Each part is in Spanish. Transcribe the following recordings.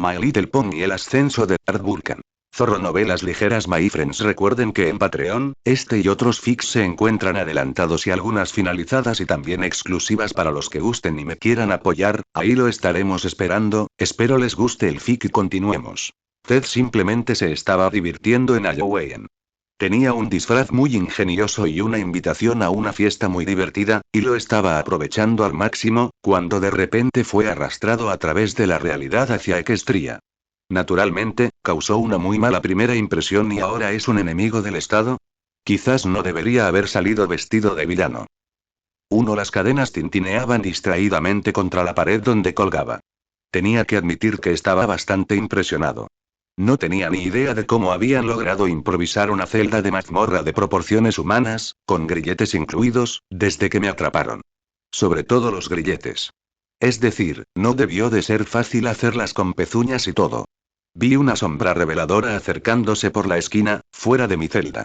My Little Pony: El ascenso de Art Vulcan. Zorro Novelas ligeras. My friends, recuerden que en Patreon, este y otros fics se encuentran adelantados y algunas finalizadas y también exclusivas para los que gusten y me quieran apoyar, ahí lo estaremos esperando, espero les guste el fic y continuemos. Ted simplemente se estaba divirtiendo en Halloween. Tenía un disfraz muy ingenioso y una invitación a una fiesta muy divertida, y lo estaba aprovechando al máximo, cuando de repente fue arrastrado a través de la realidad hacia Equestria. Naturalmente, causó una muy mala primera impresión y ahora es un enemigo del Estado. Quizás no debería haber salido vestido de villano. Las cadenas tintineaban distraídamente contra la pared donde colgaba. Tenía que admitir que estaba bastante impresionado. No tenía ni idea de cómo habían logrado improvisar una celda de mazmorra de proporciones humanas, con grilletes incluidos, desde que me atraparon. Sobre todo los grilletes. Es decir, no debió de ser fácil hacerlas con pezuñas y todo. Vi una sombra reveladora acercándose por la esquina, fuera de mi celda.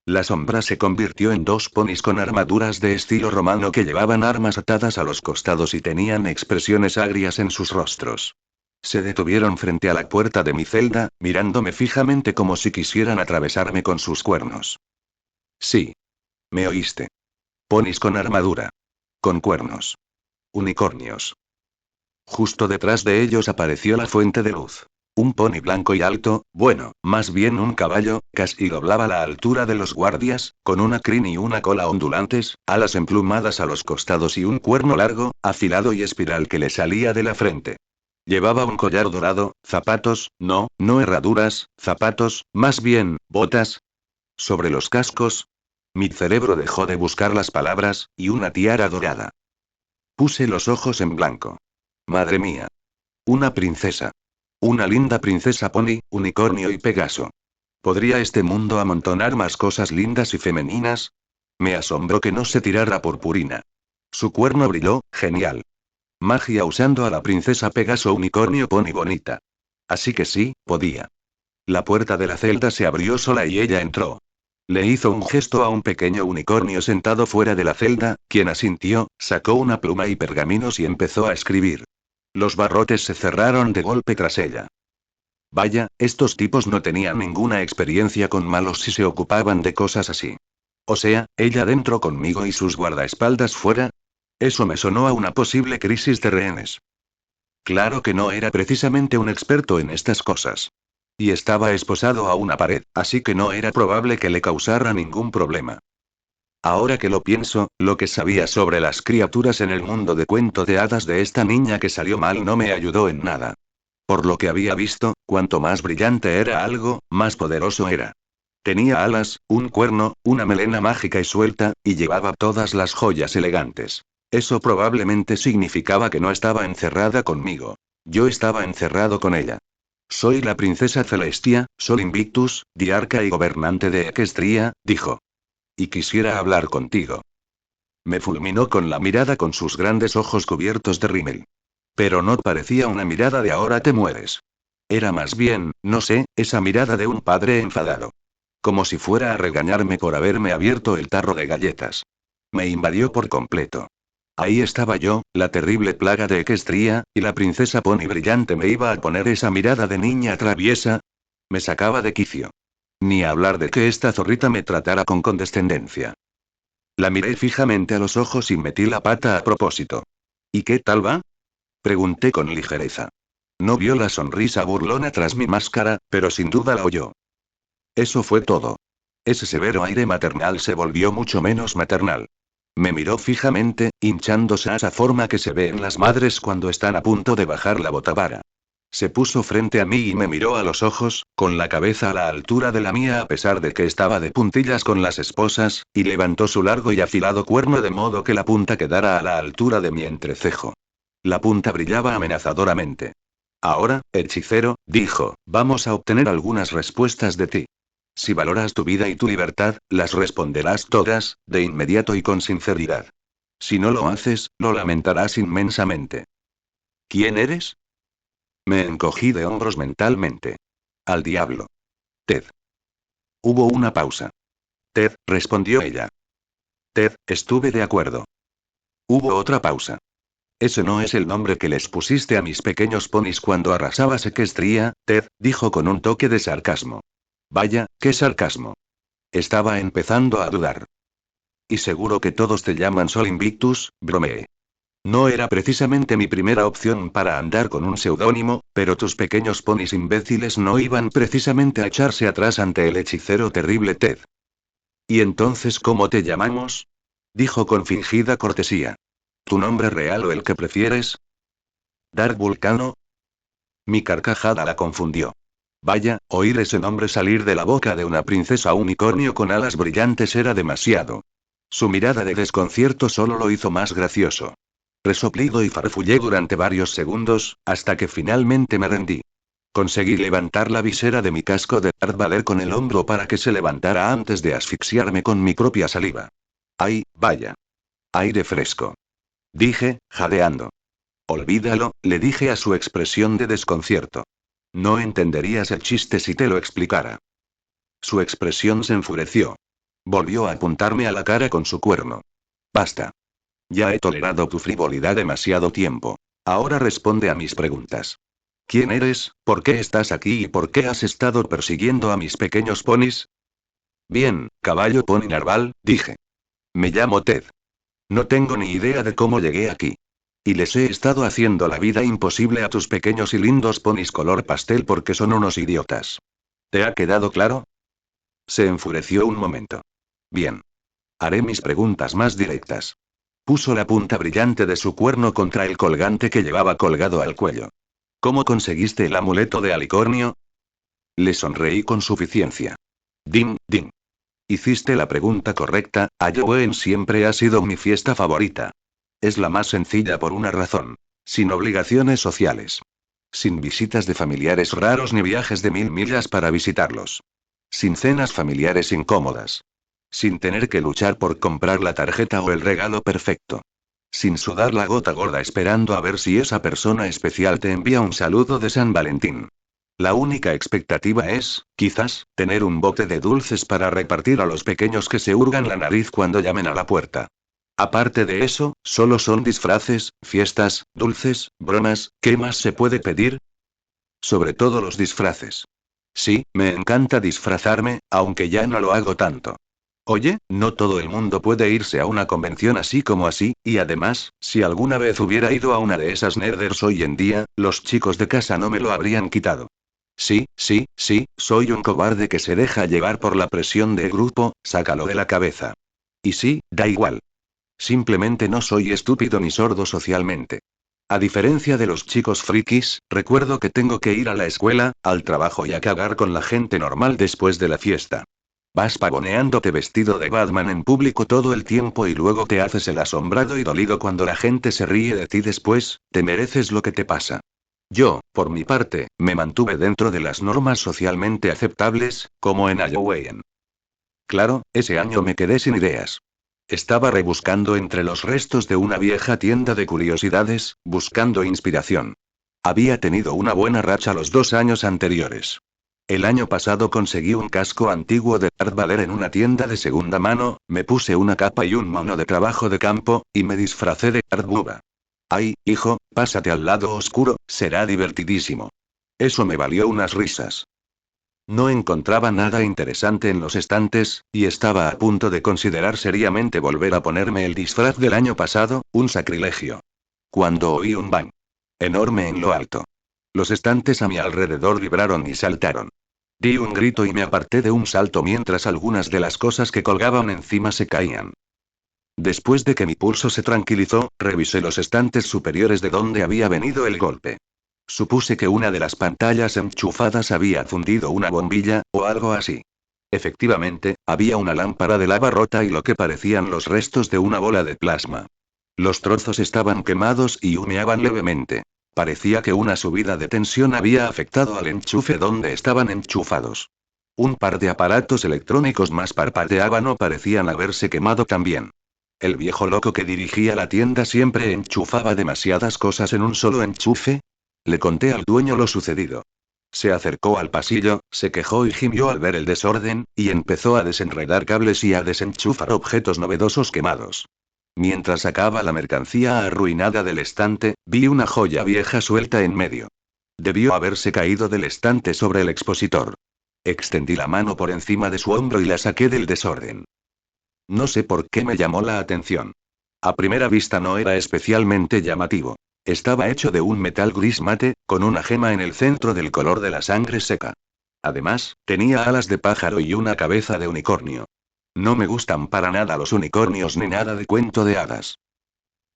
La sombra se convirtió en dos ponis con armaduras de estilo romano que llevaban armas atadas a los costados y tenían expresiones agrias en sus rostros. Se detuvieron frente a la puerta de mi celda, mirándome fijamente como si quisieran atravesarme con sus cuernos. Sí. Me oíste. Ponis con armadura. Con cuernos. Unicornios. Justo detrás de ellos apareció la fuente de luz. Un pony blanco y alto, bueno, más bien un caballo, casi doblaba la altura de los guardias, con una crin y una cola ondulantes, alas emplumadas a los costados y un cuerno largo, afilado y espiral que le salía de la frente. Llevaba un collar dorado, zapatos, no herraduras, zapatos, más bien, botas. Sobre los cascos. Mi cerebro dejó de buscar las palabras, y una tiara dorada. Puse los ojos en blanco. Madre mía. Una princesa. Una linda princesa pony, unicornio y Pegaso. ¿Podría este mundo amontonar más cosas lindas y femeninas? Me asombró que no se tirara purpurina. Su cuerno brilló, genial. Magia usando a la princesa Pegaso unicornio pony bonita. Así que sí, podía. La puerta de la celda se abrió sola y ella entró. Le hizo un gesto a un pequeño unicornio sentado fuera de la celda, quien asintió, sacó una pluma y pergaminos y empezó a escribir. Los barrotes se cerraron de golpe tras ella. Vaya, estos tipos no tenían ninguna experiencia con malos si se ocupaban de cosas así. O sea, ella dentro conmigo y sus guardaespaldas fuera. Eso me sonó a una posible crisis de rehenes. Claro que no era precisamente un experto en estas cosas. Y estaba esposado a una pared, así que no era probable que le causara ningún problema. Ahora que lo pienso, lo que sabía sobre las criaturas en el mundo de cuento de hadas de esta niña que salió mal no me ayudó en nada. Por lo que había visto, cuanto más brillante era algo, más poderoso era. Tenía alas, un cuerno, una melena mágica y suelta, y llevaba todas las joyas elegantes. Eso probablemente significaba que no estaba encerrada conmigo. Yo estaba encerrado con ella. Soy la princesa Celestia, Sol Invictus, diarca y gobernante de Equestria, dijo. Y quisiera hablar contigo. Me fulminó con la mirada con sus grandes ojos cubiertos de rímel. Pero no parecía una mirada de ahora te mueres. Era más bien, no sé, esa mirada de un padre enfadado. Como si fuera a regañarme por haberme abierto el tarro de galletas. Me invadió por completo. Ahí estaba yo, la terrible plaga de Equestria, y la princesa Pony brillante me iba a poner esa mirada de niña traviesa. Me sacaba de quicio. Ni hablar de que esta zorrita me tratara con condescendencia. La miré fijamente a los ojos y metí la pata a propósito. ¿Y qué tal va? Pregunté con ligereza. No vio la sonrisa burlona tras mi máscara, pero sin duda la oyó. Eso fue todo. Ese severo aire maternal se volvió mucho menos maternal. Me miró fijamente, hinchándose a esa forma que se ve en las madres cuando están a punto de bajar la botavara. Se puso frente a mí y me miró a los ojos, con la cabeza a la altura de la mía a pesar de que estaba de puntillas con las esposas, y levantó su largo y afilado cuerno de modo que la punta quedara a la altura de mi entrecejo. La punta brillaba amenazadoramente. Ahora, hechicero, dijo, vamos a obtener algunas respuestas de ti. Si valoras tu vida y tu libertad, las responderás todas, de inmediato y con sinceridad. Si no lo haces, lo lamentarás inmensamente. ¿Quién eres? Me encogí de hombros mentalmente. Al diablo. Ted. Hubo una pausa. Ted, respondió ella. Ted, estuve de acuerdo. Hubo otra pausa. Ese no es el nombre que les pusiste a mis pequeños ponis cuando arrasabas Equestria, Ted, dijo con un toque de sarcasmo. Vaya, qué sarcasmo. Estaba empezando a dudar. Y seguro que todos te llaman Sol Invictus, bromeé. No era precisamente mi primera opción para andar con un seudónimo, pero tus pequeños ponis imbéciles no iban precisamente a echarse atrás ante el hechicero terrible Ted. ¿Y entonces cómo te llamamos? Dijo con fingida cortesía. ¿Tu nombre real o el que prefieres? ¿Dark Vulcano? Mi carcajada la confundió. Vaya, oír ese nombre salir de la boca de una princesa unicornio con alas brillantes era demasiado. Su mirada de desconcierto solo lo hizo más gracioso. Resoplido y farfullé durante varios segundos, hasta que finalmente me rendí. Conseguí levantar la visera de mi casco de Darth Vader con el hombro para que se levantara antes de asfixiarme con mi propia saliva. ¡Ay, vaya! Aire fresco. Dije, jadeando. Olvídalo, le dije a su expresión de desconcierto. No entenderías el chiste si te lo explicara. Su expresión se enfureció. Volvió a apuntarme a la cara con su cuerno. Basta. Ya he tolerado tu frivolidad demasiado tiempo. Ahora responde a mis preguntas. ¿Quién eres? ¿Por qué estás aquí y por qué has estado persiguiendo a mis pequeños ponis? Bien, caballo pony narval, dije. Me llamo Ted. No tengo ni idea de cómo llegué aquí. Y les he estado haciendo la vida imposible a tus pequeños y lindos ponis color pastel porque son unos idiotas. ¿Te ha quedado claro? Se enfureció un momento. Bien. Haré mis preguntas más directas. Puso la punta brillante de su cuerno contra el colgante que llevaba colgado al cuello. ¿Cómo conseguiste el amuleto de alicornio? Le sonreí con suficiencia. Dim, dim. Hiciste la pregunta correcta, Halloween siempre ha sido mi fiesta favorita. Es la más sencilla por una razón. Sin obligaciones sociales. Sin visitas de familiares raros ni viajes de 1000 millas para visitarlos. Sin cenas familiares incómodas. Sin tener que luchar por comprar la tarjeta o el regalo perfecto. Sin sudar la gota gorda esperando a ver si esa persona especial te envía un saludo de San Valentín. La única expectativa es, quizás, tener un bote de dulces para repartir a los pequeños que se hurgan la nariz cuando llamen a la puerta. Aparte de eso, solo son disfraces, fiestas, dulces, bromas, ¿qué más se puede pedir? Sobre todo los disfraces. Sí, me encanta disfrazarme, aunque ya no lo hago tanto. Oye, no todo el mundo puede irse a una convención así como así, y además, si alguna vez hubiera ido a una de esas nerders hoy en día, los chicos de casa no me lo habrían quitado. Sí, sí, sí, soy un cobarde que se deja llevar por la presión del grupo, sácalo de la cabeza. Y sí, da igual. Simplemente no soy estúpido ni sordo socialmente. A diferencia de los chicos frikis, recuerdo que tengo que ir a la escuela, al trabajo y a cagar con la gente normal después de la fiesta. Vas pavoneándote vestido de Batman en público todo el tiempo y luego te haces el asombrado y dolido cuando la gente se ríe de ti después, te mereces lo que te pasa. Yo, por mi parte, me mantuve dentro de las normas socialmente aceptables, como en Halloween. Claro, ese año me quedé sin ideas. Estaba rebuscando entre los restos de una vieja tienda de curiosidades, buscando inspiración. Había tenido una buena racha los 2 años anteriores. El año pasado conseguí un casco antiguo de Darth Vader en una tienda de segunda mano, me puse una capa y un mono de trabajo de campo, y me disfracé de Darth Bubba. Ay, hijo, pásate al lado oscuro, será divertidísimo. Eso me valió unas risas. No encontraba nada interesante en los estantes, y estaba a punto de considerar seriamente volver a ponerme el disfraz del año pasado, un sacrilegio. Cuando oí un bang enorme en lo alto. Los estantes a mi alrededor vibraron y saltaron. Di un grito y me aparté de un salto mientras algunas de las cosas que colgaban encima se caían. Después de que mi pulso se tranquilizó, revisé los estantes superiores de donde había venido el golpe. Supuse que una de las pantallas enchufadas había fundido una bombilla, o algo así. Efectivamente, había una lámpara de lava rota y lo que parecían los restos de una bola de plasma. Los trozos estaban quemados y humeaban levemente. Parecía que una subida de tensión había afectado al enchufe donde estaban enchufados. Un par de aparatos electrónicos más parpadeaban o parecían haberse quemado también. El viejo loco que dirigía la tienda siempre enchufaba demasiadas cosas en un solo enchufe. Le conté al dueño lo sucedido. Se acercó al pasillo, se quejó y gimió al ver el desorden, y empezó a desenredar cables y a desenchufar objetos novedosos quemados. Mientras sacaba la mercancía arruinada del estante, vi una joya vieja suelta en medio. Debió haberse caído del estante sobre el expositor. Extendí la mano por encima de su hombro y la saqué del desorden. No sé por qué me llamó la atención. A primera vista no era especialmente llamativo. Estaba hecho de un metal gris mate, con una gema en el centro del color de la sangre seca. Además, tenía alas de pájaro y una cabeza de unicornio. No me gustan para nada los unicornios ni nada de cuento de hadas.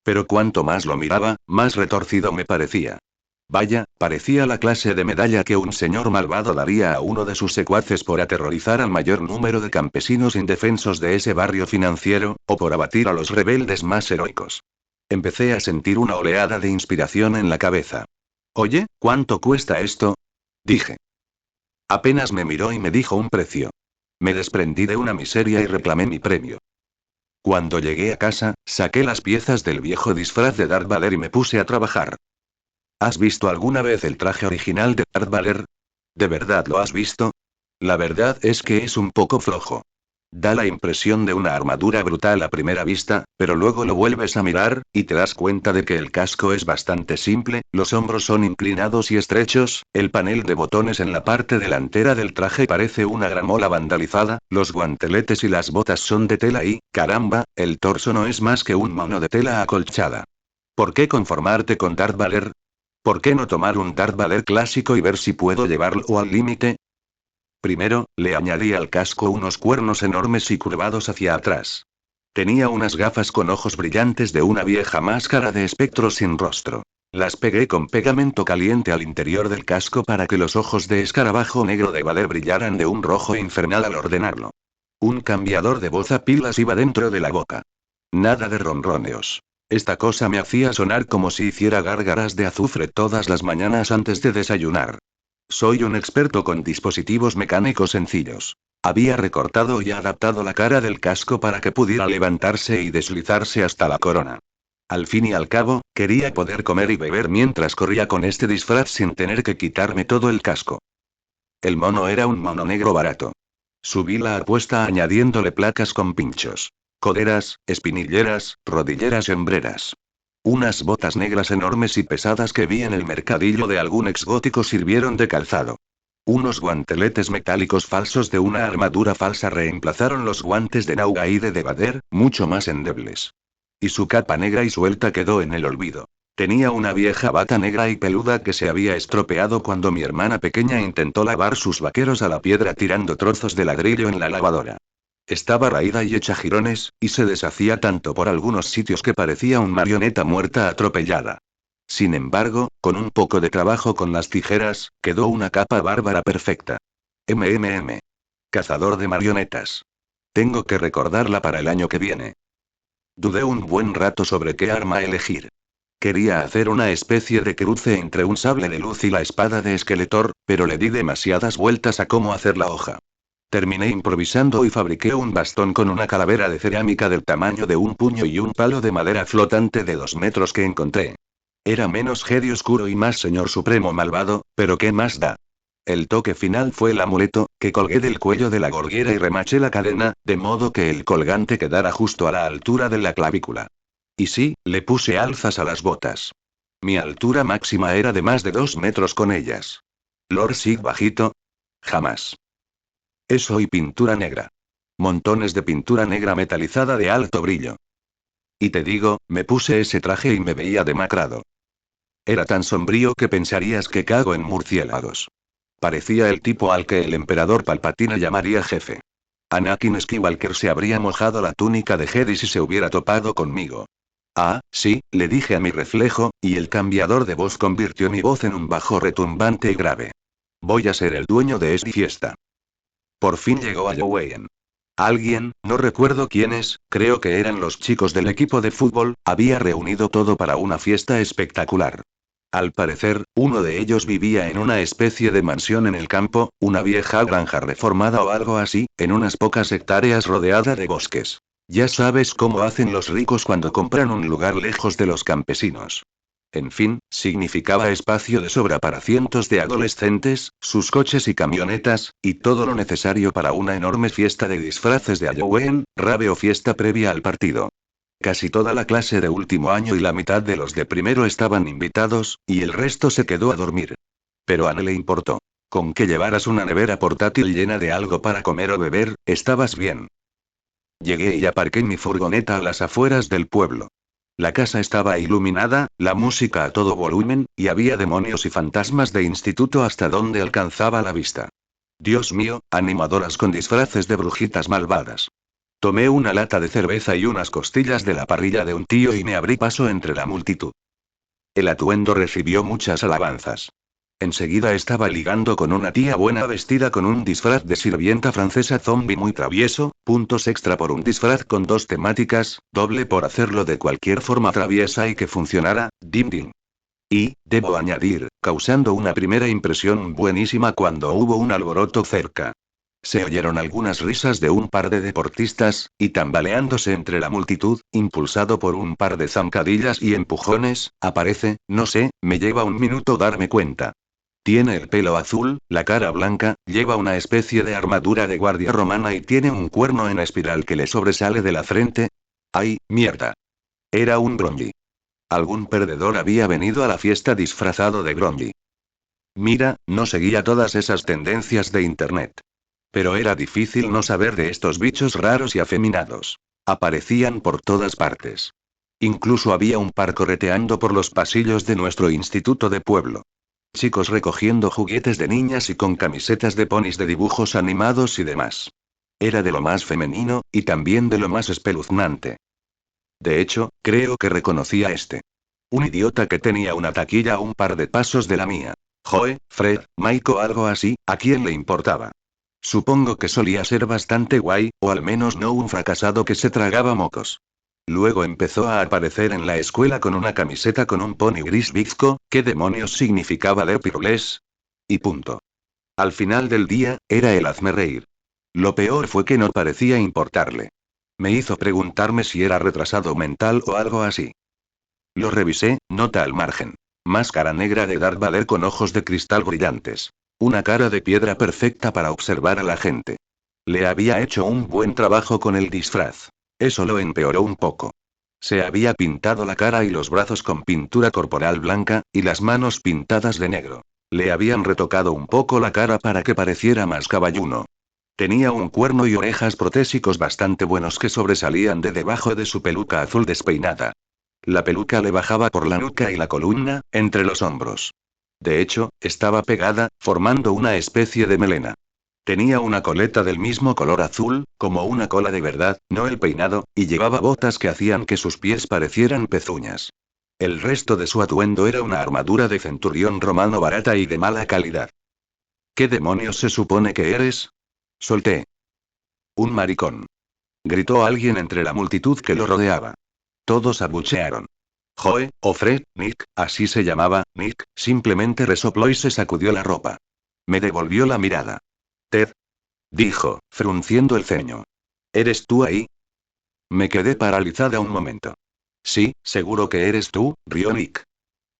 Pero cuanto más lo miraba, más retorcido me parecía. Vaya, parecía la clase de medalla que un señor malvado daría a uno de sus secuaces por aterrorizar al mayor número de campesinos indefensos de ese barrio financiero, o por abatir a los rebeldes más heroicos. Empecé a sentir una oleada de inspiración en la cabeza. Oye, ¿cuánto cuesta esto? Dije. Apenas me miró y me dijo un precio. Me desprendí de una miseria y reclamé mi premio. Cuando llegué a casa, saqué las piezas del viejo disfraz de Darth Vader y me puse a trabajar. ¿Has visto alguna vez el traje original de Darth Vader? ¿De verdad lo has visto? La verdad es que es un poco flojo. Da la impresión de una armadura brutal a primera vista, pero luego lo vuelves a mirar, y te das cuenta de que el casco es bastante simple, los hombros son inclinados y estrechos, el panel de botones en la parte delantera del traje parece una gramola vandalizada, los guanteletes y las botas son de tela y, caramba, el torso no es más que un mono de tela acolchada. ¿Por qué conformarte con Darth Vader? ¿Por qué no tomar un Darth Vader clásico y ver si puedo llevarlo al límite? Primero, le añadí al casco unos cuernos enormes y curvados hacia atrás. Tenía unas gafas con ojos brillantes de una vieja máscara de espectro sin rostro. Las pegué con pegamento caliente al interior del casco para que los ojos de escarabajo negro de Vader brillaran de un rojo infernal al ordenarlo. Un cambiador de voz a pilas iba dentro de la boca. Nada de ronroneos. Esta cosa me hacía sonar como si hiciera gárgaras de azufre todas las mañanas antes de desayunar. Soy un experto con dispositivos mecánicos sencillos. Había recortado y adaptado la cara del casco para que pudiera levantarse y deslizarse hasta la corona. Al fin y al cabo, quería poder comer y beber mientras corría con este disfraz sin tener que quitarme todo el casco. El mono era un mono negro barato. Subí la apuesta añadiéndole placas con pinchos, coderas, espinilleras, rodilleras y hombreras. Unas botas negras enormes y pesadas que vi en el mercadillo de algún exgótico sirvieron de calzado. Unos guanteletes metálicos falsos de una armadura falsa reemplazaron los guantes de Naugaide de Vader, mucho más endebles. Y su capa negra y suelta quedó en el olvido. Tenía una vieja bata negra y peluda que se había estropeado cuando mi hermana pequeña intentó lavar sus vaqueros a la piedra tirando trozos de ladrillo en la lavadora. Estaba raída y hecha jirones, y se deshacía tanto por algunos sitios que parecía una marioneta muerta atropellada. Sin embargo, con un poco de trabajo con las tijeras, quedó una capa bárbara perfecta. Cazador de marionetas. Tengo que recordarla para el año que viene. Dudé un buen rato sobre qué arma elegir. Quería hacer una especie de cruce entre un sable de luz y la espada de Skeletor, pero le di demasiadas vueltas a cómo hacer la hoja. Terminé improvisando y fabriqué un bastón con una calavera de cerámica del tamaño de un puño y un palo de madera flotante de 2 metros que encontré. Era menos Jedi oscuro y más señor supremo malvado, pero ¿qué más da? El toque final fue el amuleto, que colgué del cuello de la gorguera y remaché la cadena, de modo que el colgante quedara justo a la altura de la clavícula. Y sí, le puse alzas a las botas. Mi altura máxima era de más de 2 metros con ellas. Lord Sig bajito. Jamás. Eso y pintura negra. Montones de pintura negra metalizada de alto brillo. Y te digo, me puse ese traje y me veía demacrado. Era tan sombrío que pensarías que cago en murciélagos. Parecía el tipo al que el emperador Palpatine llamaría jefe. Anakin Skywalker se habría mojado la túnica de Jedi si se hubiera topado conmigo. Ah, sí, le dije a mi reflejo, y el cambiador de voz convirtió mi voz en un bajo retumbante y grave. Voy a ser el dueño de esta fiesta. Por fin llegó a Yowein. Alguien, no recuerdo quiénes, creo que eran los chicos del equipo de fútbol, había reunido todo para una fiesta espectacular. Al parecer, uno de ellos vivía en una especie de mansión en el campo, una vieja granja reformada o algo así, en unas pocas hectáreas rodeada de bosques. Ya sabes cómo hacen los ricos cuando compran un lugar lejos de los campesinos. En fin, significaba espacio de sobra para cientos de adolescentes, sus coches y camionetas, y todo lo necesario para una enorme fiesta de disfraces de Halloween, rave o fiesta previa al partido. Casi toda la clase de último año y la mitad de los de primero estaban invitados, y el resto se quedó a dormir. Pero a no le importó. Con que llevaras una nevera portátil llena de algo para comer o beber, estabas bien. Llegué y aparqué mi furgoneta a las afueras del pueblo. La casa estaba iluminada, la música a todo volumen, y había demonios y fantasmas de instituto hasta donde alcanzaba la vista. Dios mío, animadoras con disfraces de brujitas malvadas. Tomé una lata de cerveza y unas costillas de la parrilla de un tío y me abrí paso entre la multitud. El atuendo recibió muchas alabanzas. Enseguida estaba ligando con una tía buena vestida con un disfraz de sirvienta francesa zombie muy travieso, puntos extra por un disfraz con dos temáticas, doble por hacerlo de cualquier forma traviesa y que funcionara, dim dim. Y, debo añadir, causando una primera impresión buenísima cuando hubo un alboroto cerca. Se oyeron algunas risas de un par de deportistas, y tambaleándose entre la multitud, impulsado por un par de zancadillas y empujones, aparece, no sé, me lleva un minuto darme cuenta. Tiene el pelo azul, la cara blanca, lleva una especie de armadura de guardia romana y tiene un cuerno en espiral que le sobresale de la frente. ¡Ay, mierda! Era un Grongi. Algún perdedor había venido a la fiesta disfrazado de Grongi. Mira, no seguía todas esas tendencias de internet. Pero era difícil no saber de estos bichos raros y afeminados. Aparecían por todas partes. Incluso había un par correteando por los pasillos de nuestro instituto de pueblo. Chicos recogiendo juguetes de niñas y con camisetas de ponis de dibujos animados y demás. Era de lo más femenino, y también de lo más espeluznante. De hecho, creo que reconocí a este. Un idiota que tenía una taquilla a un par de pasos de la mía. Joe, Fred, Mike o algo así, ¿a quién le importaba? Supongo que solía ser bastante guay, o al menos no un fracasado que se tragaba mocos. Luego empezó a aparecer en la escuela con una camiseta con un pony gris bizco, ¿qué demonios significaba de pirules? Y punto. Al final del día, era el hazme reír. Lo peor fue que no parecía importarle. Me hizo preguntarme si era retrasado mental o algo así. Lo revisé, nota al margen. Máscara negra de Darth Vader con ojos de cristal brillantes. Una cara de piedra perfecta para observar a la gente. Le había hecho un buen trabajo con el disfraz. Eso lo empeoró un poco. Se había pintado la cara y los brazos con pintura corporal blanca, y las manos pintadas de negro. Le habían retocado un poco la cara para que pareciera más caballuno. Tenía un cuerno y orejas protésicos bastante buenos que sobresalían de debajo de su peluca azul despeinada. La peluca le bajaba por la nuca y la columna, entre los hombros. De hecho, estaba pegada, formando una especie de melena. Tenía una coleta del mismo color azul, como una cola de verdad, no el peinado, y llevaba botas que hacían que sus pies parecieran pezuñas. El resto de su atuendo era una armadura de centurión romano barata y de mala calidad. ¿Qué demonios se supone que eres? Solté. Un maricón. Gritó alguien entre la multitud que lo rodeaba. Todos abuchearon. Joe, o Fred, Nick, así se llamaba, Nick, simplemente resopló y se sacudió la ropa. Me devolvió la mirada. Ted. Dijo, frunciendo el ceño. ¿Eres tú ahí? Me quedé paralizada un momento. Sí, seguro que eres tú, rió Nick.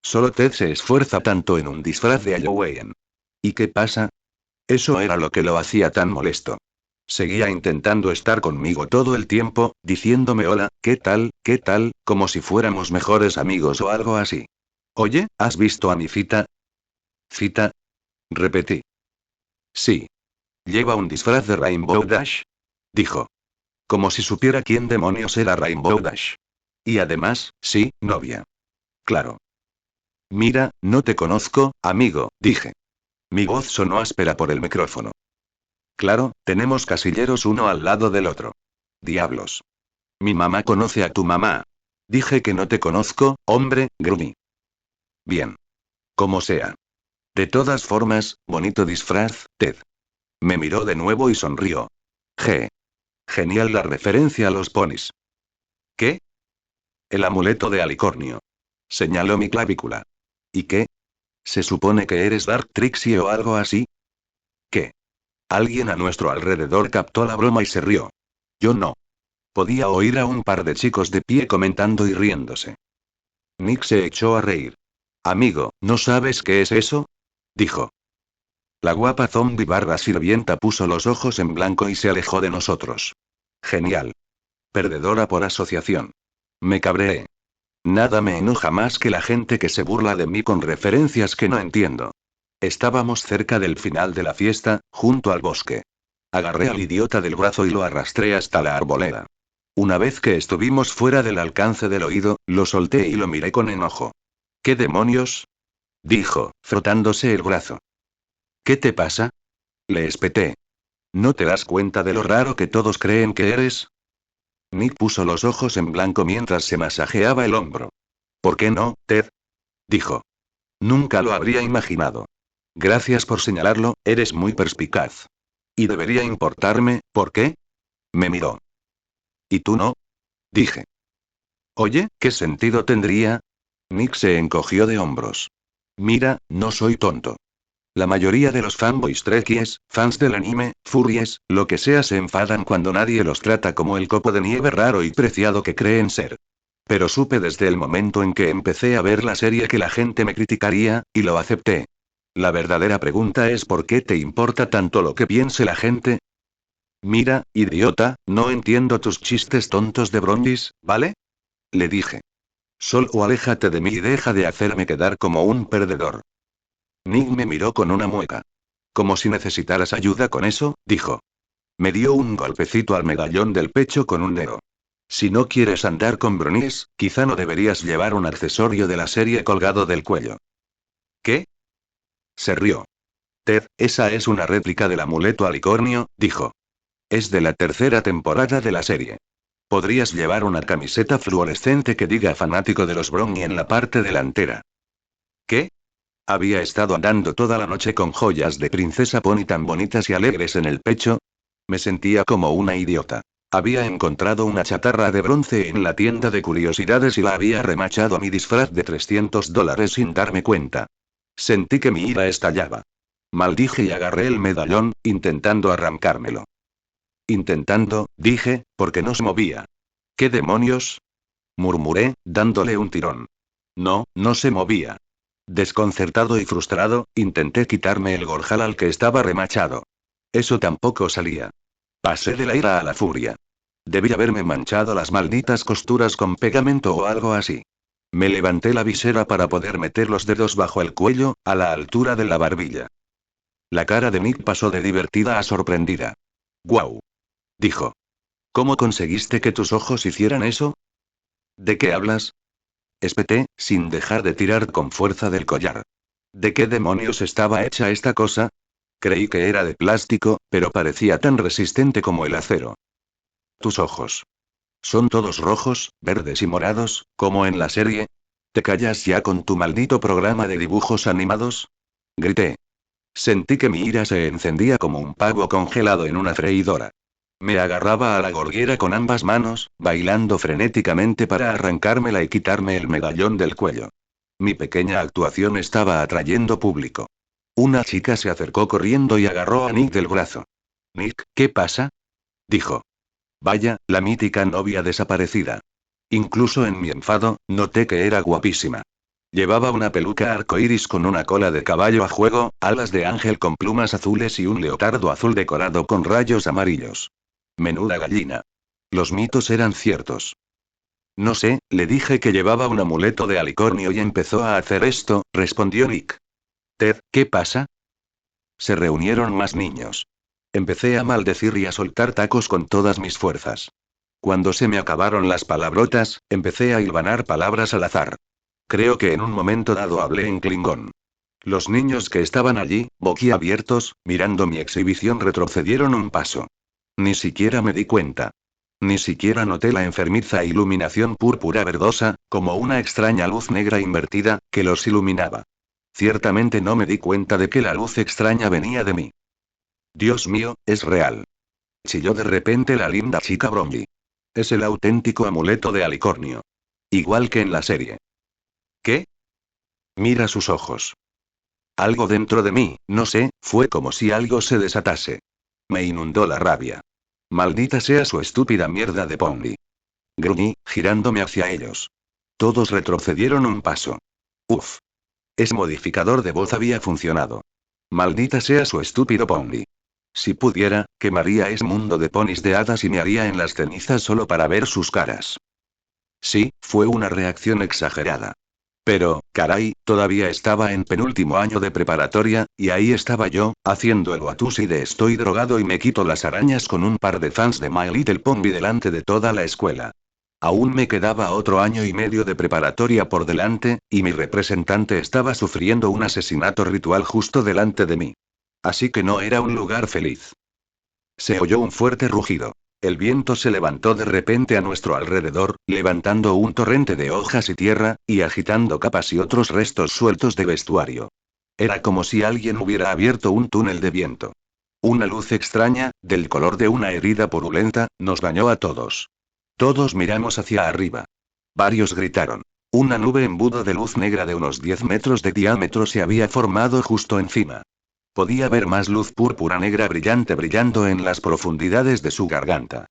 Solo Ted se esfuerza tanto en un disfraz de Halloween. ¿Y qué pasa? Eso era lo que lo hacía tan molesto. Seguía intentando estar conmigo todo el tiempo, diciéndome hola, qué tal, como si fuéramos mejores amigos o algo así. Oye, ¿has visto a mi cita? ¿Cita? Repetí. Sí. ¿Lleva un disfraz de Rainbow Dash? Dijo. Como si supiera quién demonios era Rainbow Dash. Y además, sí, novia. Claro. Mira, no te conozco, amigo, dije. Mi voz sonó áspera por el micrófono. Claro, tenemos casilleros uno al lado del otro. Diablos. Mi mamá conoce a tu mamá. Dije que no te conozco, hombre, gruñí. Bien. Como sea. De todas formas, bonito disfraz, Ted. Me miró de nuevo y sonrió. G. Genial la referencia a los ponis. ¿Qué? El amuleto de alicornio. Señaló mi clavícula. ¿Y qué? ¿Se supone que eres Dark Trixie o algo así? ¿Qué? Alguien a nuestro alrededor captó la broma y se rió. Yo no. Podía oír a un par de chicos de pie comentando y riéndose. Nick se echó a reír. Amigo, ¿no sabes qué es eso? Dijo. La guapa zombie barra sirvienta puso los ojos en blanco y se alejó de nosotros. Genial. Perdedora por asociación. Me cabreé. Nada me enoja más que la gente que se burla de mí con referencias que no entiendo. Estábamos cerca del final de la fiesta, junto al bosque. Agarré al idiota del brazo y lo arrastré hasta la arboleda. Una vez que estuvimos fuera del alcance del oído, lo solté y lo miré con enojo. ¿Qué demonios? Dijo, frotándose el brazo. ¿Qué te pasa? Le espeté. ¿No te das cuenta de lo raro que todos creen que eres? Nick puso los ojos en blanco mientras se masajeaba el hombro. ¿Por qué no, Ted? Dijo. Nunca lo habría imaginado. Gracias por señalarlo, eres muy perspicaz. Y debería importarme, ¿por qué? Me miró. ¿Y tú no? Dije. Oye, ¿qué sentido tendría? Nick se encogió de hombros. Mira, no soy tonto. La mayoría de los fanboys trekkies, fans del anime, furries, lo que sea se enfadan cuando nadie los trata como el copo de nieve raro y preciado que creen ser. Pero supe desde el momento en que empecé a ver la serie que la gente me criticaría, y lo acepté. La verdadera pregunta es ¿por qué te importa tanto lo que piense la gente? Mira, idiota, no entiendo tus chistes tontos de brondis, ¿vale? Le dije. Solo aléjate de mí y deja de hacerme quedar como un perdedor. Nick me miró con una mueca. Como si necesitaras ayuda con eso, dijo. Me dio un golpecito al medallón del pecho con un dedo. Si no quieres andar con bronies, quizá no deberías llevar un accesorio de la serie colgado del cuello. ¿Qué? Se rió. Ted, esa es una réplica del amuleto alicornio, dijo. Es de la tercera temporada de la serie. Podrías llevar una camiseta fluorescente que diga fanático de los Brownie en la parte delantera. ¿Qué? Había estado andando toda la noche con joyas de princesa pony tan bonitas y alegres en el pecho. Me sentía como una idiota. Había encontrado una chatarra de bronce en la tienda de curiosidades y la había remachado a mi disfraz de $300 sin darme cuenta. Sentí que mi ira estallaba. Maldije y agarré el medallón, intentando arrancármelo. Intentando, dije, porque no se movía. ¿Qué demonios? Murmuré, dándole un tirón. No, no se movía. Desconcertado y frustrado, intenté quitarme el gorjal al que estaba remachado. Eso tampoco salía. Pasé de la ira a la furia. Debí haberme manchado las malditas costuras con pegamento o algo así. Me levanté la visera para poder meter los dedos bajo el cuello, a la altura de la barbilla. La cara de Nick pasó de divertida a sorprendida. ¡Guau! Dijo. ¿Cómo conseguiste que tus ojos hicieran eso? ¿De qué hablas? Espeté, sin dejar de tirar con fuerza del collar. ¿De qué demonios estaba hecha esta cosa? Creí que era de plástico, pero parecía tan resistente como el acero. Tus ojos. ¿Son todos rojos, verdes y morados, como en la serie? ¿Te callas ya con tu maldito programa de dibujos animados? Grité. Sentí que mi ira se encendía como un pavo congelado en una freidora. Me agarraba a la gorguera con ambas manos, bailando frenéticamente para arrancármela y quitarme el medallón del cuello. Mi pequeña actuación estaba atrayendo público. Una chica se acercó corriendo y agarró a Nick del brazo. Nick, ¿qué pasa? Dijo. Vaya, la mítica novia desaparecida. Incluso en mi enfado, noté que era guapísima. Llevaba una peluca arcoíris con una cola de caballo a juego, alas de ángel con plumas azules y un leotardo azul decorado con rayos amarillos. Menuda gallina. Los mitos eran ciertos. No sé, le dije que llevaba un amuleto de alicornio y empezó a hacer esto, respondió Nick. Ted, ¿qué pasa? Se reunieron más niños. Empecé a maldecir y a soltar tacos con todas mis fuerzas. Cuando se me acabaron las palabrotas, empecé a hilvanar palabras al azar. Creo que en un momento dado hablé en Klingon. Los niños que estaban allí, boquiabiertos, mirando mi exhibición retrocedieron un paso. Ni siquiera me di cuenta. Ni siquiera noté la enfermiza iluminación púrpura verdosa, como una extraña luz negra invertida, que los iluminaba. Ciertamente no me di cuenta de que la luz extraña venía de mí. Dios mío, es real. Chilló de repente la linda chica Bromley. Es el auténtico amuleto de alicornio. Igual que en la serie. ¿Qué? Mira sus ojos. Algo dentro de mí, no sé, fue como si algo se desatase. Me inundó la rabia. Maldita sea su estúpida mierda de Pony. Gruñí, girándome hacia ellos. Todos retrocedieron un paso. Uf. Ese modificador de voz había funcionado. Maldita sea su estúpido Pony. Si pudiera, quemaría ese mundo de ponis de hadas y me haría en las cenizas solo para ver sus caras. Sí, fue una reacción exagerada. Pero, caray, todavía estaba en penúltimo año de preparatoria, y ahí estaba yo, haciendo el watusi de estoy drogado y me quito las arañas con un par de fans de My Little Pony delante de toda la escuela. Aún me quedaba otro año y medio de preparatoria por delante, y mi representante estaba sufriendo un asesinato ritual justo delante de mí. Así que no era un lugar feliz. Se oyó un fuerte rugido. El viento se levantó de repente a nuestro alrededor, levantando un torrente de hojas y tierra, y agitando capas y otros restos sueltos de vestuario. Era como si alguien hubiera abierto un túnel de viento. Una luz extraña, del color de una herida purulenta, nos bañó a todos. Todos miramos hacia arriba. Varios gritaron. Una nube embudo de luz negra de unos 10 metros de diámetro se había formado justo encima. Podía ver más luz púrpura negra brillante brillando en las profundidades de su garganta.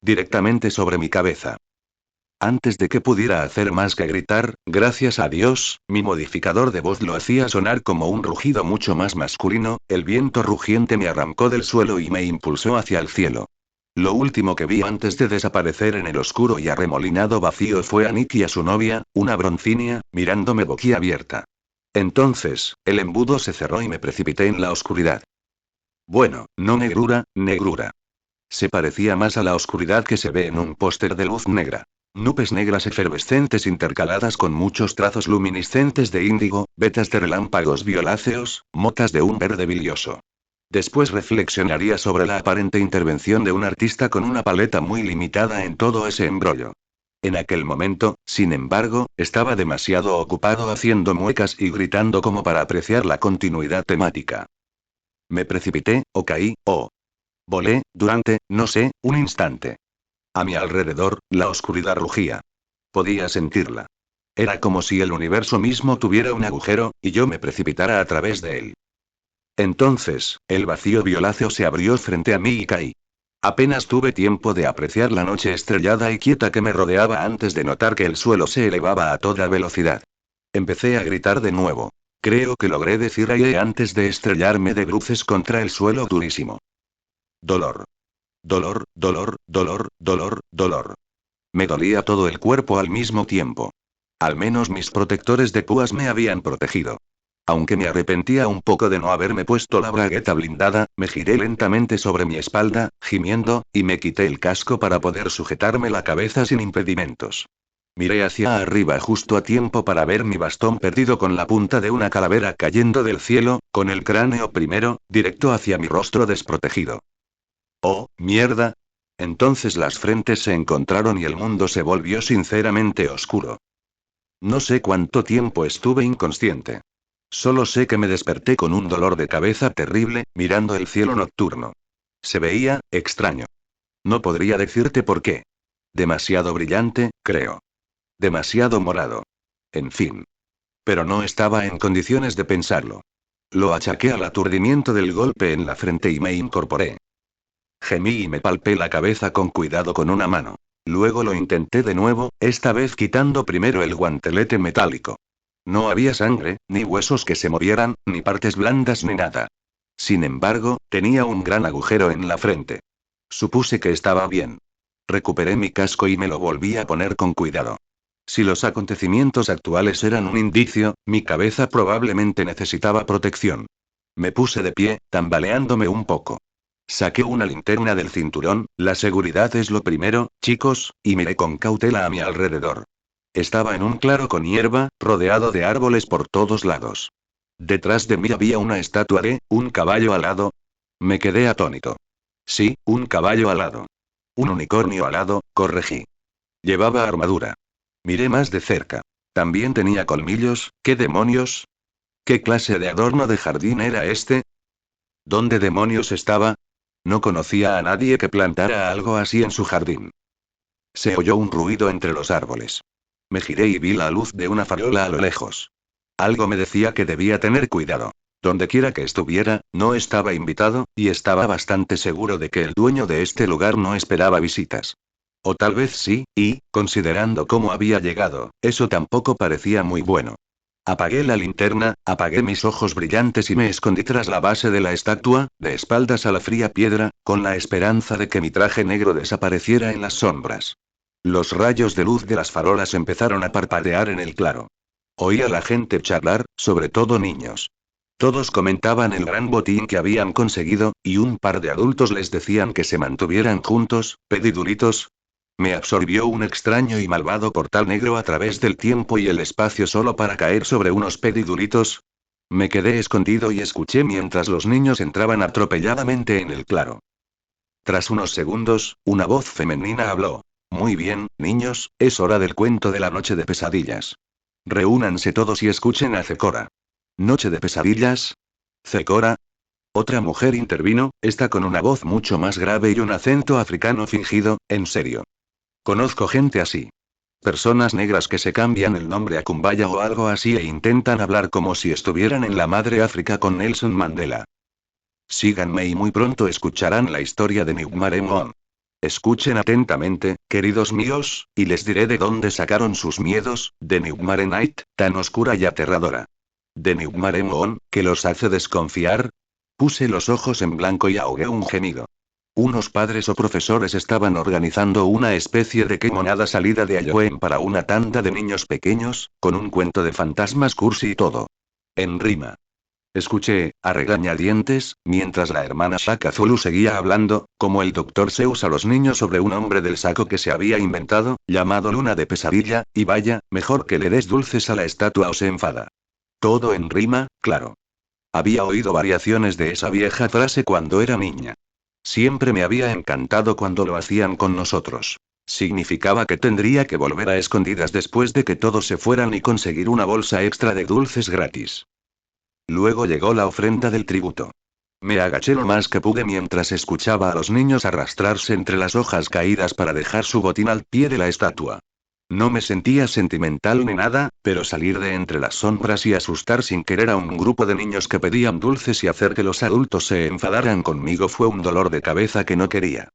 Directamente sobre mi cabeza. Antes de que pudiera hacer más que gritar, gracias a Dios, mi modificador de voz lo hacía sonar como un rugido mucho más masculino, el viento rugiente me arrancó del suelo y me impulsó hacia el cielo. Lo último que vi antes de desaparecer en el oscuro y arremolinado vacío fue a Nick y a su novia, una broncinia, mirándome boquiabierta. Entonces, el embudo se cerró y me precipité en la oscuridad. Bueno, no negrura, negrura. Se parecía más a la oscuridad que se ve en un póster de luz negra. Nubes negras efervescentes intercaladas con muchos trazos luminiscentes de índigo, vetas de relámpagos violáceos, motas de un verde bilioso. Después reflexionaría sobre la aparente intervención de un artista con una paleta muy limitada en todo ese embrollo. En aquel momento, sin embargo, estaba demasiado ocupado haciendo muecas y gritando como para apreciar la continuidad temática. Me precipité, o caí, o volé, durante, no sé, un instante. A mi alrededor, la oscuridad rugía. Podía sentirla. Era como si el universo mismo tuviera un agujero, y yo me precipitara a través de él. Entonces, el vacío violáceo se abrió frente a mí y caí. Apenas tuve tiempo de apreciar la noche estrellada y quieta que me rodeaba antes de notar que el suelo se elevaba a toda velocidad. Empecé a gritar de nuevo. Creo que logré decir aye antes de estrellarme de bruces contra el suelo durísimo. Dolor. Dolor, dolor, dolor, dolor, dolor. Me dolía todo el cuerpo al mismo tiempo. Al menos mis protectores de púas me habían protegido. Aunque me arrepentía un poco de no haberme puesto la bragueta blindada, me giré lentamente sobre mi espalda, gimiendo, y me quité el casco para poder sujetarme la cabeza sin impedimentos. Miré hacia arriba justo a tiempo para ver mi bastón perdido con la punta de una calavera cayendo del cielo, con el cráneo primero, directo hacia mi rostro desprotegido. ¡Oh, mierda! Entonces las frentes se encontraron y el mundo se volvió sinceramente oscuro. No sé cuánto tiempo estuve inconsciente. Solo sé que me desperté con un dolor de cabeza terrible, mirando el cielo nocturno. Se veía, extraño. No podría decirte por qué. Demasiado brillante, creo. Demasiado morado. En fin. Pero no estaba en condiciones de pensarlo. Lo achaqué al aturdimiento del golpe en la frente y me incorporé. Gemí y me palpé la cabeza con cuidado con una mano. Luego lo intenté de nuevo, esta vez quitando primero el guantelete metálico. No había sangre, ni huesos que se movieran, ni partes blandas ni nada. Sin embargo, tenía un gran agujero en la frente. Supuse que estaba bien. Recuperé mi casco y me lo volví a poner con cuidado. Si los acontecimientos actuales eran un indicio, mi cabeza probablemente necesitaba protección. Me puse de pie, tambaleándome un poco. Saqué una linterna del cinturón, la seguridad es lo primero, chicos, y miré con cautela a mi alrededor. Estaba en un claro con hierba, rodeado de árboles por todos lados. Detrás de mí había una estatua de un caballo alado. Me quedé atónito. Sí, un caballo alado. Un unicornio alado, corregí. Llevaba armadura. Miré más de cerca. También tenía colmillos, ¿qué demonios? ¿Qué clase de adorno de jardín era este? ¿Dónde demonios estaba? No conocía a nadie que plantara algo así en su jardín. Se oyó un ruido entre los árboles. Me giré y vi la luz de una farola a lo lejos. Algo me decía que debía tener cuidado. Dondequiera que estuviera, no estaba invitado, y estaba bastante seguro de que el dueño de este lugar no esperaba visitas. O tal vez sí, y, considerando cómo había llegado, eso tampoco parecía muy bueno. Apagué la linterna, apagué mis ojos brillantes y me escondí tras la base de la estatua, de espaldas a la fría piedra, con la esperanza de que mi traje negro desapareciera en las sombras. Los rayos de luz de las farolas empezaron a parpadear en el claro. Oí a la gente charlar, sobre todo niños. Todos comentaban el gran botín que habían conseguido, y un par de adultos les decían que se mantuvieran juntos, pedidulitos. Me absorbió un extraño y malvado portal negro a través del tiempo y el espacio solo para caer sobre unos pedidulitos. Me quedé escondido y escuché mientras los niños entraban atropelladamente en el claro. Tras unos segundos, una voz femenina habló. Muy bien, niños, es hora del cuento de la noche de pesadillas. Reúnanse todos y escuchen a Zecora. ¿Noche de pesadillas? ¿Zecora? Otra mujer intervino, esta con una voz mucho más grave y un acento africano fingido, en serio. Conozco gente así. Personas negras que se cambian el nombre a Kumbaya o algo así e intentan hablar como si estuvieran en la madre África con Nelson Mandela. Síganme y muy pronto escucharán la historia de Nigmaremon. Escuchen atentamente, queridos míos, y les diré de dónde sacaron sus miedos, de Nigmare Night, tan oscura y aterradora. De Nigmaremon, que los hace desconfiar. Puse los ojos en blanco y ahogué un gemido. Unos padres o profesores estaban organizando una especie de monada salida de Halloween para una tanda de niños pequeños, con un cuento de fantasmas cursi y todo. En rima. Escuché, a regañadientes, mientras la hermana Shaka Zulu seguía hablando, como el doctor Seuss a los niños sobre un hombre del saco que se había inventado, llamado Luna de Pesadilla, y vaya, mejor que le des dulces a la estatua o se enfada. Todo en rima, claro. Había oído variaciones de esa vieja frase cuando era niña. Siempre me había encantado cuando lo hacían con nosotros. Significaba que tendría que volver a escondidas después de que todos se fueran y conseguir una bolsa extra de dulces gratis. Luego llegó la ofrenda del tributo. Me agaché lo más que pude mientras escuchaba a los niños arrastrarse entre las hojas caídas para dejar su botín al pie de la estatua. No me sentía sentimental ni nada, pero salir de entre las sombras y asustar sin querer a un grupo de niños que pedían dulces y hacer que los adultos se enfadaran conmigo fue un dolor de cabeza que no quería.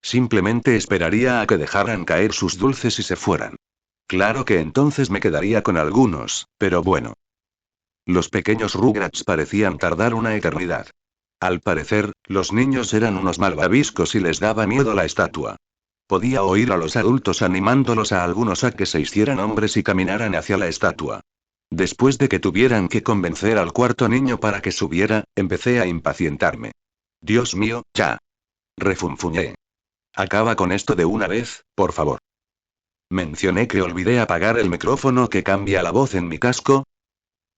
Simplemente esperaría a que dejaran caer sus dulces y se fueran. Claro que entonces me quedaría con algunos, pero bueno. Los pequeños Rugrats parecían tardar una eternidad. Al parecer, los niños eran unos malvaviscos y les daba miedo la estatua. Podía oír a los adultos animándolos a algunos a que se hicieran hombres y caminaran hacia la estatua. Después de que tuvieran que convencer al cuarto niño para que subiera, empecé a impacientarme. Dios mío, ya. Refunfuñé. Acaba con esto de una vez, por favor. Mencioné que olvidé apagar el micrófono que cambia la voz en mi casco.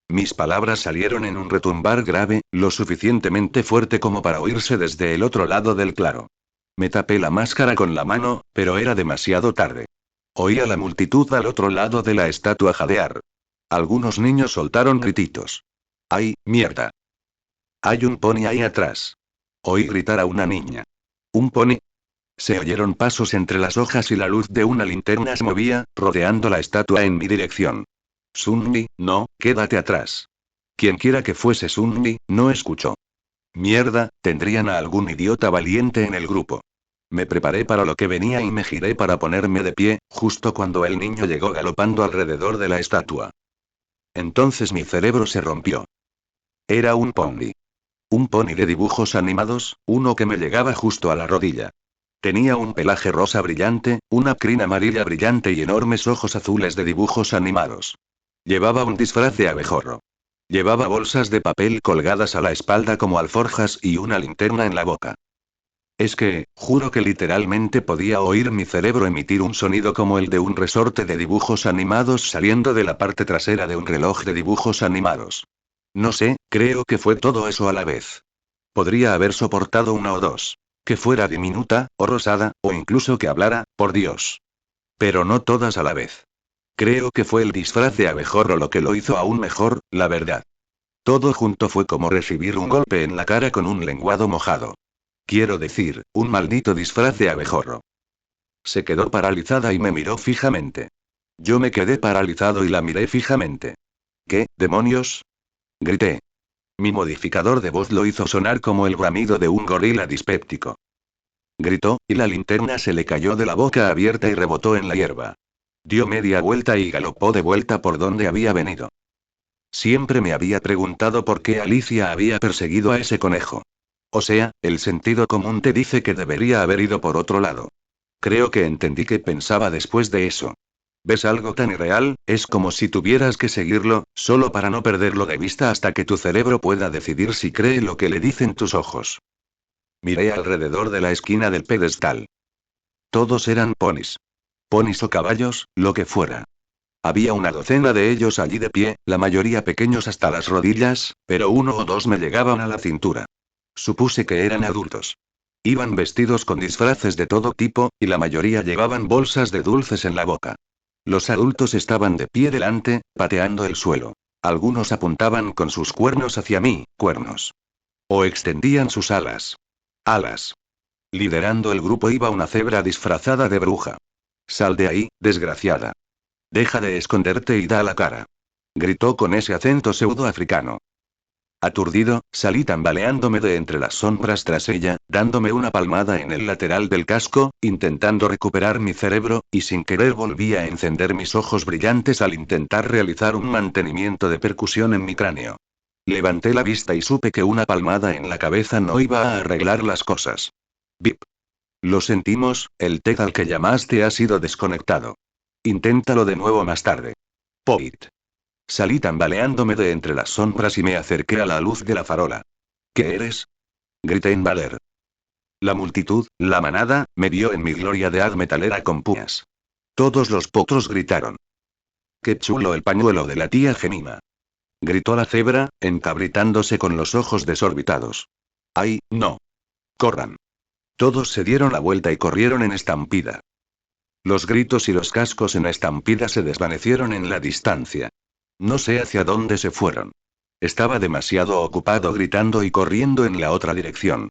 Mis palabras salieron en un retumbar grave, lo suficientemente fuerte como para oírse desde el otro lado del claro. Me tapé la máscara con la mano, pero era demasiado tarde. Oí a la multitud al otro lado de la estatua jadear. Algunos niños soltaron grititos. ¡Ay, mierda! Hay un pony ahí atrás. Oí gritar a una niña. ¿Un pony? Se oyeron pasos entre las hojas y la luz de una linterna se movía, rodeando la estatua en mi dirección. Sunmi, no, quédate atrás. Quienquiera que fuese Sunmi, no escuchó. Mierda, tendrían a algún idiota valiente en el grupo. Me preparé para lo que venía y me giré para ponerme de pie, justo cuando el niño llegó galopando alrededor de la estatua. Entonces mi cerebro se rompió. Era un pony. Un pony de dibujos animados, uno que me llegaba justo a la rodilla. Tenía un pelaje rosa brillante, una crin amarilla brillante y enormes ojos azules de dibujos animados. Llevaba un disfraz de abejorro. Llevaba bolsas de papel colgadas a la espalda como alforjas y una linterna en la boca. Es que, juro que literalmente podía oír mi cerebro emitir un sonido como el de un resorte de dibujos animados saliendo de la parte trasera de un reloj de dibujos animados. No sé, creo que fue todo eso a la vez. Podría haber soportado una o dos. Que fuera diminuta, o rosada, o incluso que hablara, por Dios. Pero no todas a la vez. Creo que fue el disfraz de abejorro lo que lo hizo aún mejor, la verdad. Todo junto fue como recibir un golpe en la cara con un lenguado mojado. Quiero decir, un maldito disfraz de abejorro. Se quedó paralizada y me miró fijamente. Yo me quedé paralizado y la miré fijamente. ¿Qué, demonios? Grité. Mi modificador de voz lo hizo sonar como el bramido de un gorila dispéptico. Gritó, y la linterna se le cayó de la boca abierta y rebotó en la hierba. Dio media vuelta y galopó de vuelta por donde había venido. Siempre me había preguntado por qué Alicia había perseguido a ese conejo. O sea, el sentido común te dice que debería haber ido por otro lado. Creo que entendí qué pensaba después de eso. ¿Ves algo tan irreal? Es como si tuvieras que seguirlo, solo para no perderlo de vista hasta que tu cerebro pueda decidir si cree lo que le dicen tus ojos. Miré alrededor de la esquina del pedestal. Todos eran ponis. Ponis o caballos, lo que fuera. Había una docena de ellos allí de pie, la mayoría pequeños hasta las rodillas, pero uno o dos me llegaban a la cintura. Supuse que eran adultos. Iban vestidos con disfraces de todo tipo, y la mayoría llevaban bolsas de dulces en la boca. Los adultos estaban de pie delante, pateando el suelo. Algunos apuntaban con sus cuernos hacia mí, cuernos. O extendían sus alas. Alas. Liderando el grupo iba una cebra disfrazada de bruja. Sal de ahí, desgraciada. Deja de esconderte y da la cara. Gritó con ese acento pseudo-africano. Aturdido, salí tambaleándome de entre las sombras tras ella, dándome una palmada en el lateral del casco, intentando recuperar mi cerebro, y sin querer volví a encender mis ojos brillantes al intentar realizar un mantenimiento de percusión en mi cráneo. Levanté la vista y supe que una palmada en la cabeza no iba a arreglar las cosas. Bip. Lo sentimos, el TED al que llamaste ha sido desconectado. Inténtalo de nuevo más tarde. Poit. Salí tambaleándome de entre las sombras y me acerqué a la luz de la farola. ¿Qué eres? Grité en Valer. La multitud, la manada, me vio en mi gloria de haz metalera con púas. Todos los potros gritaron. ¡Qué chulo el pañuelo de la tía Gemima! Gritó la cebra, encabritándose con los ojos desorbitados. ¡Ay, no! ¡Corran! Todos se dieron la vuelta y corrieron en estampida. Los gritos y los cascos en estampida se desvanecieron en la distancia. No sé hacia dónde se fueron. Estaba demasiado ocupado gritando y corriendo en la otra dirección.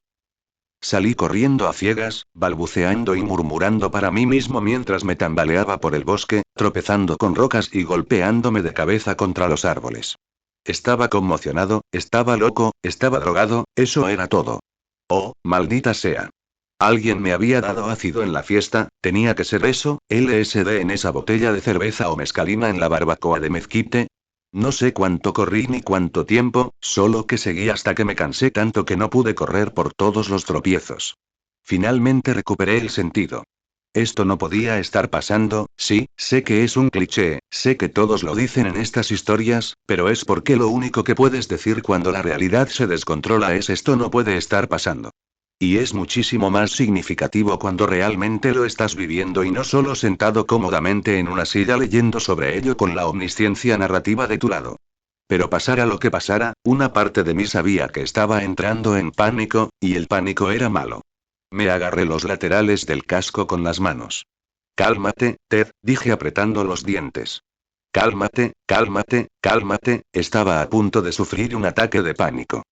Salí corriendo a ciegas, balbuceando y murmurando para mí mismo mientras me tambaleaba por el bosque, tropezando con rocas y golpeándome de cabeza contra los árboles. Estaba conmocionado, estaba loco, estaba drogado, eso era todo. Oh, maldita sea. Alguien me había dado ácido en la fiesta, tenía que ser eso, LSD en esa botella de cerveza o mescalina en la barbacoa de mezquite. No sé cuánto corrí ni cuánto tiempo, solo que seguí hasta que me cansé tanto que no pude correr por todos los tropiezos. Finalmente recuperé el sentido. Esto no podía estar pasando, sí, sé que es un cliché, sé que todos lo dicen en estas historias, pero es porque lo único que puedes decir cuando la realidad se descontrola es esto no puede estar pasando. Y es muchísimo más significativo cuando realmente lo estás viviendo y no solo sentado cómodamente en una silla leyendo sobre ello con la omnisciencia narrativa de tu lado. Pero pasara lo que pasara, una parte de mí sabía que estaba entrando en pánico, y el pánico era malo. Me agarré los laterales del casco con las manos. Cálmate, Ted, dije apretando los dientes. Cálmate, cálmate, cálmate, estaba a punto de sufrir un ataque de pánico.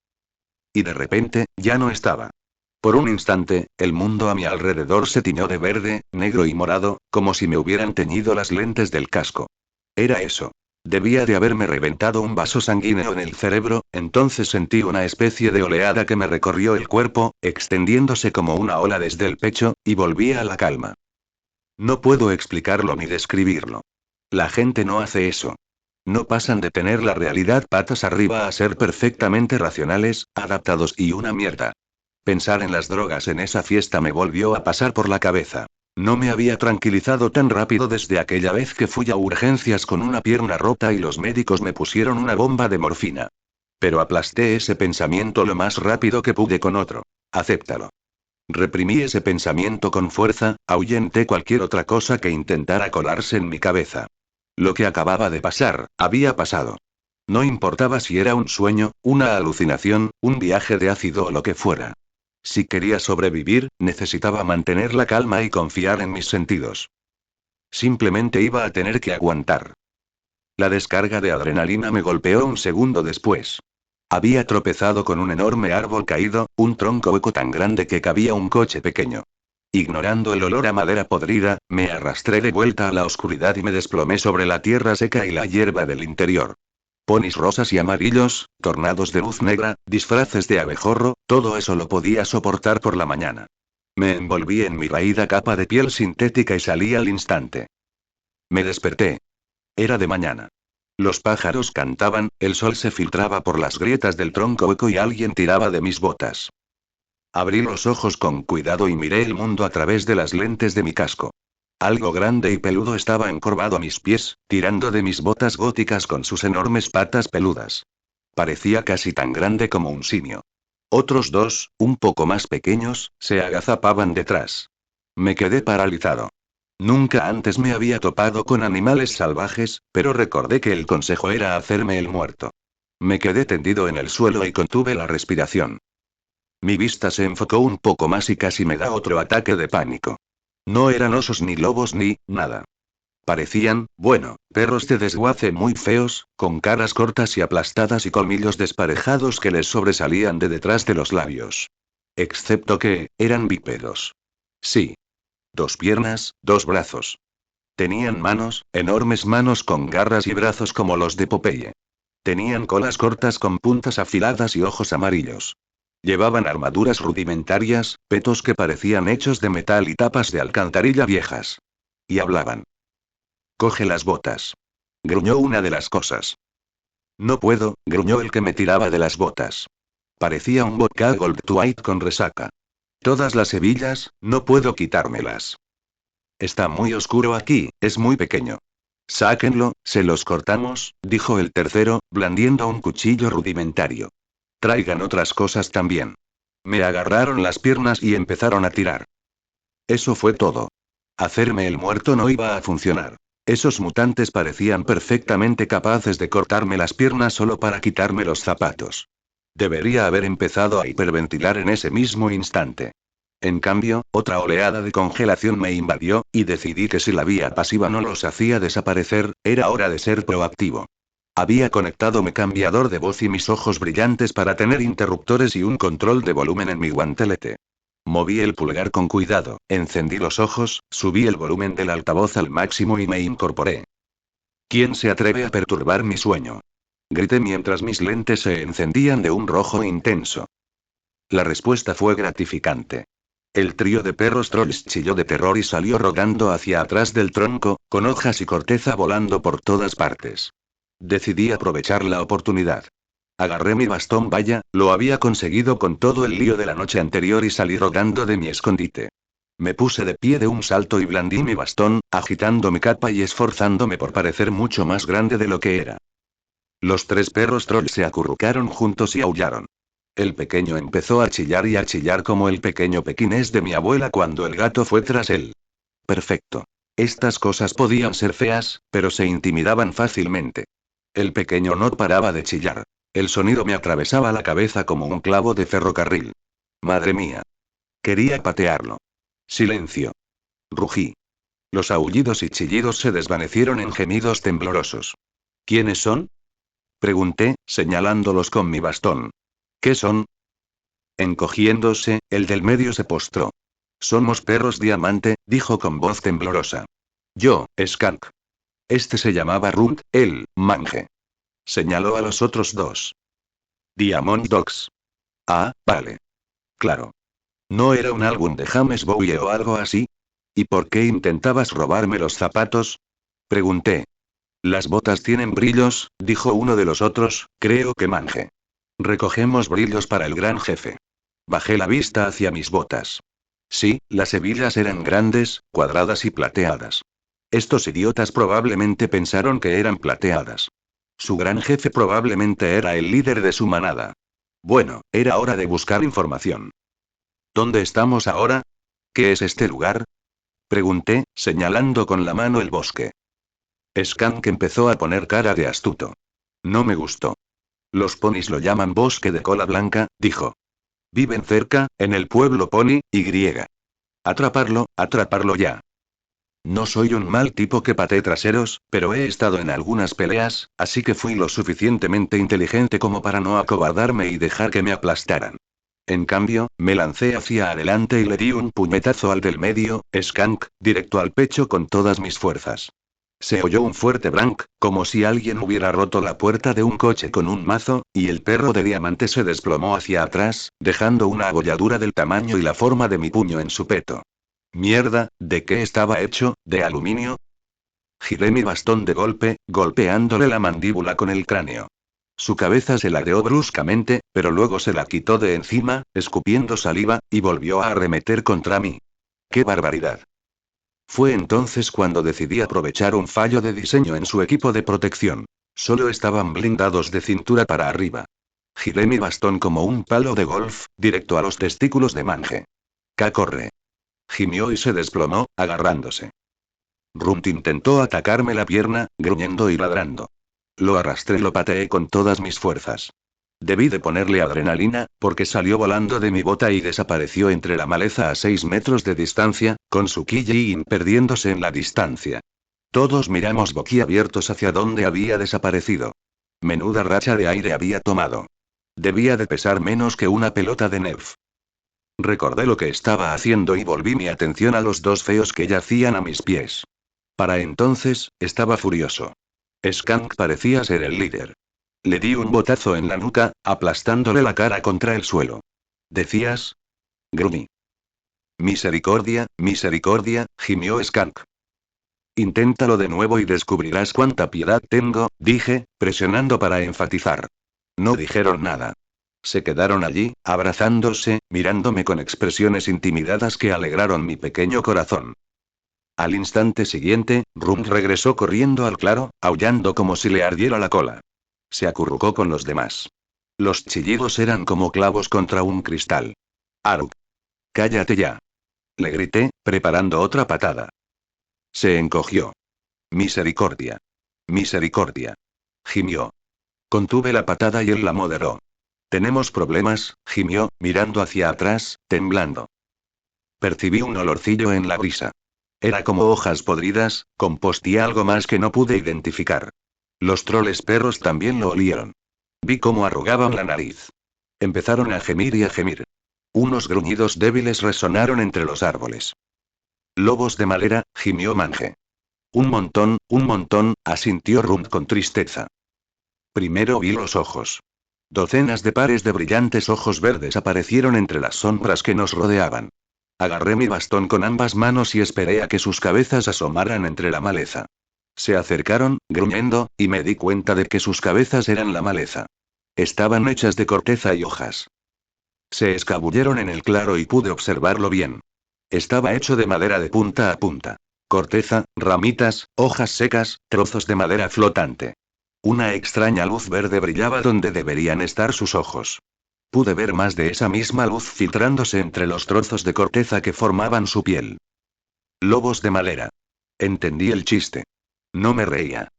Y de repente, ya no estaba. Por un instante, el mundo a mi alrededor se tiñó de verde, negro y morado, como si me hubieran teñido las lentes del casco. Era eso. Debía de haberme reventado un vaso sanguíneo en el cerebro, entonces sentí una especie de oleada que me recorrió el cuerpo, extendiéndose como una ola desde el pecho, y volví a la calma. No puedo explicarlo ni describirlo. La gente no hace eso. No pasan de tener la realidad patas arriba a ser perfectamente racionales, adaptados y una mierda. Pensar en las drogas en esa fiesta me volvió a pasar por la cabeza. No me había tranquilizado tan rápido desde aquella vez que fui a urgencias con una pierna rota y los médicos me pusieron una bomba de morfina. Pero aplasté ese pensamiento lo más rápido que pude con otro. Acéptalo. Reprimí ese pensamiento con fuerza, ahuyenté cualquier otra cosa que intentara colarse en mi cabeza. Lo que acababa de pasar, había pasado. No importaba si era un sueño, una alucinación, un viaje de ácido o lo que fuera. Si quería sobrevivir, necesitaba mantener la calma y confiar en mis sentidos. Simplemente iba a tener que aguantar. La descarga de adrenalina me golpeó un segundo después. Había tropezado con un enorme árbol caído, un tronco hueco tan grande que cabía un coche pequeño. Ignorando el olor a madera podrida, me arrastré de vuelta a la oscuridad y me desplomé sobre la tierra seca y la hierba del interior. Ponis rosas y amarillos, tornados de luz negra, disfraces de abejorro, todo eso lo podía soportar por la mañana. Me envolví en mi raída capa de piel sintética y salí al instante. Me desperté. Era de mañana. Los pájaros cantaban, el sol se filtraba por las grietas del tronco hueco y alguien tiraba de mis botas. Abrí los ojos con cuidado y miré el mundo a través de las lentes de mi casco. Algo grande y peludo estaba encorvado a mis pies, tirando de mis botas góticas con sus enormes patas peludas. Parecía casi tan grande como un simio. Otros dos, un poco más pequeños, se agazapaban detrás. Me quedé paralizado. Nunca antes me había topado con animales salvajes, pero recordé que el consejo era hacerme el muerto. Me quedé tendido en el suelo y contuve la respiración. Mi vista se enfocó un poco más y casi me da otro ataque de pánico. No eran osos ni lobos ni nada. Parecían, bueno, perros de desguace muy feos, con caras cortas y aplastadas y colmillos desparejados que les sobresalían de detrás de los labios. Excepto que, eran bípedos. Sí. 2 piernas, 2 brazos. Tenían manos, enormes manos con garras y brazos como los de Popeye. Tenían colas cortas con puntas afiladas y ojos amarillos. Llevaban armaduras rudimentarias, petos que parecían hechos de metal y tapas de alcantarilla viejas. Y hablaban. Coge las botas. Gruñó una de las cosas. No puedo, gruñó el que me tiraba de las botas. Parecía un vodka Gold Twilight con resaca. Todas las hebillas, no puedo quitármelas. Está muy oscuro aquí, es muy pequeño. Sáquenlo, se los cortamos, dijo el tercero, blandiendo un cuchillo rudimentario. Traigan otras cosas también. Me agarraron las piernas y empezaron a tirar. Eso fue todo. Hacerme el muerto no iba a funcionar. Esos mutantes parecían perfectamente capaces de cortarme las piernas solo para quitarme los zapatos. Debería haber empezado a hiperventilar en ese mismo instante. En cambio, otra oleada de congelación me invadió, y decidí que si la vía pasiva no los hacía desaparecer, era hora de ser proactivo. Había conectado mi cambiador de voz y mis ojos brillantes para tener interruptores y un control de volumen en mi guantelete. Moví el pulgar con cuidado, encendí los ojos, subí el volumen del altavoz al máximo y me incorporé. ¿Quién se atreve a perturbar mi sueño? Grité mientras mis lentes se encendían de un rojo intenso. La respuesta fue gratificante. El trío de perros trolls chilló de terror y salió rodando hacia atrás del tronco, con hojas y corteza volando por todas partes. Decidí aprovechar la oportunidad. Agarré mi bastón, vaya, lo había conseguido con todo el lío de la noche anterior y salí rodando de mi escondite. Me puse de pie de un salto y blandí mi bastón, agitando mi capa y esforzándome por parecer mucho más grande de lo que era. Los 3 perros trolls se acurrucaron juntos y aullaron. El pequeño empezó a chillar como el pequeño pequinés de mi abuela cuando el gato fue tras él. Perfecto. Estas cosas podían ser feas, pero se intimidaban fácilmente. El pequeño no paraba de chillar. El sonido me atravesaba la cabeza como un clavo de ferrocarril. Madre mía. Quería patearlo. Silencio. Rugí. Los aullidos y chillidos se desvanecieron en gemidos temblorosos. ¿Quiénes son? Pregunté, señalándolos con mi bastón. ¿Qué son? Encogiéndose, el del medio se postró. Somos perros diamante, dijo con voz temblorosa. Yo, Skank. Este se llamaba Runt, él, Mange. Señaló a los otros dos. Diamond Dogs. Ah, vale. Claro. ¿No era un álbum de James Bowie o algo así? ¿Y por qué intentabas robarme los zapatos? Pregunté. Las botas tienen brillos, dijo uno de los otros, creo que Mange. Recogemos brillos para el gran jefe. Bajé la vista hacia mis botas. Sí, las hebillas eran grandes, cuadradas y plateadas. Estos idiotas probablemente pensaron que eran plateadas. Su gran jefe probablemente era el líder de su manada. Bueno, era hora de buscar información. ¿Dónde estamos ahora? ¿Qué es este lugar? Pregunté, señalando con la mano el bosque. Skank empezó a poner cara de astuto. No me gustó. Los ponis lo llaman bosque de cola blanca, dijo. Viven cerca, en el pueblo pony, Y. Atraparlo ya. No soy un mal tipo que patee traseros, pero he estado en algunas peleas, así que fui lo suficientemente inteligente como para no acobardarme y dejar que me aplastaran. En cambio, me lancé hacia adelante y le di un puñetazo al del medio, Skank, directo al pecho con todas mis fuerzas. Se oyó un fuerte branc, como si alguien hubiera roto la puerta de un coche con un mazo, y el perro de diamante se desplomó hacia atrás, dejando una abolladura del tamaño y la forma de mi puño en su peto. Mierda, ¿de qué estaba hecho? ¿De aluminio? Giré mi bastón de golpe, golpeándole la mandíbula con el cráneo. Su cabeza se ladeó bruscamente, pero luego se la quitó de encima, escupiendo saliva, y volvió a arremeter contra mí. ¡Qué barbaridad! Fue entonces cuando decidí aprovechar un fallo de diseño en su equipo de protección. Solo estaban blindados de cintura para arriba. Giré mi bastón como un palo de golf, directo a los testículos de Mange. ¡Corre! Gimió y se desplomó, agarrándose. Runt intentó atacarme la pierna, gruñendo y ladrando. Lo arrastré y lo pateé con todas mis fuerzas. Debí de ponerle adrenalina, porque salió volando de mi bota y desapareció entre la maleza a 6 metros de distancia, con su Kijin perdiéndose en la distancia. Todos miramos boquiabiertos hacia donde había desaparecido. Menuda racha de aire había tomado. Debía de pesar menos que una pelota de Nerf. Recordé lo que estaba haciendo y volví mi atención a los dos feos que yacían a mis pies. Para entonces, estaba furioso. Skank parecía ser el líder. Le di un botazo en la nuca, aplastándole la cara contra el suelo. ¿Decías? Gruñí. Misericordia, misericordia, gimió Skank. Inténtalo de nuevo y descubrirás cuánta piedad tengo, dije, presionando para enfatizar. No dijeron nada. Se quedaron allí, abrazándose, mirándome con expresiones intimidadas que alegraron mi pequeño corazón. Al instante siguiente, Rum regresó corriendo al claro, aullando como si le ardiera la cola. Se acurrucó con los demás. Los chillidos eran como clavos contra un cristal. Aruk. Cállate ya. Le grité, preparando otra patada. Se encogió. Misericordia. Misericordia. Gimió. Contuve la patada y él la moderó. Tenemos problemas, gimió, mirando hacia atrás, temblando. Percibí un olorcillo en la brisa. Era como hojas podridas, compost y algo más que no pude identificar. Los troles perros también lo olieron. Vi cómo arrugaban la nariz. Empezaron a gemir y a gemir. Unos gruñidos débiles resonaron entre los árboles. Lobos de madera, gimió Mange. Un montón, asintió Rum con tristeza. Primero vi los ojos. Docenas de pares de brillantes ojos verdes aparecieron entre las sombras que nos rodeaban. Agarré mi bastón con ambas manos y esperé a que sus cabezas asomaran entre la maleza. Se acercaron, gruñendo, y me di cuenta de que sus cabezas eran la maleza. Estaban hechas de corteza y hojas. Se escabulleron en el claro y pude observarlo bien. Estaba hecho de madera de punta a punta. Corteza, ramitas, hojas secas, trozos de madera flotante. Una extraña luz verde brillaba donde deberían estar sus ojos. Pude ver más de esa misma luz filtrándose entre los trozos de corteza que formaban su piel. Lobos de madera. Entendí el chiste. No me reía.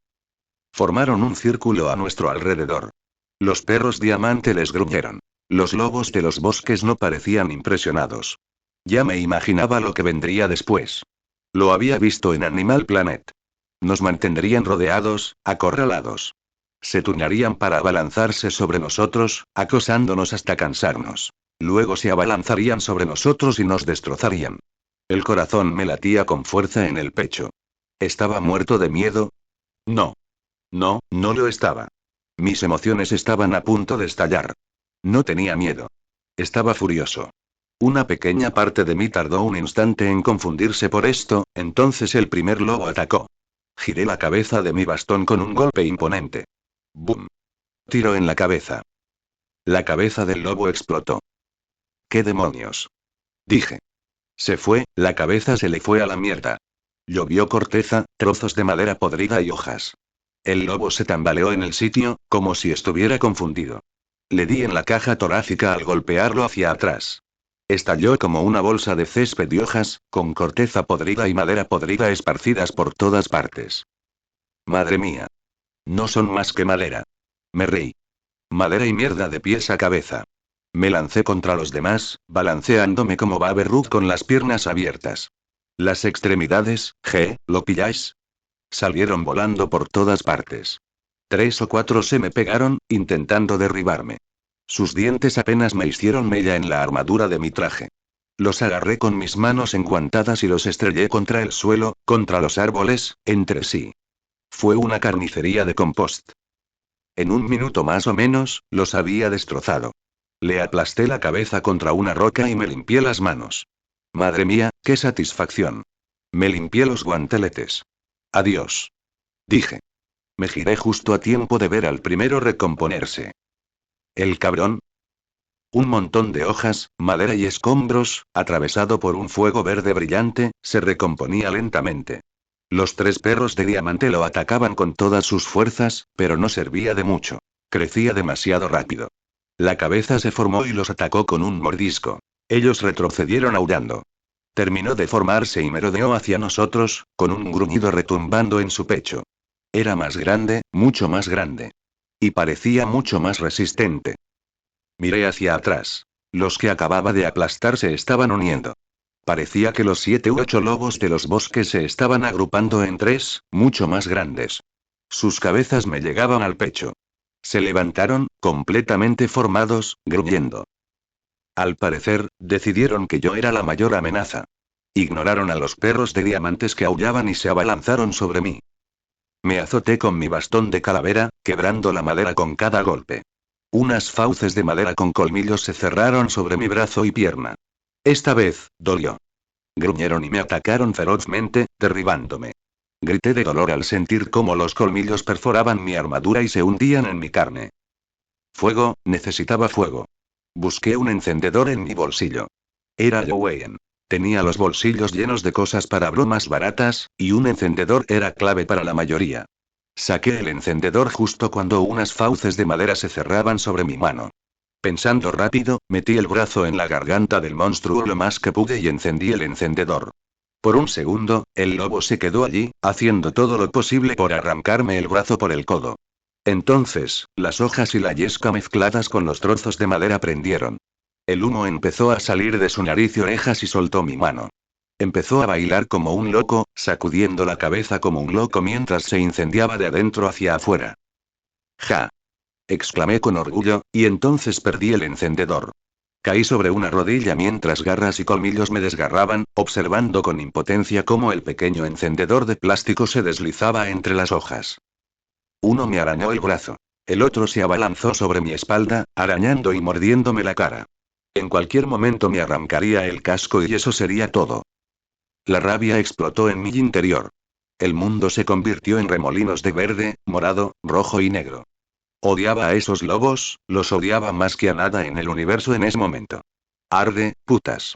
Formaron un círculo a nuestro alrededor. Los perros diamante les gruñeron. Los lobos de los bosques no parecían impresionados. Ya me imaginaba lo que vendría después. Lo había visto en Animal Planet. Nos mantendrían rodeados, acorralados. Se turnarían para abalanzarse sobre nosotros, acosándonos hasta cansarnos. Luego se abalanzarían sobre nosotros y nos destrozarían. El corazón me latía con fuerza en el pecho. ¿Estaba muerto de miedo? No. No, no lo estaba. Mis emociones estaban a punto de estallar. No tenía miedo. Estaba furioso. Una pequeña parte de mí tardó un instante en confundirse por esto, entonces el primer lobo atacó. Giré la cabeza de mi bastón con un golpe imponente. ¡Bum! Tiro en la cabeza. La cabeza del lobo explotó. ¿Qué demonios? Dije. Se fue, la cabeza se le fue a la mierda. Llovió corteza, trozos de madera podrida y hojas. El lobo se tambaleó en el sitio, como si estuviera confundido. Le di en la caja torácica al golpearlo hacia atrás. Estalló como una bolsa de césped y hojas, con corteza podrida y madera podrida esparcidas por todas partes. Madre mía. No son más que madera. Me reí. Madera y mierda de pies a cabeza. Me lancé contra los demás, balanceándome como Babe Ruth con las piernas abiertas. Las extremidades, ¿lo pilláis? Salieron volando por todas partes. 3 o 4 se me pegaron, intentando derribarme. Sus dientes apenas me hicieron mella en la armadura de mi traje. Los agarré con mis manos enguantadas y los estrellé contra el suelo, contra los árboles, entre sí. Fue una carnicería de compost. En un minuto más o menos, los había destrozado. Le aplasté la cabeza contra una roca y me limpié las manos. Madre mía, qué satisfacción. Me limpié los guanteletes. Adiós. Dije. Me giré justo a tiempo de ver al primero recomponerse. El cabrón. Un montón de hojas, madera y escombros, atravesado por un fuego verde brillante, se recomponía lentamente. Los 3 perros de diamante lo atacaban con todas sus fuerzas, pero no servía de mucho. Crecía demasiado rápido. La cabeza se formó y los atacó con un mordisco. Ellos retrocedieron aullando. Terminó de formarse y merodeó hacia nosotros, con un gruñido retumbando en su pecho. Era más grande, mucho más grande. Y parecía mucho más resistente. Miré hacia atrás. Los que acababa de aplastar se estaban uniendo. Parecía que los 7 u 8 lobos de los bosques se estaban agrupando en 3, mucho más grandes. Sus cabezas me llegaban al pecho. Se levantaron, completamente formados, gruñendo. Al parecer, decidieron que yo era la mayor amenaza. Ignoraron a los perros de diamantes que aullaban y se abalanzaron sobre mí. Me azoté con mi bastón de calavera, quebrando la madera con cada golpe. Unas fauces de madera con colmillos se cerraron sobre mi brazo y pierna. Esta vez, dolió. Gruñeron y me atacaron ferozmente, derribándome. Grité de dolor al sentir cómo los colmillos perforaban mi armadura y se hundían en mi carne. Fuego, necesitaba fuego. Busqué un encendedor en mi bolsillo. Era Jowen. Tenía los bolsillos llenos de cosas para bromas baratas, y un encendedor era clave para la mayoría. Saqué el encendedor justo cuando unas fauces de madera se cerraban sobre mi mano. Pensando rápido, metí el brazo en la garganta del monstruo lo más que pude y encendí el encendedor. Por un segundo, el lobo se quedó allí, haciendo todo lo posible por arrancarme el brazo por el codo. Entonces, las hojas y la yesca mezcladas con los trozos de madera prendieron. El humo empezó a salir de su nariz y orejas y soltó mi mano. Empezó a bailar como un loco, sacudiendo la cabeza como un loco mientras se incendiaba de adentro hacia afuera. ¡Ja! Exclamé con orgullo, y entonces perdí el encendedor. Caí sobre una rodilla mientras garras y colmillos me desgarraban, observando con impotencia cómo el pequeño encendedor de plástico se deslizaba entre las hojas. Uno me arañó el brazo. El otro se abalanzó sobre mi espalda, arañando y mordiéndome la cara. En cualquier momento me arrancaría el casco y eso sería todo. La rabia explotó en mi interior. El mundo se convirtió en remolinos de verde, morado, rojo y negro. Odiaba a esos lobos, los odiaba más que a nada en el universo en ese momento. Arde, putas.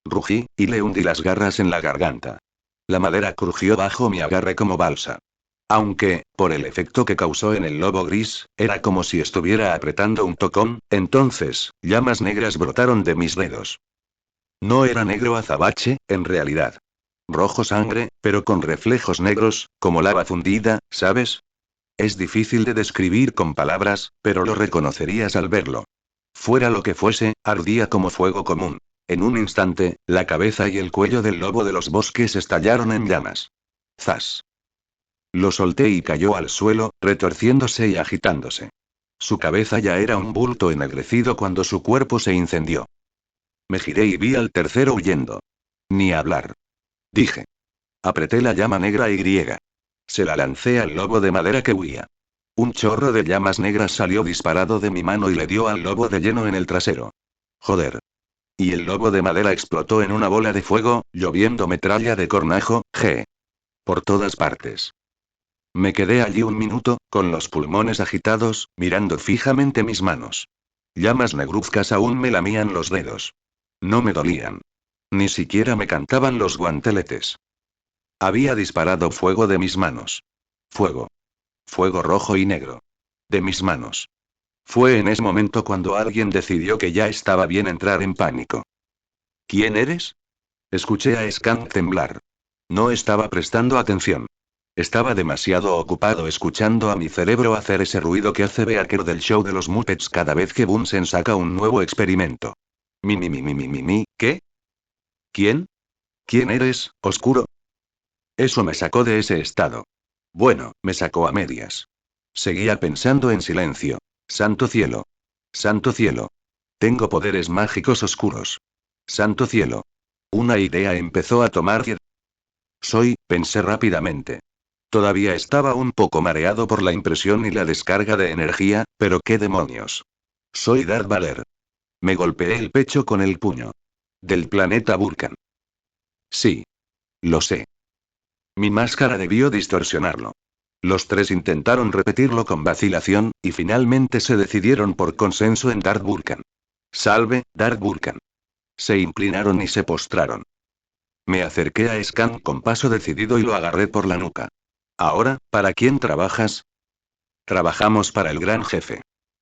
Rugí, y le hundí las garras en la garganta. La madera crujió bajo mi agarre como balsa. Aunque, por el efecto que causó en el lobo gris, era como si estuviera apretando un tocón, entonces, llamas negras brotaron de mis dedos. No era negro azabache, en realidad. Rojo sangre, pero con reflejos negros, como lava fundida, ¿sabes? Es difícil de describir con palabras, pero lo reconocerías al verlo. Fuera lo que fuese, ardía como fuego común. En un instante, la cabeza y el cuello del lobo de los bosques estallaron en llamas. ¡Zas! Lo solté y cayó al suelo, retorciéndose y agitándose. Su cabeza ya era un bulto ennegrecido cuando su cuerpo se incendió. Me giré y vi al tercero huyendo. Ni hablar. Dije. Apreté la llama negra y griega. Se la lancé al lobo de madera que huía. Un chorro de llamas negras salió disparado de mi mano y le dio al lobo de lleno en el trasero. Joder. Y el lobo de madera explotó en una bola de fuego, lloviendo metralla de cornajo, por todas partes. Me quedé allí un minuto, con los pulmones agitados, mirando fijamente mis manos. Llamas negruzcas aún me lamían los dedos. No me dolían. Ni siquiera me cantaban los guanteletes. Había disparado fuego de mis manos. Fuego. Fuego rojo y negro. De mis manos. Fue en ese momento cuando alguien decidió que ya estaba bien entrar en pánico. ¿Quién eres? Escuché a Scan temblar. No estaba prestando atención. Estaba demasiado ocupado escuchando a mi cerebro hacer ese ruido que hace Beaker del show de los Muppets cada vez que Bunsen saca un nuevo experimento. ¿Qué? ¿Quién? ¿Quién eres, oscuro? Eso me sacó de ese estado. Bueno, me sacó a medias. Seguía pensando en silencio. Santo cielo. Santo cielo. Tengo poderes mágicos oscuros. Santo cielo. Una idea empezó a tomar. Pensé rápidamente. Todavía estaba un poco mareado por la impresión y la descarga de energía, pero qué demonios. Soy Darth Vader. Me golpeé el pecho con el puño. Del planeta Vulcan. Sí. Lo sé. Mi máscara debió distorsionarlo. Los tres intentaron repetirlo con vacilación, y finalmente se decidieron por consenso en Darth Vulcan. Salve, Darth Vulcan. Se inclinaron y se postraron. Me acerqué a Scan con paso decidido y lo agarré por la nuca. Ahora, ¿para quién trabajas? Trabajamos para el gran jefe.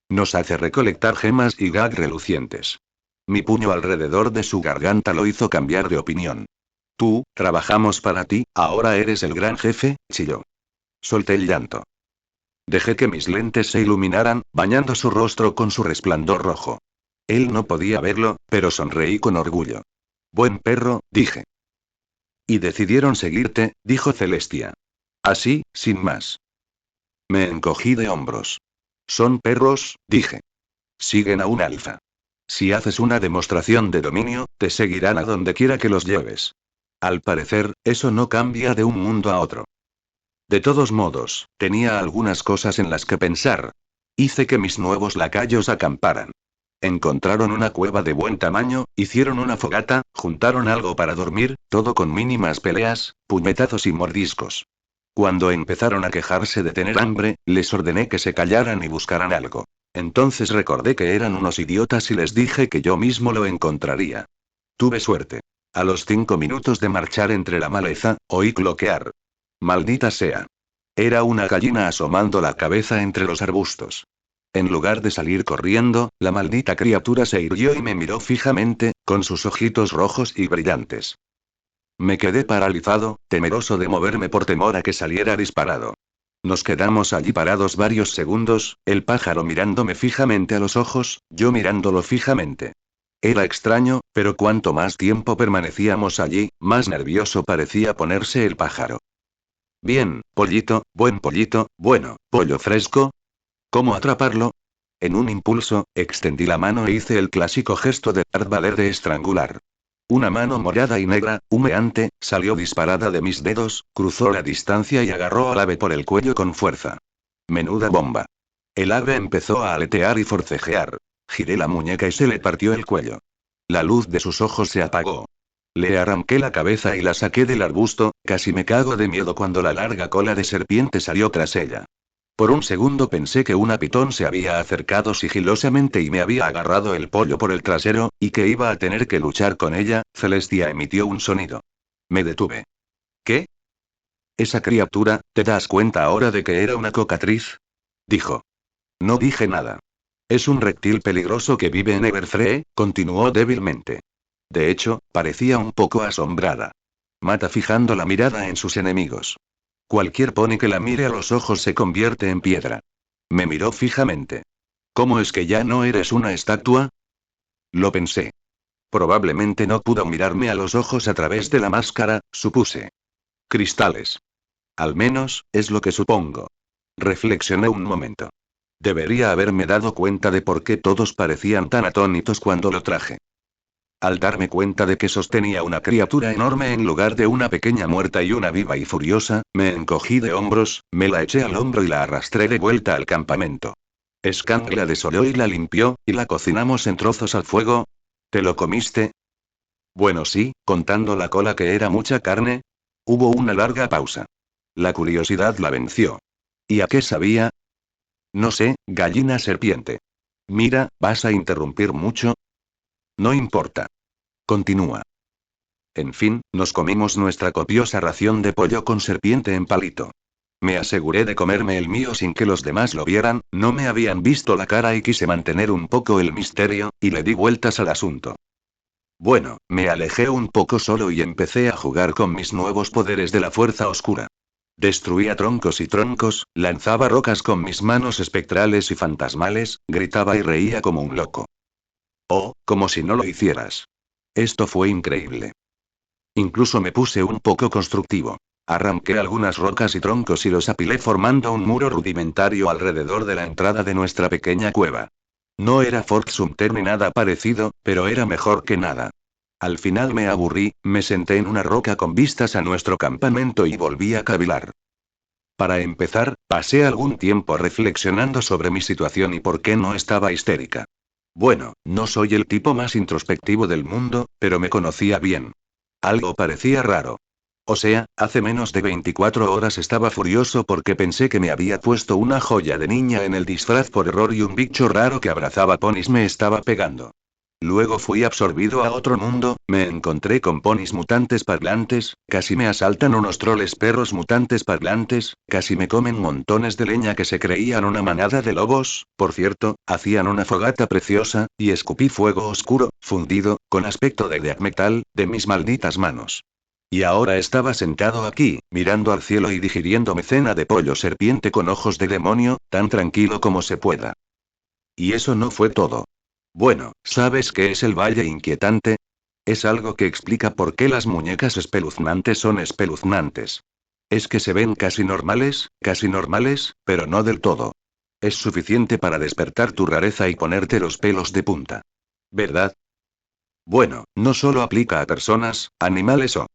Nos hace recolectar gemas y gag relucientes. Mi puño alrededor de su garganta lo hizo cambiar de opinión. Tú, trabajamos para ti, ahora eres el gran jefe, chilló. Solté el llanto. Dejé que mis lentes se iluminaran, bañando su rostro con su resplandor rojo. Él no podía verlo, pero sonreí con orgullo. Buen perro, dije. Y decidieron seguirte, dijo Celestia. Así, sin más. Me encogí de hombros. Son perros, dije. Siguen a un alfa. Si haces una demostración de dominio, te seguirán a donde quiera que los lleves. Al parecer, eso no cambia de un mundo a otro. De todos modos, tenía algunas cosas en las que pensar. Hice que mis nuevos lacayos acamparan. Encontraron una cueva de buen tamaño, hicieron una fogata, juntaron algo para dormir, todo con mínimas peleas, puñetazos y mordiscos. Cuando empezaron a quejarse de tener hambre, les ordené que se callaran y buscaran algo. Entonces recordé que eran unos idiotas y les dije que yo mismo lo encontraría. Tuve suerte. A los 5 minutos de marchar entre la maleza, oí cloquear. Maldita sea. Era una gallina asomando la cabeza entre los arbustos. En lugar de salir corriendo, la maldita criatura se irguió y me miró fijamente, con sus ojitos rojos y brillantes. Me quedé paralizado, temeroso de moverme por temor a que saliera disparado. Nos quedamos allí parados varios segundos, el pájaro mirándome fijamente a los ojos, yo mirándolo fijamente. Era extraño, pero cuanto más tiempo permanecíamos allí, más nervioso parecía ponerse el pájaro. Bien, pollito, buen pollito, bueno, pollo fresco. ¿Cómo atraparlo? En un impulso, extendí la mano e hice el clásico gesto de Darth Vader de estrangular. Una mano morada y negra, humeante, salió disparada de mis dedos, cruzó la distancia y agarró al ave por el cuello con fuerza. Menuda bomba. El ave empezó a aletear y forcejear. Giré la muñeca y se le partió el cuello. La luz de sus ojos se apagó. Le arranqué la cabeza y la saqué del arbusto, casi me cago de miedo cuando la larga cola de serpiente salió tras ella. Por un segundo pensé que una pitón se había acercado sigilosamente y me había agarrado el pollo por el trasero, y que iba a tener que luchar con ella. Celestia emitió un sonido. Me detuve. ¿Qué? Esa criatura, ¿te das cuenta ahora de que era una cocatriz? Dijo. No dije nada. Es un reptil peligroso que vive en Everfree, continuó débilmente. De hecho, parecía un poco asombrada. Mata fijando la mirada en sus enemigos. Cualquier pony que la mire a los ojos se convierte en piedra. Me miró fijamente. ¿Cómo es que ya no eres una estatua? Lo pensé. Probablemente no pudo mirarme a los ojos a través de la máscara, supuse. Cristales. Al menos, es lo que supongo. Reflexioné un momento. Debería haberme dado cuenta de por qué todos parecían tan atónitos cuando lo traje. Al darme cuenta de que sostenía una criatura enorme en lugar de una pequeña muerta y una viva y furiosa, me encogí de hombros, me la eché al hombro y la arrastré de vuelta al campamento. Scan la desolló y la limpió, y la cocinamos en trozos al fuego. ¿Te lo comiste? Bueno, sí, contando la cola que era mucha carne. Hubo una larga pausa. La curiosidad la venció. ¿Y a qué sabía? No sé, gallina serpiente. Mira, ¿vas a interrumpir mucho? No importa. Continúa. En fin, nos comimos nuestra copiosa ración de pollo con serpiente en palito. Me aseguré de comerme el mío sin que los demás lo vieran, no me habían visto la cara y quise mantener un poco el misterio, y le di vueltas al asunto. Bueno, me alejé un poco solo y empecé a jugar con mis nuevos poderes de la fuerza oscura. Destruía troncos y troncos, lanzaba rocas con mis manos espectrales y fantasmales, gritaba y reía como un loco. Oh, como si no lo hicieras. Esto fue increíble. Incluso me puse un poco constructivo. Arranqué algunas rocas y troncos y los apilé formando un muro rudimentario alrededor de la entrada de nuestra pequeña cueva. No era Fort Sumter ni nada parecido, pero era mejor que nada. Al final me aburrí, me senté en una roca con vistas a nuestro campamento y volví a cavilar. Para empezar, pasé algún tiempo reflexionando sobre mi situación y por qué no estaba histérica. Bueno, no soy el tipo más introspectivo del mundo, pero me conocía bien. Algo parecía raro. O sea, hace menos de 24 horas estaba furioso porque pensé que me había puesto una joya de niña en el disfraz por error y un bicho raro que abrazaba ponis me estaba pegando. Luego fui absorbido a otro mundo, me encontré con ponis mutantes parlantes, casi me asaltan unos troles perros mutantes parlantes, casi me comen montones de leña que se creían una manada de lobos, por cierto, hacían una fogata preciosa, y escupí fuego oscuro, fundido, con aspecto de death metal, de mis malditas manos. Y ahora estaba sentado aquí, mirando al cielo y digiriendo mi cena de pollo serpiente con ojos de demonio, tan tranquilo como se pueda. Y eso no fue todo. Bueno, ¿sabes qué es el valle inquietante? Es algo que explica por qué las muñecas espeluznantes son espeluznantes. Es que se ven casi normales, pero no del todo. Es suficiente para despertar tu rareza y ponerte los pelos de punta. ¿Verdad? Bueno, no solo aplica a personas, animales o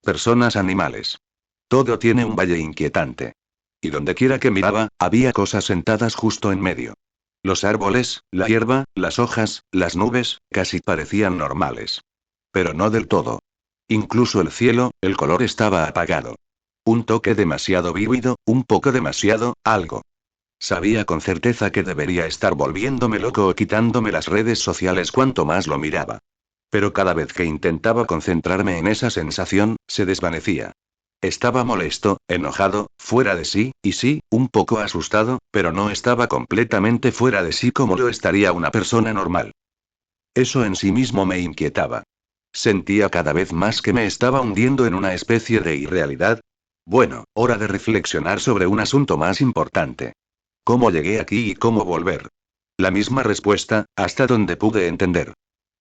personas animales. Todo tiene un valle inquietante. Y donde quiera que miraba, había cosas sentadas justo en medio. Los árboles, la hierba, las hojas, las nubes, casi parecían normales. Pero no del todo. Incluso el cielo, el color estaba apagado. Un toque demasiado vívido, un poco demasiado, algo. Sabía con certeza que debería estar volviéndome loco o quitándome las redes sociales cuanto más lo miraba. Pero cada vez que intentaba concentrarme en esa sensación, se desvanecía. Estaba molesto, enojado, fuera de sí, y sí, un poco asustado, pero no estaba completamente fuera de sí como lo estaría una persona normal. Eso en sí mismo me inquietaba. Sentía cada vez más que me estaba hundiendo en una especie de irrealidad. Bueno, hora de reflexionar sobre un asunto más importante. ¿Cómo llegué aquí y cómo volver? La misma respuesta, hasta donde pude entender.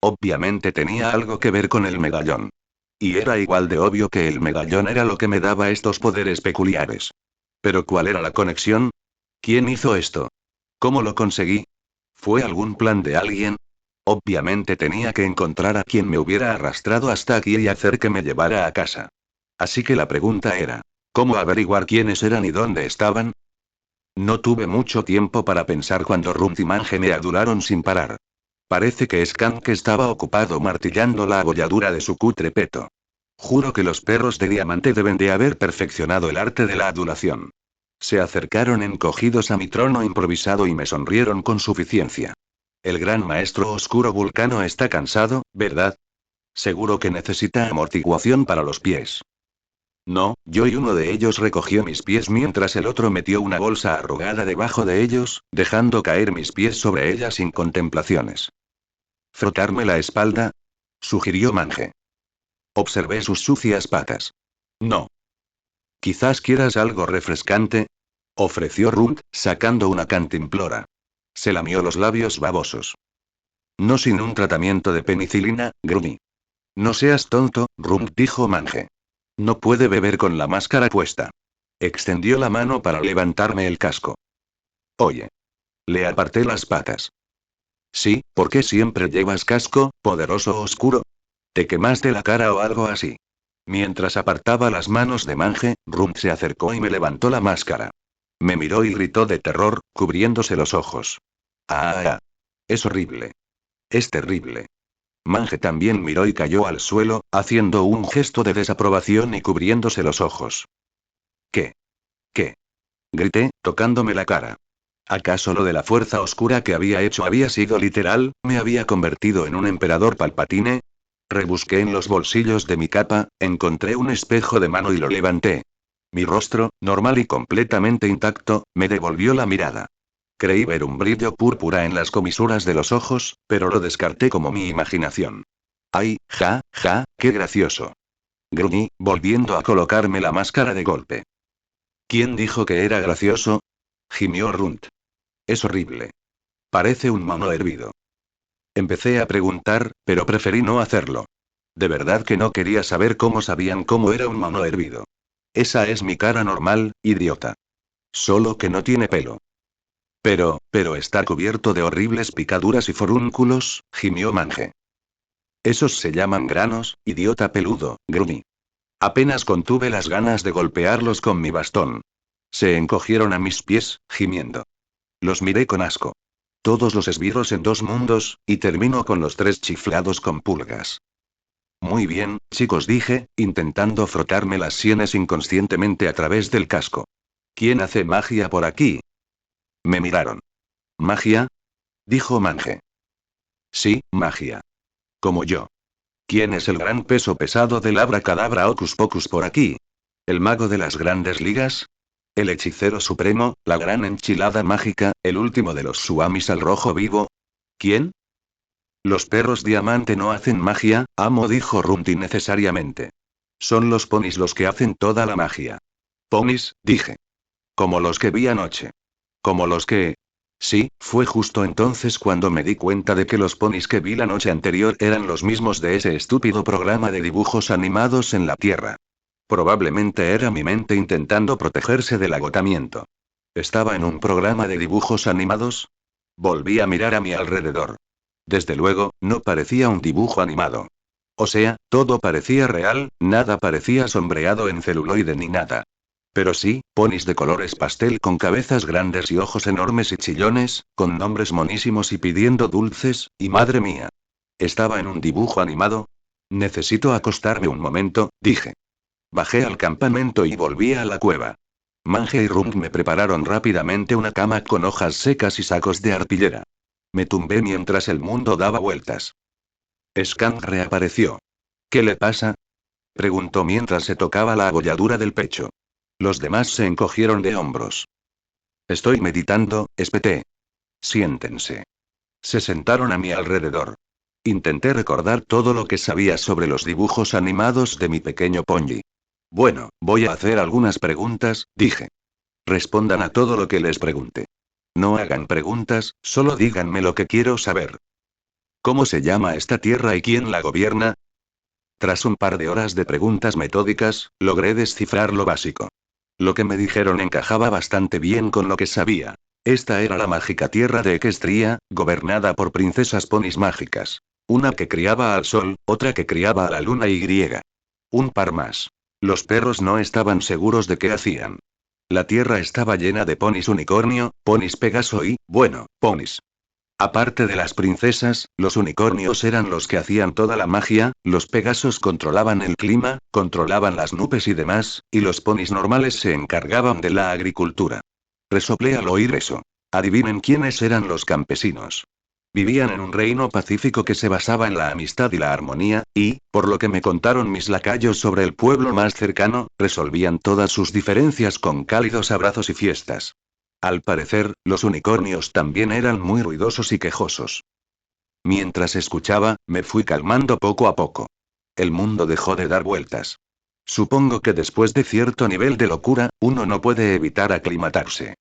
Obviamente tenía algo que ver con el medallón. Y era igual de obvio que el medallón era lo que me daba estos poderes peculiares. Pero ¿cuál era la conexión? ¿Quién hizo esto? ¿Cómo lo conseguí? ¿Fue algún plan de alguien? Obviamente tenía que encontrar a quien me hubiera arrastrado hasta aquí y hacer que me llevara a casa. Así que la pregunta era, ¿cómo averiguar quiénes eran y dónde estaban? No tuve mucho tiempo para pensar cuando Runt y Mange me adularon sin parar. Parece que Skank estaba ocupado martillando la abolladura de su cutre peto. Juro que los perros de diamante deben de haber perfeccionado el arte de la adulación. Se acercaron encogidos a mi trono improvisado y me sonrieron con suficiencia. El gran maestro oscuro Vulcano está cansado, ¿verdad? Seguro que necesita amortiguación para los pies. No, yo y uno de ellos recogió mis pies mientras el otro metió una bolsa arrugada debajo de ellos, dejando caer mis pies sobre ella sin contemplaciones. ¿Frotarme la espalda? Sugirió Mange. Observé sus sucias patas. No. Quizás quieras algo refrescante, ofreció Runt, sacando una cantimplora. Se lamió los labios babosos. No sin un tratamiento de penicilina, Grunny. No seas tonto, Runt dijo Mange. No puede beber con la máscara puesta. Extendió la mano para levantarme el casco. Oye. Le aparté las patas. Sí, ¿por qué siempre llevas casco, poderoso oscuro? ¿Te quemaste la cara o algo así? Mientras apartaba las manos de Mange, Runt se acercó y me levantó la máscara. Me miró y gritó de terror, cubriéndose los ojos. ¡Ah! Es horrible. Es terrible. Mange también miró y cayó al suelo, haciendo un gesto de desaprobación y cubriéndose los ojos. ¿Qué? ¿Qué? Grité, tocándome la cara. ¿Acaso lo de la fuerza oscura que había hecho había sido literal? ¿Me había convertido en un emperador Palpatine? Rebusqué en los bolsillos de mi capa, encontré un espejo de mano y lo levanté. Mi rostro, normal y completamente intacto, me devolvió la mirada. Creí ver un brillo púrpura en las comisuras de los ojos, pero lo descarté como mi imaginación. ¡Ay, qué gracioso! Gruñí, volviendo a colocarme la máscara de golpe. ¿Quién dijo que era gracioso? Gimió Runt. Es horrible. Parece un mono hervido. Empecé a preguntar, pero preferí no hacerlo. De verdad que no quería saber cómo sabían cómo era un mono hervido. Esa es mi cara normal, idiota. Solo que no tiene pelo. Pero está cubierto de horribles picaduras y forúnculos, gimió Mange. Esos se llaman granos, idiota peludo, gruñí. Apenas contuve las ganas de golpearlos con mi bastón. Se encogieron a mis pies, gimiendo. Los miré con asco. Todos los esbirros en dos mundos, y termino con los tres chiflados con pulgas. Muy bien, chicos, dije, intentando frotarme las sienes inconscientemente a través del casco. ¿Quién hace magia por aquí? Me miraron. ¿Magia? Dijo Mange. Sí, magia. Como yo. ¿Quién es el gran peso pesado del abracadabra Hocus Pocus por aquí? ¿El mago de las grandes ligas? ¿El hechicero supremo, la gran enchilada mágica, el último de los suamis al rojo vivo? ¿Quién? Los perros diamante no hacen magia, amo, dijo Rumty necesariamente. Son los ponis los que hacen toda la magia. ¿Ponis? Dije. Como los que vi anoche. Como los que... Sí, fue justo entonces cuando me di cuenta de que los ponis que vi la noche anterior eran los mismos de ese estúpido programa de dibujos animados en la Tierra. Probablemente era mi mente intentando protegerse del agotamiento. ¿Estaba en un programa de dibujos animados? Volví a mirar a mi alrededor. Desde luego, no parecía un dibujo animado. O sea, todo parecía real, nada parecía sombreado en celuloide ni nada. Pero sí, ponis de colores pastel con cabezas grandes y ojos enormes y chillones, con nombres monísimos y pidiendo dulces, y madre mía. ¿Estaba en un dibujo animado? Necesito acostarme un momento, dije. Bajé al campamento y volví a la cueva. Mange y Rump me prepararon rápidamente una cama con hojas secas y sacos de arpillera. Me tumbé mientras el mundo daba vueltas. Skank reapareció. ¿Qué le pasa? Preguntó mientras se tocaba la abolladura del pecho. Los demás se encogieron de hombros. Estoy meditando, espeté. Siéntense. Se sentaron a mi alrededor. Intenté recordar todo lo que sabía sobre los dibujos animados de mi pequeño Ponji. Bueno, voy a hacer algunas preguntas, dije. Respondan a todo lo que les pregunte. No hagan preguntas, solo díganme lo que quiero saber. ¿Cómo se llama esta tierra y quién la gobierna? Tras un par de horas de preguntas metódicas, logré descifrar lo básico. Lo que me dijeron encajaba bastante bien con lo que sabía. Esta era la mágica tierra de Equestria, gobernada por princesas ponis mágicas. Una que criaba al sol, otra que criaba a la luna y griega. Un par más. Los perros no estaban seguros de qué hacían. La tierra estaba llena de ponis unicornio, ponis pegaso y, bueno, ponis. Aparte de las princesas, los unicornios eran los que hacían toda la magia, los pegasos controlaban el clima, controlaban las nubes y demás, y los ponis normales se encargaban de la agricultura. Resoplé al oír eso. Adivinen quiénes eran los campesinos. Vivían en un reino pacífico que se basaba en la amistad y la armonía, y, por lo que me contaron mis lacayos sobre el pueblo más cercano, resolvían todas sus diferencias con cálidos abrazos y fiestas. Al parecer, los unicornios también eran muy ruidosos y quejosos. Mientras escuchaba, me fui calmando poco a poco. El mundo dejó de dar vueltas. Supongo que después de cierto nivel de locura, uno no puede evitar aclimatarse.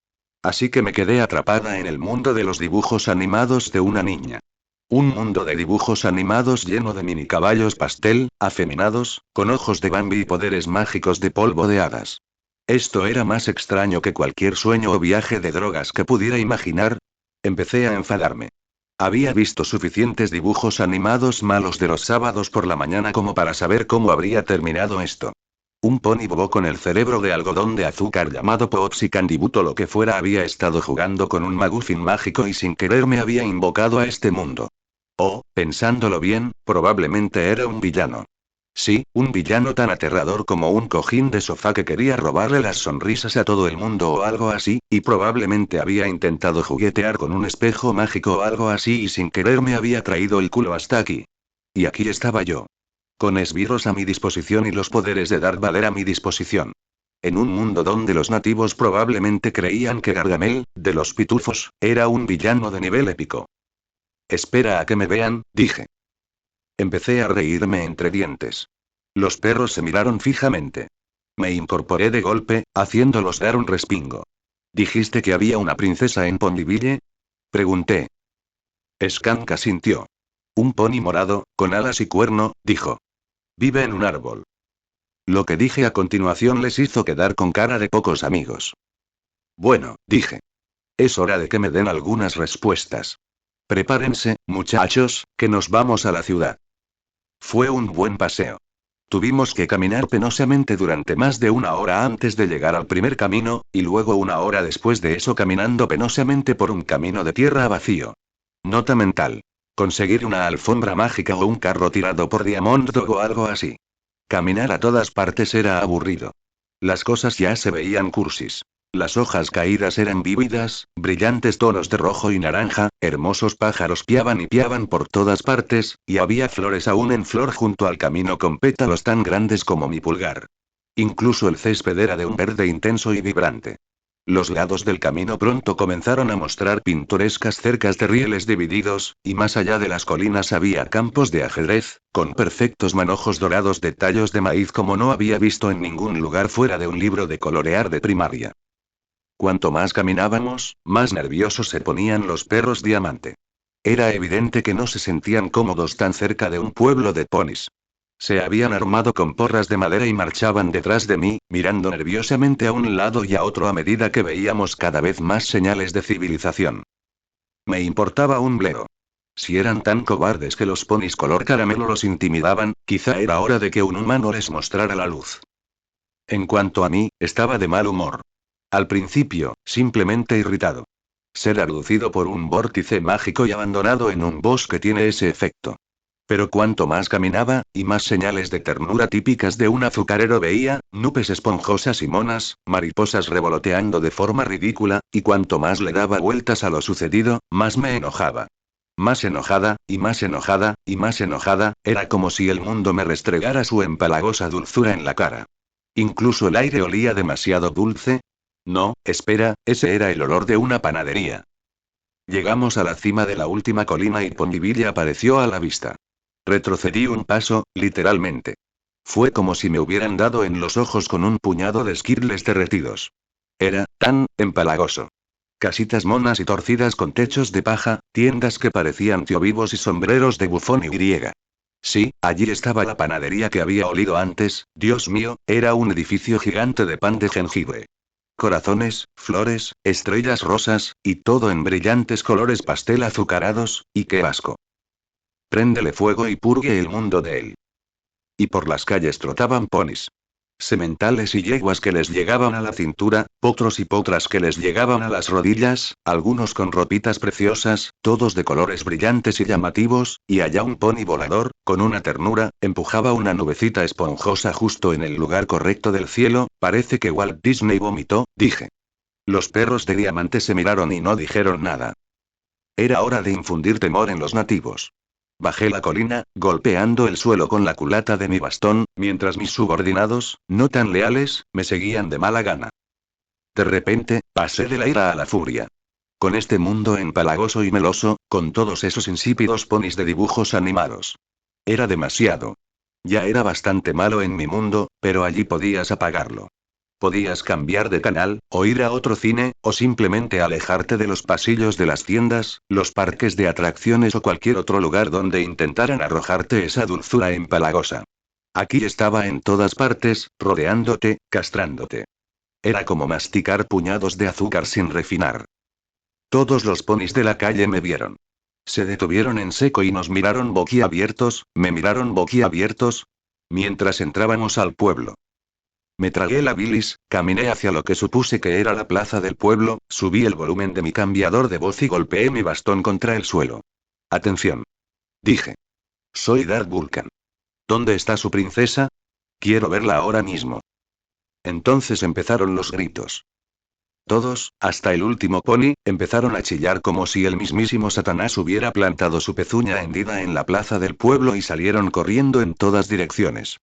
Así que me quedé atrapada en el mundo de los dibujos animados de una niña. Un mundo de dibujos animados lleno de mini caballos pastel, afeminados, con ojos de Bambi y poderes mágicos de polvo de hadas. Esto era más extraño que cualquier sueño o viaje de drogas que pudiera imaginar. Empecé a enfadarme. Había visto suficientes dibujos animados malos de los sábados por la mañana como para saber cómo habría terminado esto. Un pony bobo con el cerebro de algodón de azúcar llamado Pops y Candibuto lo que fuera había estado jugando con un maguffin mágico y sin querer me había invocado a este mundo. O, pensándolo bien, probablemente era un villano. Sí, un villano tan aterrador como un cojín de sofá que quería robarle las sonrisas a todo el mundo o algo así, y probablemente había intentado juguetear con un espejo mágico o algo así y sin querer me había traído el culo hasta aquí. Y aquí estaba yo. Con esbirros a mi disposición y los poderes de Darth Vader a mi disposición. En un mundo donde los nativos probablemente creían que Gargamel, de los pitufos, era un villano de nivel épico. Espera a que me vean, dije. Empecé a reírme entre dientes. Los perros se miraron fijamente. Me incorporé de golpe, haciéndolos dar un respingo. ¿Dijiste que había una princesa en Ponyville? Pregunté. Skank asintió. Un pony morado, con alas y cuerno, dijo. Vive en un árbol. Lo que dije a continuación les hizo quedar con cara de pocos amigos. Bueno, dije. Es hora de que me den algunas respuestas. Prepárense, muchachos, que nos vamos a la ciudad. Fue un buen paseo. Tuvimos que caminar penosamente durante más de una hora antes de llegar al primer camino, y luego una hora después de eso caminando penosamente por un camino de tierra vacío. Nota mental. Conseguir una alfombra mágica o un carro tirado por Diamond Dog o algo así. Caminar a todas partes era aburrido. Las cosas ya se veían cursis. Las hojas caídas eran vívidas, brillantes tonos de rojo y naranja, hermosos pájaros piaban por todas partes, y había flores aún en flor junto al camino con pétalos tan grandes como mi pulgar. Incluso el césped era de un verde intenso y vibrante. Los lados del camino pronto comenzaron a mostrar pintorescas cercas de rieles divididos, y más allá de las colinas había campos de ajedrez, con perfectos manojos dorados de tallos de maíz como no había visto en ningún lugar fuera de un libro de colorear de primaria. Cuanto más caminábamos, más nerviosos se ponían los perros diamante. Era evidente que no se sentían cómodos tan cerca de un pueblo de ponis. Se habían armado con porras de madera y marchaban detrás de mí, mirando nerviosamente a un lado y a otro a medida que veíamos cada vez más señales de civilización. Me importaba un bledo. Si eran tan cobardes que los ponis color caramelo los intimidaban, quizá era hora de que un humano les mostrara la luz. En cuanto a mí, estaba de mal humor. Al principio, simplemente irritado. Ser abducido por un vórtice mágico y abandonado en un bosque tiene ese efecto. Pero cuanto más caminaba, y más señales de ternura típicas de un azucarero veía, nubes esponjosas y monas, mariposas revoloteando de forma ridícula, y cuanto más le daba vueltas a lo sucedido, más me enojaba. Más enojada, y más enojada, y más enojada, era como si el mundo me restregara su empalagosa dulzura en la cara. Incluso el aire olía demasiado dulce. No, espera, ese era el olor de una panadería. Llegamos a la cima de la última colina y Ponyville apareció a la vista. Retrocedí un paso, literalmente. Fue como si me hubieran dado en los ojos con un puñado de esquirles derretidos. Era tan empalagoso. Casitas monas y torcidas con techos de paja, tiendas que parecían tiovivos y sombreros de bufón y griega. Sí, allí estaba la panadería que había olido antes. Dios mío, era un edificio gigante de pan de jengibre. Corazones, flores, estrellas rosas, y todo en brillantes colores pastel azucarados, y qué asco. Préndele fuego y purgue el mundo de él. Y por las calles trotaban ponis. Sementales y yeguas que les llegaban a la cintura, potros y potras que les llegaban a las rodillas, algunos con ropitas preciosas, todos de colores brillantes y llamativos, y allá un pony volador, con una ternura, empujaba una nubecita esponjosa justo en el lugar correcto del cielo. Parece que Walt Disney vomitó, dije. Los perros de diamante se miraron y no dijeron nada. Era hora de infundir temor en los nativos. Bajé la colina, golpeando el suelo con la culata de mi bastón, mientras mis subordinados, no tan leales, me seguían de mala gana. De repente, pasé de la ira a la furia. Con este mundo empalagoso y meloso, con todos esos insípidos ponis de dibujos animados. Era demasiado. Ya era bastante malo en mi mundo, pero allí podías apagarlo. Podías cambiar de canal, o ir a otro cine, o simplemente alejarte de los pasillos de las tiendas, los parques de atracciones o cualquier otro lugar donde intentaran arrojarte esa dulzura empalagosa. Aquí estaba en todas partes, rodeándote, castrándote. Era como masticar puñados de azúcar sin refinar. Todos los ponis de la calle me vieron. Se detuvieron en seco y nos miraron boquiabiertos, me miraron boquiabiertos, mientras entrábamos al pueblo. Me tragué la bilis, caminé hacia lo que supuse que era la plaza del pueblo, subí el volumen de mi cambiador de voz y golpeé mi bastón contra el suelo. Atención. Dije. Soy Dark Vulcan. ¿Dónde está su princesa? Quiero verla ahora mismo. Entonces empezaron los gritos. Todos, hasta el último pony, empezaron a chillar como si el mismísimo Satanás hubiera plantado su pezuña hendida en la plaza del pueblo y salieron corriendo en todas direcciones.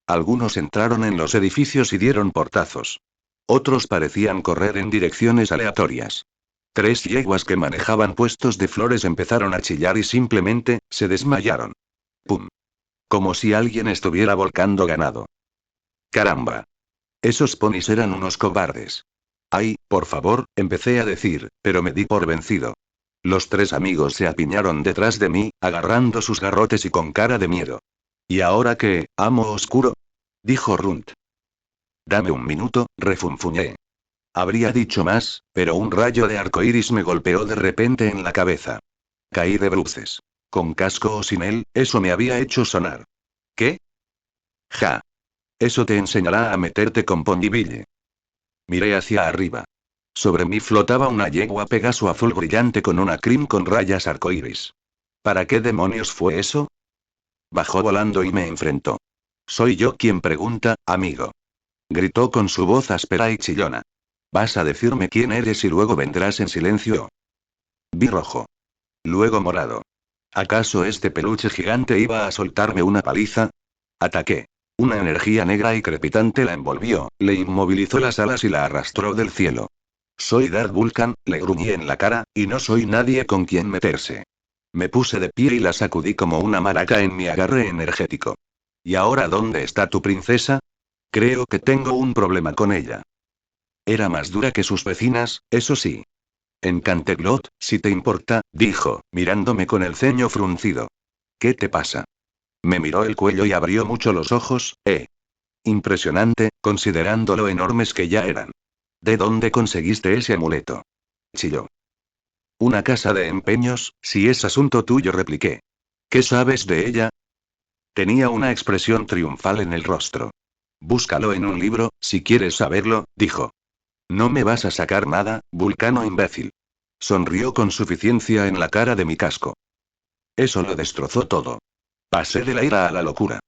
Algunos entraron en los edificios y dieron portazos. Otros parecían correr en direcciones aleatorias. 3 yeguas que manejaban puestos de flores empezaron a chillar y simplemente, se desmayaron. ¡Pum! Como si alguien estuviera volcando ganado. ¡Caramba! Esos ponis eran unos cobardes. ¡Ay, por favor!, empecé a decir, pero me di por vencido. Los 3 amigos se apiñaron detrás de mí, agarrando sus garrotes y con cara de miedo. ¿Y ahora qué, amo oscuro?, dijo Runt. Dame un minuto, refunfuñé. Habría dicho más, pero un rayo de arco iris me golpeó de repente en la cabeza. Caí de bruces. Con casco o sin él, eso me había hecho sonar. ¿Qué? Ja. Eso te enseñará a meterte con Ponyville. Miré hacia arriba. Sobre mí flotaba una yegua Pegaso azul brillante con una crin con rayas arcoíris. ¿Para qué demonios fue eso? Bajó volando y me enfrentó. Soy yo quien pregunta, amigo. Gritó con su voz áspera y chillona. Vas a decirme quién eres y luego vendrás en silencio. Vi rojo. Luego morado. ¿Acaso este peluche gigante iba a soltarme una paliza? Ataqué. Una energía negra y crepitante la envolvió, le inmovilizó las alas y la arrastró del cielo. Soy Darth Vulcan, le gruñí en la cara, y no soy nadie con quien meterse. Me puse de pie y la sacudí como una maraca en mi agarre energético. ¿Y ahora dónde está tu princesa? Creo que tengo un problema con ella. Era más dura que sus vecinas, eso sí. En Canterlot, si te importa, dijo, mirándome con el ceño fruncido. ¿Qué te pasa? Me miró el cuello y abrió mucho los ojos, Impresionante, considerando lo enormes que ya eran. ¿De dónde conseguiste ese amuleto? Chilló. Una casa de empeños, si es asunto tuyo, repliqué. ¿Qué sabes de ella? Tenía una expresión triunfal en el rostro. Búscalo en un libro, si quieres saberlo, dijo. No me vas a sacar nada, vulcano imbécil. Sonrió con suficiencia en la cara de mi casco. Eso lo destrozó todo. Pasé de la ira a la locura.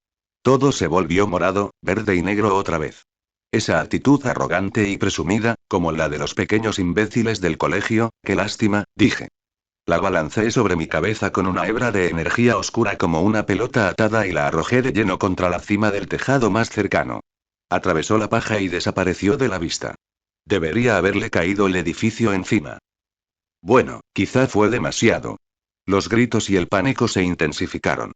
Todo se volvió morado, verde y negro otra vez. Esa actitud arrogante y presumida, como la de los pequeños imbéciles del colegio, qué lástima, dije. La balancé sobre mi cabeza con una hebra de energía oscura como una pelota atada y la arrojé de lleno contra la cima del tejado más cercano. Atravesó la paja y desapareció de la vista. Debería haberle caído el edificio encima. Bueno, quizá fue demasiado. Los gritos y el pánico se intensificaron.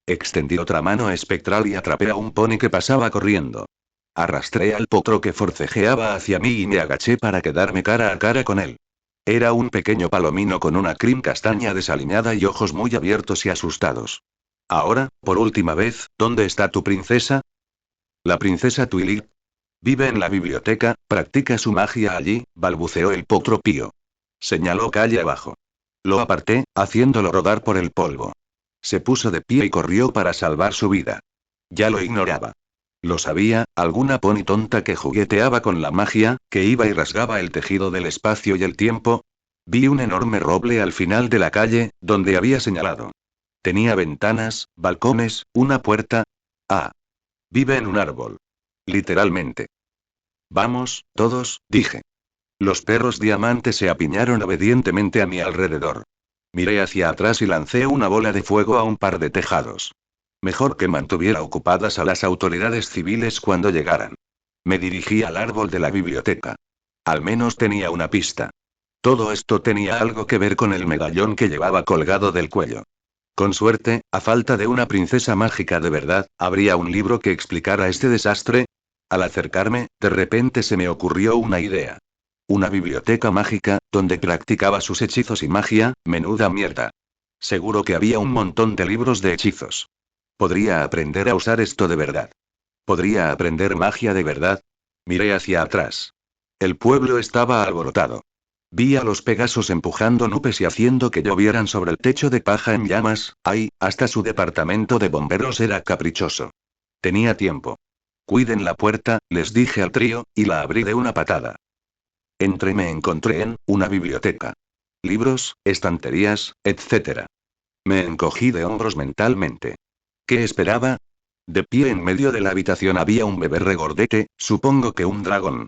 Extendí otra mano espectral y atrapé a un pony que pasaba corriendo. Arrastré al potro que forcejeaba hacia mí y me agaché para quedarme cara a cara con él. Era un pequeño palomino con una crin castaña desaliñada y ojos muy abiertos y asustados. Ahora, por última vez, ¿dónde está tu princesa? La princesa Twilight. Vive en la biblioteca, practica su magia allí, balbuceó el potro pío. Señaló calle abajo. Lo aparté, haciéndolo rodar por el polvo. Se puso de pie y corrió para salvar su vida. Ya lo ignoraba. Lo sabía, alguna pony tonta que jugueteaba con la magia, que iba y rasgaba el tejido del espacio y el tiempo. Vi un enorme roble al final de la calle, donde había señalado. Tenía ventanas, balcones, una puerta. Ah. Vive en un árbol. Literalmente. Vamos, todos, dije. Los perros diamantes se apiñaron obedientemente a mi alrededor. Miré hacia atrás y lancé una bola de fuego a un par de tejados. Mejor que mantuviera ocupadas a las autoridades civiles cuando llegaran. Me dirigí al árbol de la biblioteca. Al menos tenía una pista. Todo esto tenía algo que ver con el medallón que llevaba colgado del cuello. Con suerte, a falta de una princesa mágica de verdad, ¿habría un libro que explicara este desastre? Al acercarme, de repente se me ocurrió una idea. Una biblioteca mágica, donde practicaba sus hechizos y magia, menuda mierda. Seguro que había un montón de libros de hechizos. Podría aprender a usar esto de verdad. Podría aprender magia de verdad. Miré hacia atrás. El pueblo estaba alborotado. Vi a los Pegasos empujando nubes y haciendo que llovieran sobre el techo de paja en llamas. Ay, hasta su departamento de bomberos era caprichoso. Tenía tiempo. Cuiden la puerta, les dije al trío, y la abrí de una patada. Entré y me encontré en una biblioteca. Libros, estanterías, etc. Me encogí de hombros mentalmente. ¿Qué esperaba? De pie en medio de la habitación había un bebé regordete, supongo que un dragón.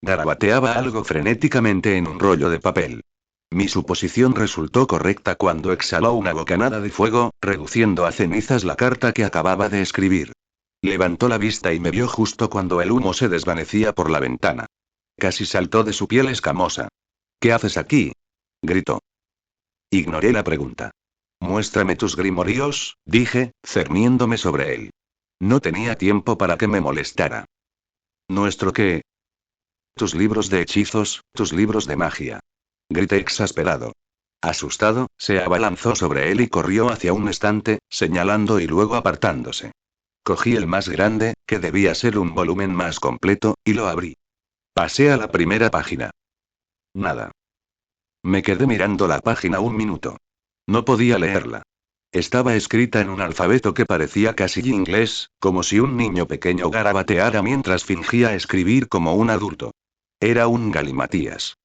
Garabateaba algo frenéticamente en un rollo de papel. Mi suposición resultó correcta cuando exhaló una bocanada de fuego, reduciendo a cenizas la carta que acababa de escribir. Levantó la vista y me vio justo cuando el humo se desvanecía por la ventana. Casi saltó de su piel escamosa. ¿Qué haces aquí? Gritó. Ignoré la pregunta. Muéstrame tus grimorios, dije, cerniéndome sobre él. No tenía tiempo para que me molestara. ¿Nuestro qué? Tus libros de hechizos, tus libros de magia. Grité exasperado. Asustado, se abalanzó sobre él y corrió hacia un estante, señalando y luego apartándose. Cogí el más grande, que debía ser un volumen más completo, y lo abrí. Pasé a la primera página. Nada. Me quedé mirando la página un minuto. No podía leerla. Estaba escrita en un alfabeto que parecía casi inglés, como si un niño pequeño garabateara mientras fingía escribir como un adulto. Era un galimatías.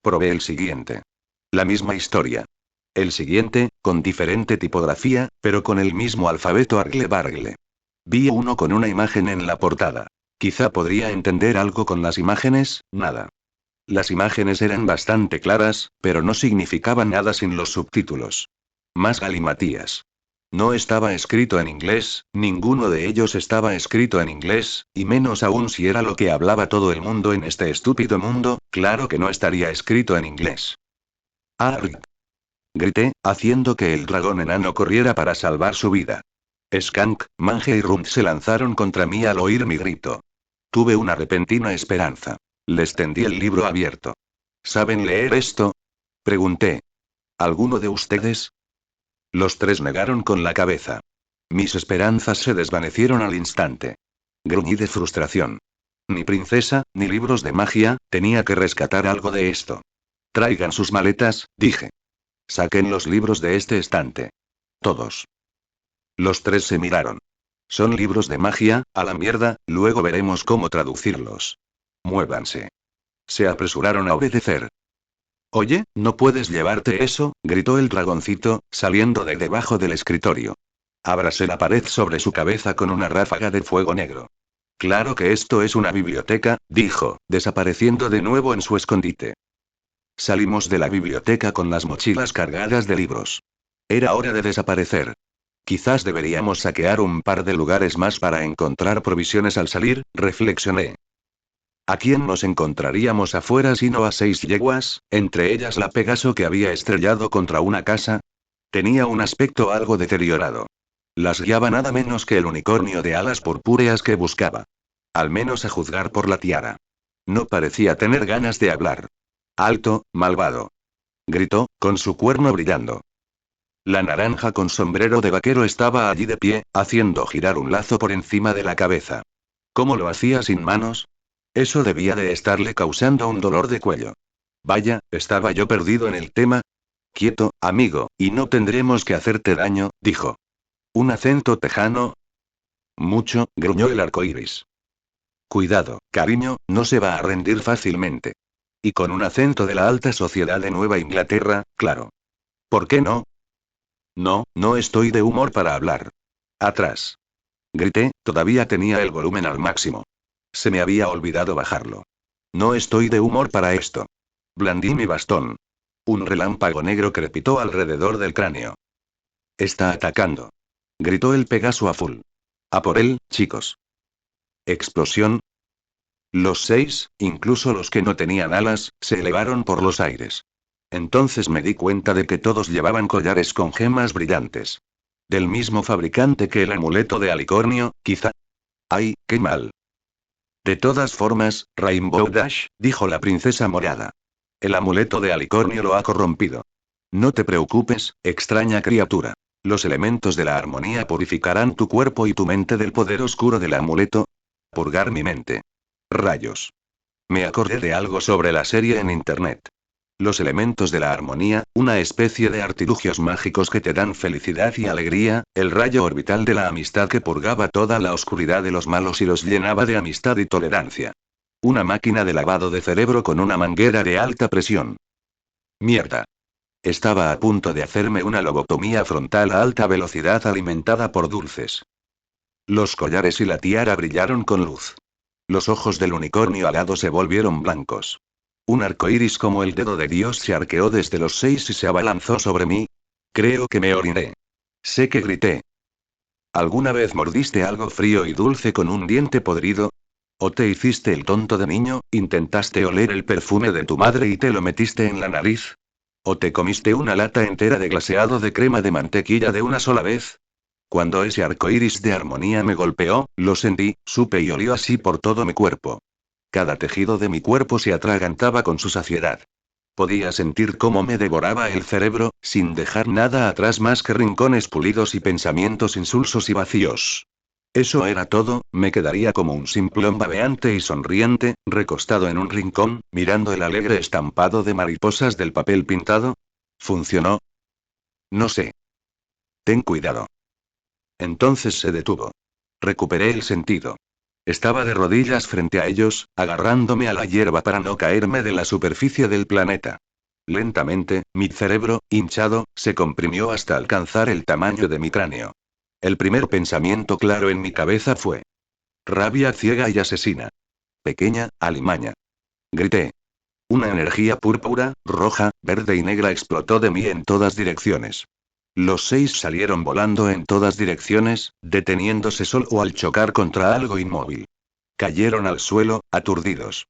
Probé el siguiente. La misma historia. El siguiente, con diferente tipografía, pero con el mismo alfabeto Argle-Bargle. Vi uno con una imagen en la portada. Quizá podría entender algo con las imágenes, nada. Las imágenes eran bastante claras, pero no significaban nada sin los subtítulos. Más galimatías. No estaba escrito en inglés, ninguno de ellos estaba escrito en inglés, y menos aún si era lo que hablaba todo el mundo en este estúpido mundo, claro que no estaría escrito en inglés. ¡Arg! Grité, haciendo que el dragón enano corriera para salvar su vida. Skank, Mange y Runt se lanzaron contra mí al oír mi grito. Tuve una repentina esperanza. Les tendí el libro abierto. ¿Saben leer esto? Pregunté. ¿Alguno de ustedes? Los tres negaron con la cabeza. Mis esperanzas se desvanecieron al instante. Gruñí de frustración. Ni princesa, ni libros de magia, tenía que rescatar algo de esto. Traigan sus maletas, dije. Saquen los libros de este estante. Todos. Los tres se miraron. Son libros de magia, a la mierda, luego veremos cómo traducirlos. Muévanse. Se apresuraron a obedecer. Oye, ¿no puedes llevarte eso? Gritó el dragoncito, saliendo de debajo del escritorio. Ábrase la pared sobre su cabeza con una ráfaga de fuego negro. Claro que esto es una biblioteca, dijo, desapareciendo de nuevo en su escondite. Salimos de la biblioteca con las mochilas cargadas de libros. Era hora de desaparecer. Quizás deberíamos saquear un par de lugares más para encontrar provisiones al salir, reflexioné. ¿A quién nos encontraríamos afuera sino a 6 yeguas, entre ellas la Pegaso que había estrellado contra una casa? Tenía un aspecto algo deteriorado. Las guiaba nada menos que el unicornio de alas purpúreas que buscaba. Al menos a juzgar por la tiara. No parecía tener ganas de hablar. Alto, malvado. Gritó, con su cuerno brillando. La naranja con sombrero de vaquero estaba allí de pie, haciendo girar un lazo por encima de la cabeza. ¿Cómo lo hacía sin manos? Eso debía de estarle causando un dolor de cuello. Vaya, estaba yo perdido en el tema. Quieto, amigo, y no tendremos que hacerte daño, dijo. ¿Un acento tejano? Mucho, gruñó el arcoíris. Cuidado, cariño, no se va a rendir fácilmente. Y con un acento de la alta sociedad de Nueva Inglaterra, claro. ¿Por qué no? No, no estoy de humor para hablar. Atrás. Grité, todavía tenía el volumen al máximo. Se me había olvidado bajarlo. No estoy de humor para esto. Blandí mi bastón. Un relámpago negro crepitó alrededor del cráneo. Está atacando. Gritó el Pegaso azul. A por él, chicos. Explosión. Los 6, incluso los que no tenían alas, se elevaron por los aires. Entonces me di cuenta de que todos llevaban collares con gemas brillantes. Del mismo fabricante que el amuleto de alicornio, quizá. ¡Ay, qué mal! De todas formas, Rainbow Dash, dijo la princesa morada. El amuleto de alicornio lo ha corrompido. No te preocupes, extraña criatura. Los elementos de la armonía purificarán tu cuerpo y tu mente del poder oscuro del amuleto. Purgar mi mente. Rayos. Me acordé de algo sobre la serie en internet. Los elementos de la armonía, una especie de artilugios mágicos que te dan felicidad y alegría, el rayo orbital de la amistad que purgaba toda la oscuridad de los malos y los llenaba de amistad y tolerancia. Una máquina de lavado de cerebro con una manguera de alta presión. Mierda. Estaba a punto de hacerme una lobotomía frontal a alta velocidad alimentada por dulces. Los collares y la tiara brillaron con luz. Los ojos del unicornio alado se volvieron blancos. Un arco iris como el dedo de Dios se arqueó desde los 6 y se abalanzó sobre mí. Creo que me oriné. Sé que grité. ¿Alguna vez mordiste algo frío y dulce con un diente podrido? ¿O te hiciste el tonto de niño, intentaste oler el perfume de tu madre y te lo metiste en la nariz? ¿O te comiste una lata entera de glaseado de crema de mantequilla de una sola vez? Cuando ese arco iris de armonía me golpeó, lo sentí, supe y olió así por todo mi cuerpo. Cada tejido de mi cuerpo se atragantaba con su saciedad. Podía sentir cómo me devoraba el cerebro, sin dejar nada atrás más que rincones pulidos y pensamientos insulsos y vacíos. Eso era todo, me quedaría como un simplón babeante y sonriente, recostado en un rincón, mirando el alegre estampado de mariposas del papel pintado. ¿Funcionó? No sé. Ten cuidado. Entonces se detuvo. Recuperé el sentido. Estaba de rodillas frente a ellos, agarrándome a la hierba para no caerme de la superficie del planeta. Lentamente, mi cerebro, hinchado, se comprimió hasta alcanzar el tamaño de mi cráneo. El primer pensamiento claro en mi cabeza fue: rabia ciega y asesina. Pequeña, alimaña. Grité. Una energía púrpura, roja, verde y negra explotó de mí en todas direcciones. Los 6 salieron volando en todas direcciones, deteniéndose solo al chocar contra algo inmóvil. Cayeron al suelo, aturdidos.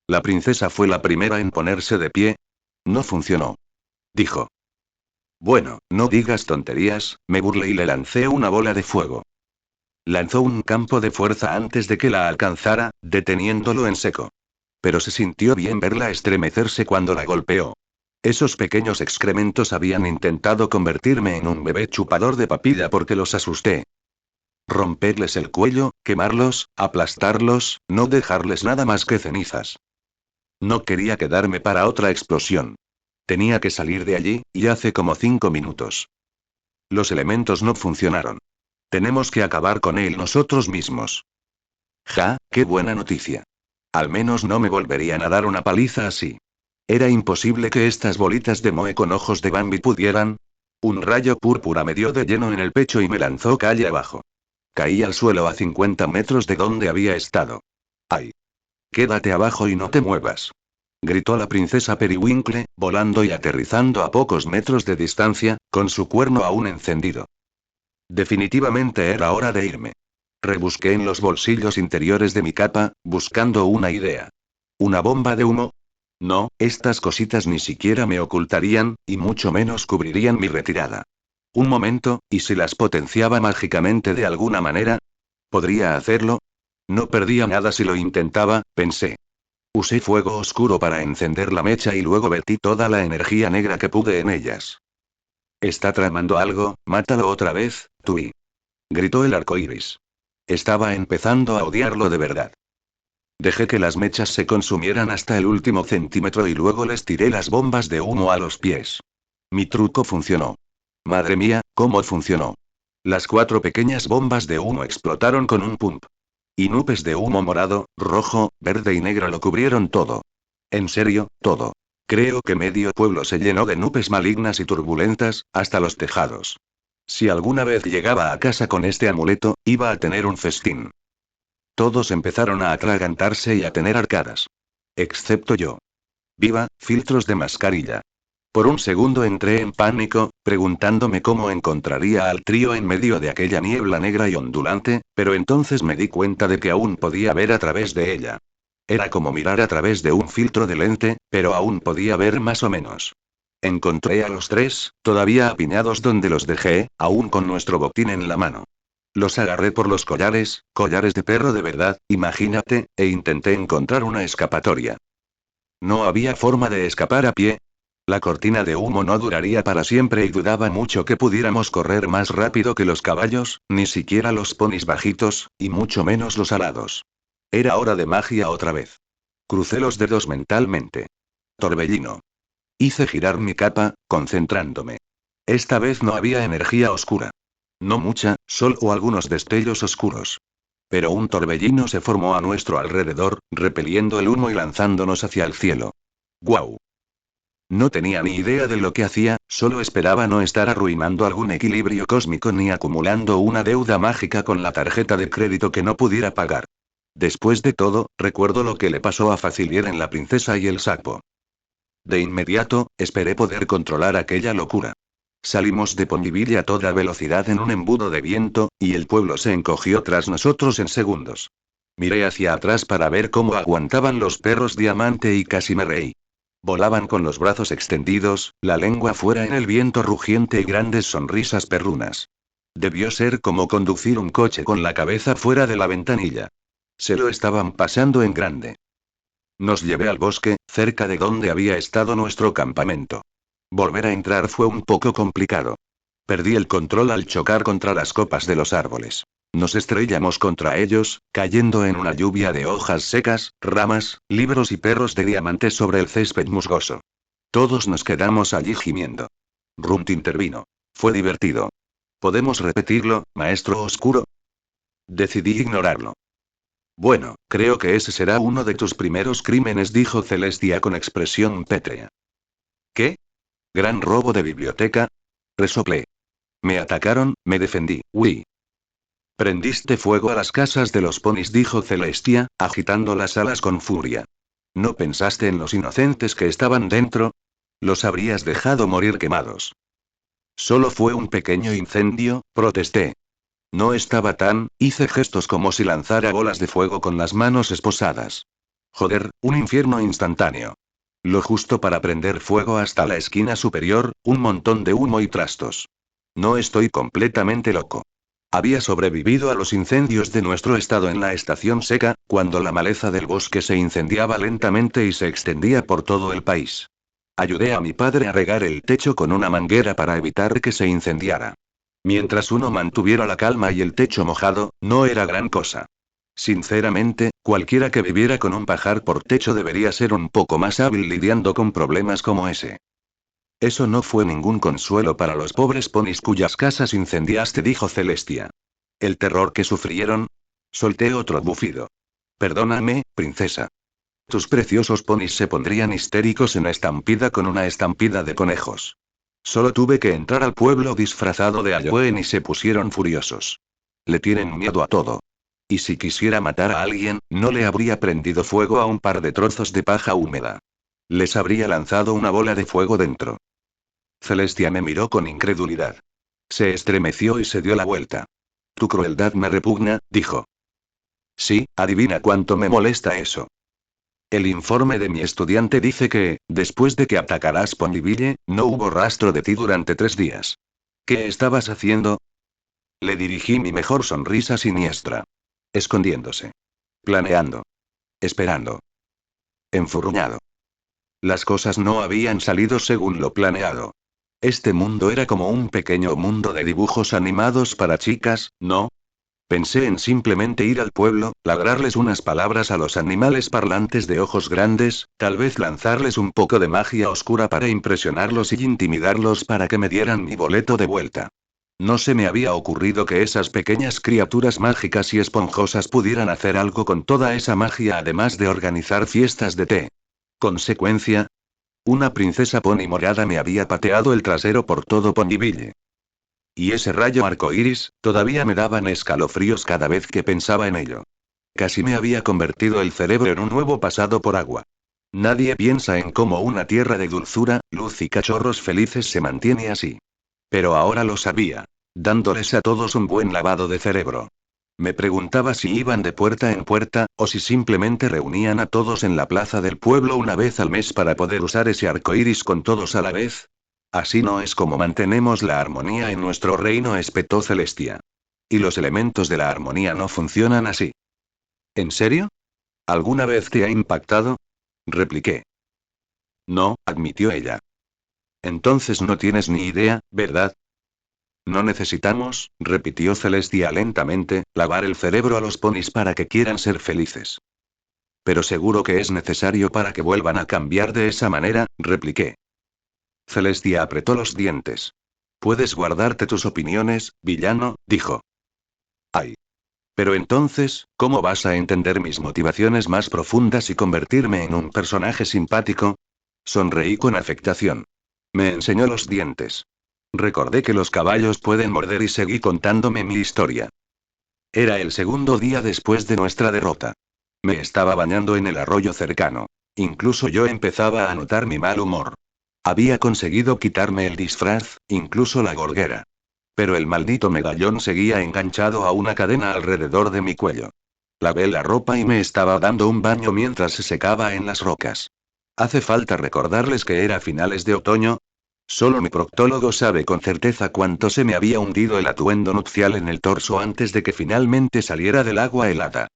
La princesa fue la primera en ponerse de pie. No funcionó. Dijo. Bueno, no digas tonterías, me burlé y le lancé una bola de fuego. Lanzó un campo de fuerza antes de que la alcanzara, deteniéndolo en seco. Pero se sintió bien verla estremecerse cuando la golpeó. Esos pequeños excrementos habían intentado convertirme en un bebé chupador de papilla porque los asusté. Romperles el cuello, quemarlos, aplastarlos, no dejarles nada más que cenizas. No quería quedarme para otra explosión. Tenía que salir de allí, y hace como 5 minutos. Los elementos no funcionaron. Tenemos que acabar con él nosotros mismos. Ja, qué buena noticia. Al menos no me volverían a dar una paliza así. Era imposible que estas bolitas de moe con ojos de Bambi pudieran. Un rayo púrpura me dio de lleno en el pecho y me lanzó calle abajo. Caí al suelo a 50 metros de donde había estado. ¡Ay! Quédate abajo y no te muevas. Gritó la princesa Periwinkle, volando y aterrizando a pocos metros de distancia, con su cuerno aún encendido. Definitivamente era hora de irme. Rebusqué en los bolsillos interiores de mi capa, buscando una idea. ¿Una bomba de humo? No, estas cositas ni siquiera me ocultarían, y mucho menos cubrirían mi retirada. Un momento, ¿y si las potenciaba mágicamente de alguna manera? ¿Podría hacerlo? No perdía nada si lo intentaba, pensé. Usé fuego oscuro para encender la mecha y luego vertí toda la energía negra que pude en ellas. Está tramando algo, mátalo otra vez, Tui. Gritó el arco iris. Estaba empezando a odiarlo de verdad. Dejé que las mechas se consumieran hasta el último centímetro y luego les tiré las bombas de humo a los pies. Mi truco funcionó. Madre mía, ¿cómo funcionó? Las 4 pequeñas bombas de humo explotaron con un pump. Y nubes de humo morado, rojo, verde y negro lo cubrieron todo. En serio, todo. Creo que medio pueblo se llenó de nubes malignas y turbulentas, hasta los tejados. Si alguna vez llegaba a casa con este amuleto, iba a tener un festín. Todos empezaron a atragantarse y a tener arcadas. Excepto yo. Viva, filtros de mascarilla. Por un segundo entré en pánico, preguntándome cómo encontraría al trío en medio de aquella niebla negra y ondulante, pero entonces me di cuenta de que aún podía ver a través de ella. Era como mirar a través de un filtro de lente, pero aún podía ver más o menos. Encontré a los 3, todavía apiñados donde los dejé, aún con nuestro botín en la mano. Los agarré por los collares de perro de verdad, imagínate, e intenté encontrar una escapatoria. No había forma de escapar a pie. La cortina de humo no duraría para siempre y dudaba mucho que pudiéramos correr más rápido que los caballos, ni siquiera los ponis bajitos, y mucho menos los alados. Era hora de magia otra vez. Crucé los dedos mentalmente. Torbellino. Hice girar mi capa, concentrándome. Esta vez no había energía oscura. No mucha, solo algunos destellos oscuros. Pero un torbellino se formó a nuestro alrededor, repeliendo el humo y lanzándonos hacia el cielo. ¡Guau! No tenía ni idea de lo que hacía, solo esperaba no estar arruinando algún equilibrio cósmico ni acumulando una deuda mágica con la tarjeta de crédito que no pudiera pagar. Después de todo, recuerdo lo que le pasó a Facilier en La princesa y el sapo. De inmediato, esperé poder controlar aquella locura. Salimos de Ponyville a toda velocidad en un embudo de viento, y el pueblo se encogió tras nosotros en segundos. Miré hacia atrás para ver cómo aguantaban los perros diamante y casi me reí. Volaban con los brazos extendidos, la lengua fuera en el viento rugiente y grandes sonrisas perrunas. Debió ser como conducir un coche con la cabeza fuera de la ventanilla. Se lo estaban pasando en grande. Nos llevé al bosque, cerca de donde había estado nuestro campamento. Volver a entrar fue un poco complicado. Perdí el control al chocar contra las copas de los árboles. Nos estrellamos contra ellos, cayendo en una lluvia de hojas secas, ramas, libros y perros de diamante sobre el césped musgoso. Todos nos quedamos allí gimiendo. Runt intervino. Fue divertido. ¿Podemos repetirlo, maestro oscuro? Decidí ignorarlo. Bueno, creo que ese será uno de tus primeros crímenes, dijo Celestia con expresión pétrea. Gran robo de biblioteca. Resoplé. Me atacaron, me defendí. Uy. Prendiste fuego a las casas de los ponis, dijo Celestia, agitando las alas con furia. ¿No pensaste en los inocentes que estaban dentro? Los habrías dejado morir quemados. Solo fue un pequeño incendio, protesté. No estaba tan, hice gestos como si lanzara bolas de fuego con las manos esposadas. Joder, un infierno instantáneo. Lo justo para prender fuego hasta la esquina superior, un montón de humo y trastos. No estoy completamente loco. Había sobrevivido a los incendios de nuestro estado en la estación seca, cuando la maleza del bosque se incendiaba lentamente y se extendía por todo el país. Ayudé a mi padre a regar el techo con una manguera para evitar que se incendiara. Mientras uno mantuviera la calma y el techo mojado, no era gran cosa. Sinceramente, cualquiera que viviera con un pajar por techo debería ser un poco más hábil lidiando con problemas como ese. Eso no fue ningún consuelo para los pobres ponis cuyas casas incendiaste, dijo Celestia. ¿El terror que sufrieron? Solté otro bufido. Perdóname, princesa. Tus preciosos ponis se pondrían histéricos en la estampida con una estampida de conejos. Solo tuve que entrar al pueblo disfrazado de Ayoen y se pusieron furiosos. Le tienen miedo a todo. Y si quisiera matar a alguien, no le habría prendido fuego a un par de trozos de paja húmeda. Les habría lanzado una bola de fuego dentro. Celestia me miró con incredulidad. Se estremeció y se dio la vuelta. Tu crueldad me repugna, dijo. Sí, adivina cuánto me molesta eso. El informe de mi estudiante dice que, después de que atacarás Ponyville, no hubo rastro de ti durante 3 días. ¿Qué estabas haciendo? Le dirigí mi mejor sonrisa siniestra. Escondiéndose. Planeando. Esperando. Enfurruñado. Las cosas no habían salido según lo planeado. Este mundo era como un pequeño mundo de dibujos animados para chicas, ¿no? Pensé en simplemente ir al pueblo, ladrarles unas palabras a los animales parlantes de ojos grandes, tal vez lanzarles un poco de magia oscura para impresionarlos y intimidarlos para que me dieran mi boleto de vuelta. No se me había ocurrido que esas pequeñas criaturas mágicas y esponjosas pudieran hacer algo con toda esa magia además de organizar fiestas de té. Consecuencia, una princesa pony morada me había pateado el trasero por todo Ponyville. Y ese rayo arcoíris, todavía me daban escalofríos cada vez que pensaba en ello. Casi me había convertido el cerebro en un nuevo pasado por agua. Nadie piensa en cómo una tierra de dulzura, luz y cachorros felices se mantiene así. Pero ahora lo sabía, dándoles a todos un buen lavado de cerebro. Me preguntaba si iban de puerta en puerta, o si simplemente reunían a todos en la plaza del pueblo una vez al mes para poder usar ese arcoíris con todos a la vez. Así no es como mantenemos la armonía en nuestro reino, espetó Celestia. Y los elementos de la armonía no funcionan así. ¿En serio? ¿Alguna vez te ha impactado? Repliqué. No, admitió ella. Entonces no tienes ni idea, ¿verdad? No necesitamos, repitió Celestia lentamente, lavar el cerebro a los ponis para que quieran ser felices. Pero seguro que es necesario para que vuelvan a cambiar de esa manera, repliqué. Celestia apretó los dientes. Puedes guardarte tus opiniones, villano, dijo. Ay. Pero entonces, ¿cómo vas a entender mis motivaciones más profundas y convertirme en un personaje simpático? Sonreí con afectación. Me enseñó los dientes. Recordé que los caballos pueden morder y seguí contándome mi historia. Era el segundo día después de nuestra derrota. Me estaba bañando en el arroyo cercano. Incluso yo empezaba a notar mi mal humor. Había conseguido quitarme el disfraz, incluso la gorguera. Pero el maldito medallón seguía enganchado a una cadena alrededor de mi cuello. Lavé la ropa y me estaba dando un baño mientras se secaba en las rocas. ¿Hace falta recordarles que era finales de otoño? Solo mi proctólogo sabe con certeza cuánto se me había hundido el atuendo nupcial en el torso antes de que finalmente saliera del agua helada.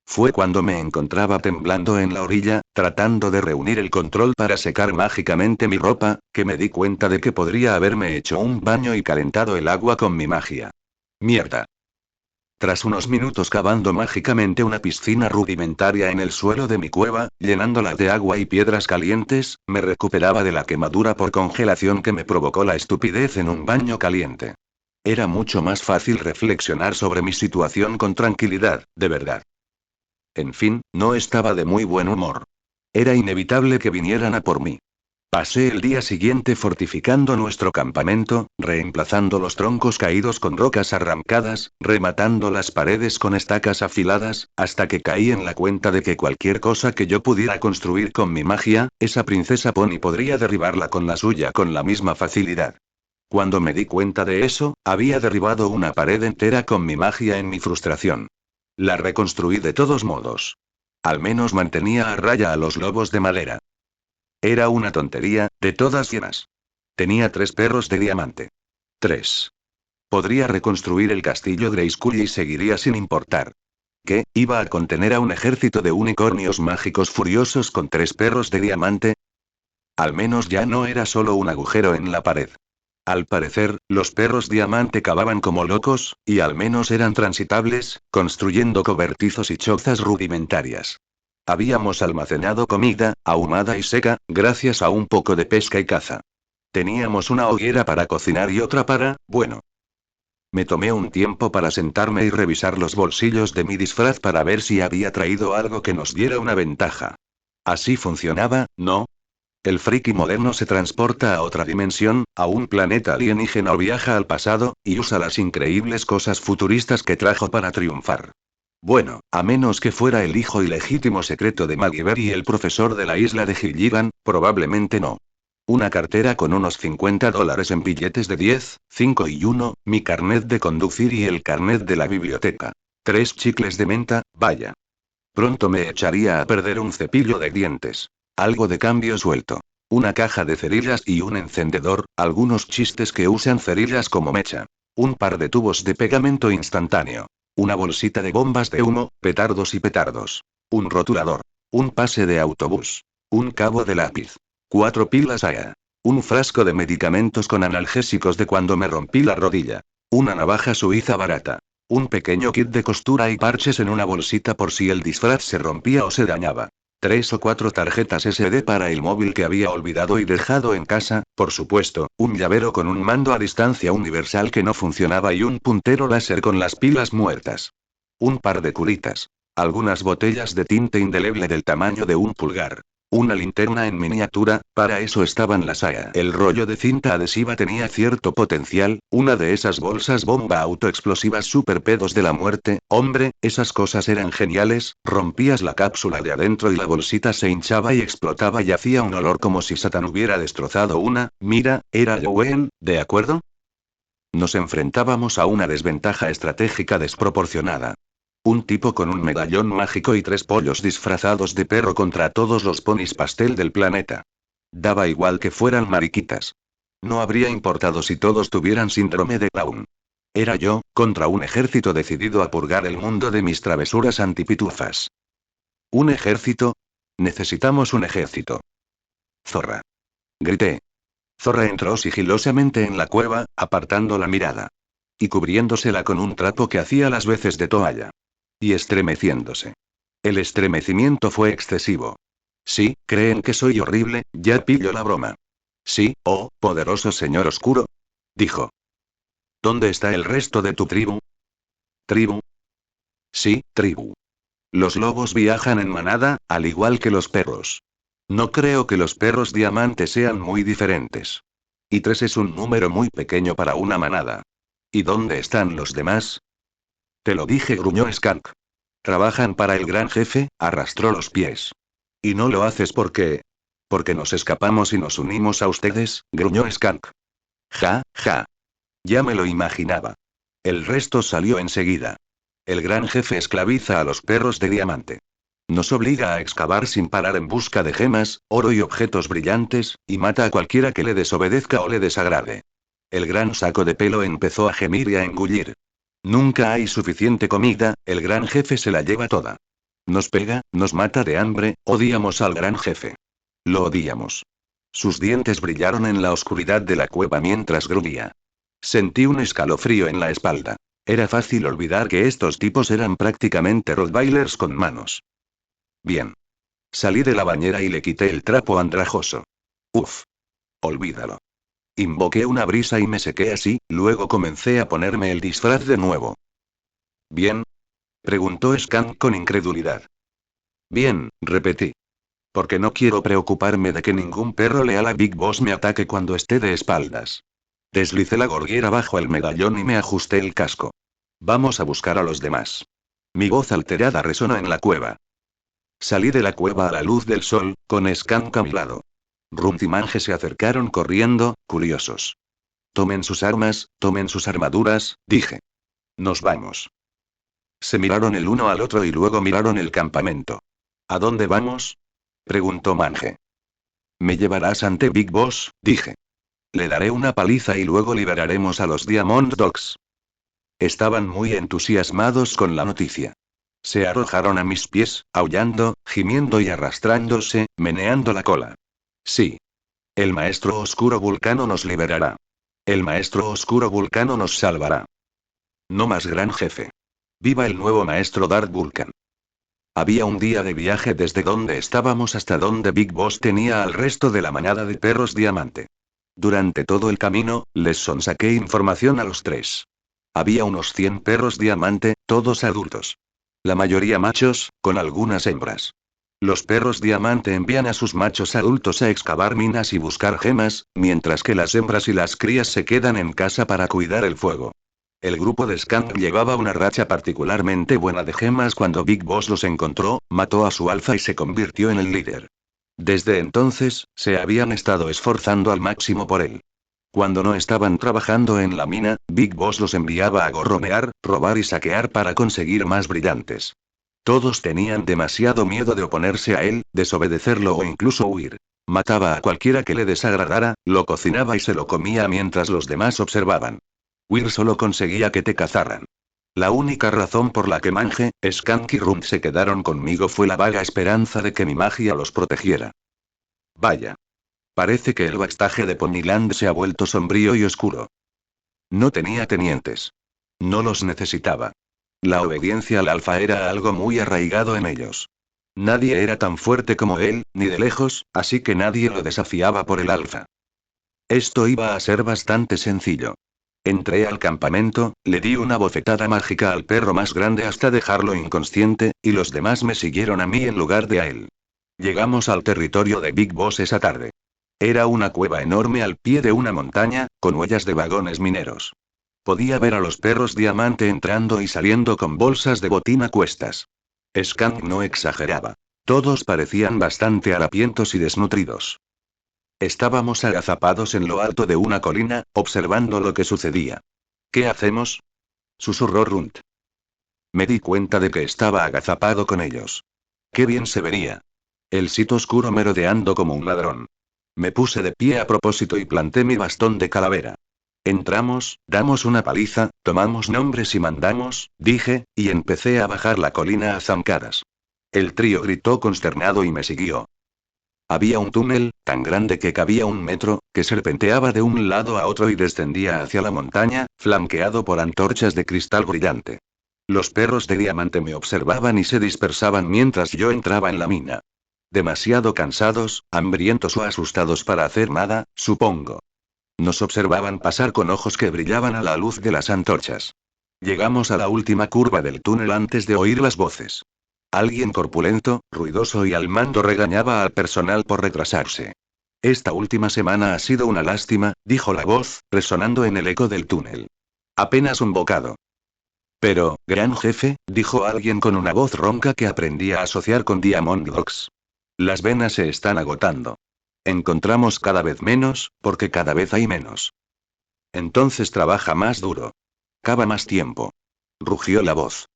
Fue cuando me encontraba temblando en la orilla, tratando de reunir el control para secar mágicamente mi ropa, que me di cuenta de que podría haberme hecho un baño y calentado el agua con mi magia. ¡Mierda! Tras unos minutos cavando mágicamente una piscina rudimentaria en el suelo de mi cueva, llenándola de agua y piedras calientes, me recuperaba de la quemadura por congelación que me provocó la estupidez en un baño caliente. Era mucho más fácil reflexionar sobre mi situación con tranquilidad, de verdad. En fin, no estaba de muy buen humor. Era inevitable que vinieran a por mí. Pasé el día siguiente fortificando nuestro campamento, reemplazando los troncos caídos con rocas arrancadas, rematando las paredes con estacas afiladas, hasta que caí en la cuenta de que cualquier cosa que yo pudiera construir con mi magia, esa princesa Pony podría derribarla con la suya con la misma facilidad. Cuando me di cuenta de eso, había derribado una pared entera con mi magia en mi frustración. La reconstruí de todos modos. Al menos mantenía a raya a los lobos de madera. Era una tontería, de todas llenas. Tenía 3 perros de diamante. 3. Podría reconstruir el castillo Grayskull y seguiría sin importar. ¿Qué? ¿Iba a contener a un ejército de unicornios mágicos furiosos con 3 perros de diamante? Al menos ya no era solo un agujero en la pared. Al parecer, los perros diamante cavaban como locos, y al menos eran transitables, construyendo cobertizos y chozas rudimentarias. Habíamos almacenado comida, ahumada y seca, gracias a un poco de pesca y caza. Teníamos una hoguera para cocinar y otra para, bueno. Me tomé un tiempo para sentarme y revisar los bolsillos de mi disfraz para ver si había traído algo que nos diera una ventaja. Así funcionaba, ¿no? El friki moderno se transporta a otra dimensión, a un planeta alienígena o viaja al pasado, y usa las increíbles cosas futuristas que trajo para triunfar. Bueno, a menos que fuera el hijo ilegítimo secreto de Magiver y el profesor de la isla de Gilligan, probablemente no. Una cartera con unos $50 en billetes de 10, 5 y 1, mi carnet de conducir y el carnet de la biblioteca. 3 chicles de menta, vaya. Pronto me echaría a perder un cepillo de dientes. Algo de cambio suelto. Una caja de cerillas y un encendedor, algunos chistes que usan cerillas como mecha. Un par de tubos de pegamento instantáneo. Una bolsita de bombas de humo, petardos y petardos. Un rotulador. Un pase de autobús. Un cabo de lápiz. 4 pilas AA. Un frasco de medicamentos con analgésicos de cuando me rompí la rodilla. Una navaja suiza barata. Un pequeño kit de costura y parches en una bolsita por si el disfraz se rompía o se dañaba. 3 o 4 tarjetas SD para el móvil que había olvidado y dejado en casa, por supuesto, un llavero con un mando a distancia universal que no funcionaba y un puntero láser con las pilas muertas. Un par de curitas. Algunas botellas de tinte indeleble del tamaño de un pulgar. Una linterna en miniatura, para eso estaban las AA. El rollo de cinta adhesiva tenía cierto potencial, una de esas bolsas bomba autoexplosivas super pedos de la muerte, hombre, esas cosas eran geniales, rompías la cápsula de adentro y la bolsita se hinchaba y explotaba y hacía un olor como si Satán hubiera destrozado una, mira, era Jowen, ¿de acuerdo? Nos enfrentábamos a una desventaja estratégica desproporcionada. Un tipo con un medallón mágico y 3 pollos disfrazados de perro contra todos los ponis pastel del planeta. Daba igual que fueran mariquitas. No habría importado si todos tuvieran síndrome de Down. Era yo, contra un ejército decidido a purgar el mundo de mis travesuras antipitufas. ¿Un ejército? Necesitamos un ejército. Zorra. Grité. Zorra entró sigilosamente en la cueva, apartando la mirada. Y cubriéndosela con un trapo que hacía las veces de toalla. Y estremeciéndose. El estremecimiento fue excesivo. Sí, creen que soy horrible, ya pillo la broma. Sí, oh, poderoso señor oscuro. Dijo. ¿Dónde está el resto de tu tribu? ¿Tribu? Sí, tribu. Los lobos viajan en manada, al igual que los perros. No creo que los perros diamante sean muy diferentes. Y 3 es un número muy pequeño para una manada. ¿Y dónde están los demás? Te lo dije, gruñó Skank. Trabajan para el gran jefe, arrastró los pies. Y no lo haces porque... Porque nos escapamos y nos unimos a ustedes, gruñó Skank. Ja, ja. Ya me lo imaginaba. El resto salió enseguida. El gran jefe esclaviza a los perros de diamante. Nos obliga a excavar sin parar en busca de gemas, oro y objetos brillantes, y mata a cualquiera que le desobedezca o le desagrade. El gran saco de pelo empezó a gemir y a engullir. Nunca hay suficiente comida, el gran jefe se la lleva toda. Nos pega, nos mata de hambre, odiamos al gran jefe. Lo odiamos. Sus dientes brillaron en la oscuridad de la cueva mientras gruñía. Sentí un escalofrío en la espalda. Era fácil olvidar que estos tipos eran prácticamente rottweilers con manos. Bien. Salí de la bañera y le quité el trapo andrajoso. Uf. Olvídalo. Invoqué una brisa y me sequé así, luego comencé a ponerme el disfraz de nuevo. ¿Bien? Preguntó Skank con incredulidad. Bien, repetí. Porque no quiero preocuparme de que ningún perro leal a Big Boss me ataque cuando esté de espaldas. Deslicé la gorguera bajo el medallón y me ajusté el casco. Vamos a buscar a los demás. Mi voz alterada resonó en la cueva. Salí de la cueva a la luz del sol, con Skank a mi lado. Runt y Mange se acercaron corriendo, curiosos. Tomen sus armas, tomen sus armaduras, dije. Nos vamos. Se miraron el uno al otro y luego miraron el campamento. ¿A dónde vamos? Preguntó Mange. Me llevarás ante Big Boss, dije. Le daré una paliza y luego liberaremos a los Diamond Dogs. Estaban muy entusiasmados con la noticia. Se arrojaron a mis pies, aullando, gimiendo y arrastrándose, meneando la cola. Sí. El maestro oscuro Vulcano nos liberará. El maestro oscuro Vulcano nos salvará. No más gran jefe. ¡Viva el nuevo maestro Dark Vulcan! Había un día de viaje desde donde estábamos hasta donde Big Boss tenía al resto de la manada de perros diamante. Durante todo el camino, les sonsaqué información a los tres. Había unos 100 perros diamante, todos adultos. La mayoría machos, con algunas hembras. Los perros diamante envían a sus machos adultos a excavar minas y buscar gemas, mientras que las hembras y las crías se quedan en casa para cuidar el fuego. El grupo de Skank llevaba una racha particularmente buena de gemas cuando Big Boss los encontró, mató a su alfa y se convirtió en el líder. Desde entonces, se habían estado esforzando al máximo por él. Cuando no estaban trabajando en la mina, Big Boss los enviaba a gorronear, robar y saquear para conseguir más brillantes. Todos tenían demasiado miedo de oponerse a él, desobedecerlo o incluso huir. Mataba a cualquiera que le desagradara, lo cocinaba y se lo comía mientras los demás observaban. Huir solo conseguía que te cazaran. La única razón por la que Mange, Skank y Runt se quedaron conmigo fue la vaga esperanza de que mi magia los protegiera. Vaya. Parece que el backstage de Ponyland se ha vuelto sombrío y oscuro. No tenía tenientes. No los necesitaba. La obediencia al alfa era algo muy arraigado en ellos. Nadie era tan fuerte como él, ni de lejos, así que nadie lo desafiaba por el alfa. Esto iba a ser bastante sencillo. Entré al campamento, le di una bofetada mágica al perro más grande hasta dejarlo inconsciente, y los demás me siguieron a mí en lugar de a él. Llegamos al territorio de Big Boss esa tarde. Era una cueva enorme al pie de una montaña, con huellas de vagones mineros. Podía ver a los perros diamante entrando y saliendo con bolsas de botín a cuestas. Skank no exageraba. Todos parecían bastante harapientos y desnutridos. Estábamos agazapados en lo alto de una colina, observando lo que sucedía. ¿Qué hacemos? Susurró Runt. Me di cuenta de que estaba agazapado con ellos. Qué bien se vería. El sitio oscuro merodeando como un ladrón. Me puse de pie a propósito y planté mi bastón de calavera. Entramos, damos una paliza, tomamos nombres y mandamos, dije, y empecé a bajar la colina a zancadas. El trío gritó consternado y me siguió. Había un túnel, tan grande que cabía 1 metro, que serpenteaba de un lado a otro y descendía hacia la montaña, flanqueado por antorchas de cristal brillante. Los perros de diamante me observaban y se dispersaban mientras yo entraba en la mina. Demasiado cansados, hambrientos o asustados para hacer nada, supongo. Nos observaban pasar con ojos que brillaban a la luz de las antorchas. Llegamos a la última curva del túnel antes de oír las voces. Alguien corpulento, ruidoso y al mando regañaba al personal por retrasarse. Esta última semana ha sido una lástima, dijo la voz, resonando en el eco del túnel. Apenas un bocado. Pero, gran jefe, dijo alguien con una voz ronca que aprendí a asociar con Diamond Dogs. Las venas se están agotando. Encontramos cada vez menos, porque cada vez hay menos. Entonces trabaja más duro. Cava más tiempo. Rugió la voz.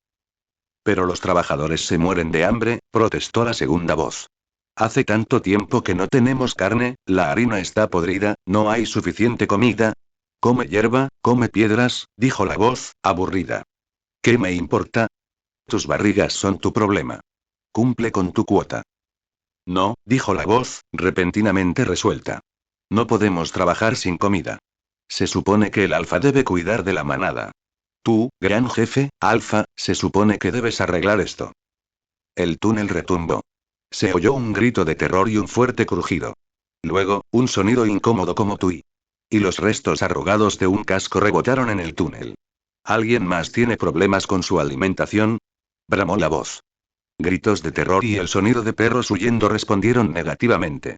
Pero los trabajadores se mueren de hambre, protestó la segunda voz. Hace tanto tiempo que no tenemos carne, la harina está podrida, no hay suficiente comida. Come hierba, come piedras, dijo la voz, aburrida. ¿Qué me importa? Tus barrigas son tu problema. Cumple con tu cuota. No, dijo la voz, repentinamente resuelta. No podemos trabajar sin comida. Se supone que el alfa debe cuidar de la manada. Tú, gran jefe, alfa, se supone que debes arreglar esto. El túnel retumbó. Se oyó un grito de terror y un fuerte crujido. Luego, un sonido incómodo como tui. Y los restos arrugados de un casco rebotaron en el túnel. ¿Alguien más tiene problemas con su alimentación? Bramó la voz. Gritos de terror y el sonido de perros huyendo respondieron negativamente.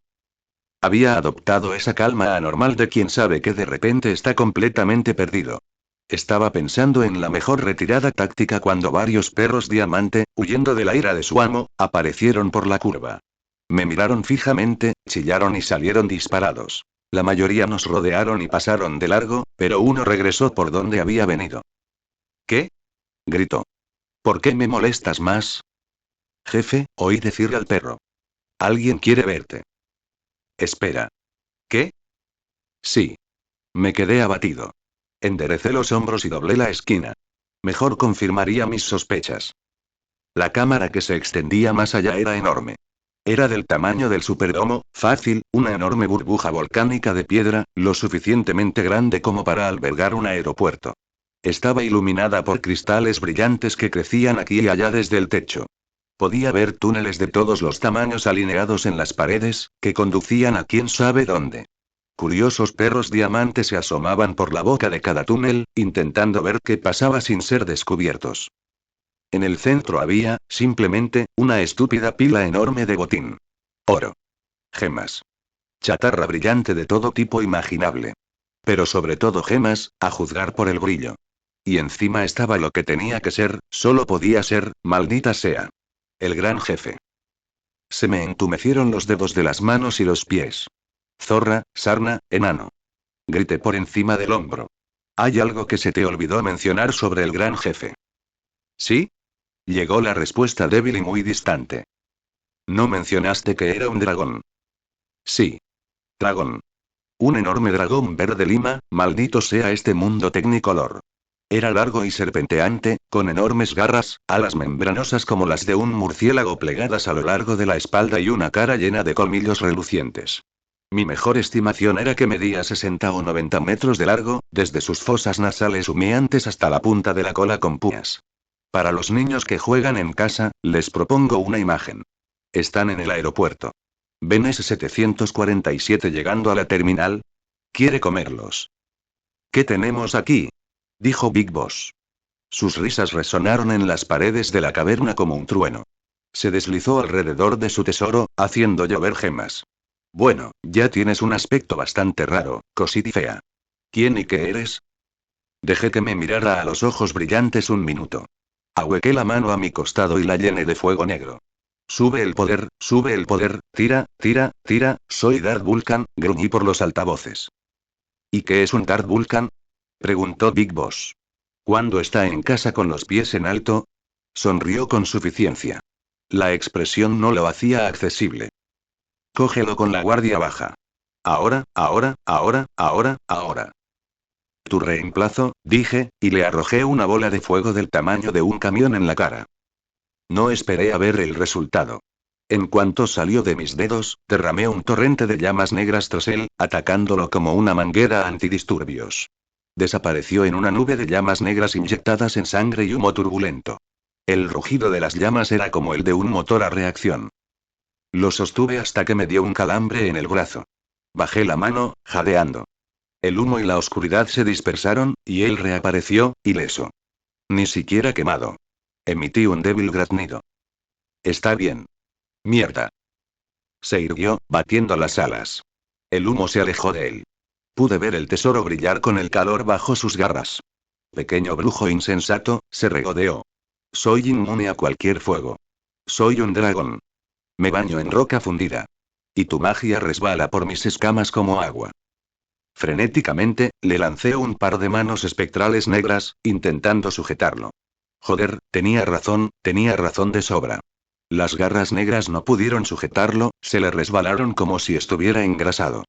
Había adoptado esa calma anormal de quien sabe que de repente está completamente perdido. Estaba pensando en la mejor retirada táctica cuando varios perros diamante, huyendo de la ira de su amo, aparecieron por la curva. Me miraron fijamente, chillaron y salieron disparados. La mayoría nos rodearon y pasaron de largo, pero uno regresó por donde había venido. ¿Qué? Gritó. ¿Por qué me molestas más? Jefe, oí decirle al perro. Alguien quiere verte. Espera. ¿Qué? Sí. Me quedé abatido. Enderecé los hombros y doblé la esquina. Mejor confirmaría mis sospechas. La cámara que se extendía más allá era enorme. Era del tamaño del Superdomo, fácil, una enorme burbuja volcánica de piedra, lo suficientemente grande como para albergar un aeropuerto. Estaba iluminada por cristales brillantes que crecían aquí y allá desde el techo. Podía ver túneles de todos los tamaños alineados en las paredes, que conducían a quién sabe dónde. Curiosos perros diamantes se asomaban por la boca de cada túnel, intentando ver qué pasaba sin ser descubiertos. En el centro había, simplemente, una estúpida pila enorme de botín. Oro. Gemas. Chatarra brillante de todo tipo imaginable. Pero sobre todo gemas, a juzgar por el brillo. Y encima estaba lo que tenía que ser, solo podía ser, maldita sea. El gran jefe. Se me entumecieron los dedos de las manos y los pies. Zorra, sarna, enano. Grité por encima del hombro. Hay algo que se te olvidó mencionar sobre el gran jefe. ¿Sí? Llegó la respuesta débil y muy distante. No mencionaste que era un dragón. Sí. Dragón. Un enorme dragón verde lima, maldito sea este mundo tecnicolor. Era largo y serpenteante, con enormes garras, alas membranosas como las de un murciélago plegadas a lo largo de la espalda y una cara llena de colmillos relucientes. Mi mejor estimación era que medía 60 o 90 metros de largo, desde sus fosas nasales humeantes hasta la punta de la cola con púas. Para los niños que juegan en casa, les propongo una imagen. Están en el aeropuerto. ¿Ven S-747 llegando a la terminal? Quiere comerlos. ¿Qué tenemos aquí? Dijo Big Boss. Sus risas resonaron en las paredes de la caverna como un trueno. Se deslizó alrededor de su tesoro, haciendo llover gemas. Bueno, ya tienes un aspecto bastante raro, cosita fea. ¿Quién y qué eres? Dejé que me mirara a los ojos brillantes un minuto. Ahuequé la mano a mi costado y la llené de fuego negro. Sube el poder, tira, tira, tira, soy Darth Vulcan, gruñí por los altavoces. ¿Y qué es un Darth Vulcan? Preguntó Big Boss. ¿Cuándo está en casa con los pies en alto? Sonrió con suficiencia. La expresión no lo hacía accesible. Cógelo con la guardia baja. Ahora, ahora, ahora, ahora, ahora. Tu reemplazo, dije, y le arrojé una bola de fuego del tamaño de un camión en la cara. No esperé a ver el resultado. En cuanto salió de mis dedos, derramé un torrente de llamas negras tras él, atacándolo como una manguera antidisturbios. Desapareció en una nube de llamas negras inyectadas en sangre y humo turbulento. El rugido de las llamas era como el de un motor a reacción. Lo sostuve hasta que me dio un calambre en el brazo. Bajé la mano, jadeando. El humo y la oscuridad se dispersaron, y él reapareció, ileso. Ni siquiera quemado. Emití un débil graznido. Está bien. Mierda. Se irguió, batiendo las alas. El humo se alejó de él. Pude ver el tesoro brillar con el calor bajo sus garras. Pequeño brujo insensato, se regodeó. Soy inmune a cualquier fuego. Soy un dragón. Me baño en roca fundida. Y tu magia resbala por mis escamas como agua. Frenéticamente, le lancé un par de manos espectrales negras, intentando sujetarlo. Joder, tenía razón de sobra. Las garras negras no pudieron sujetarlo, se le resbalaron como si estuviera engrasado.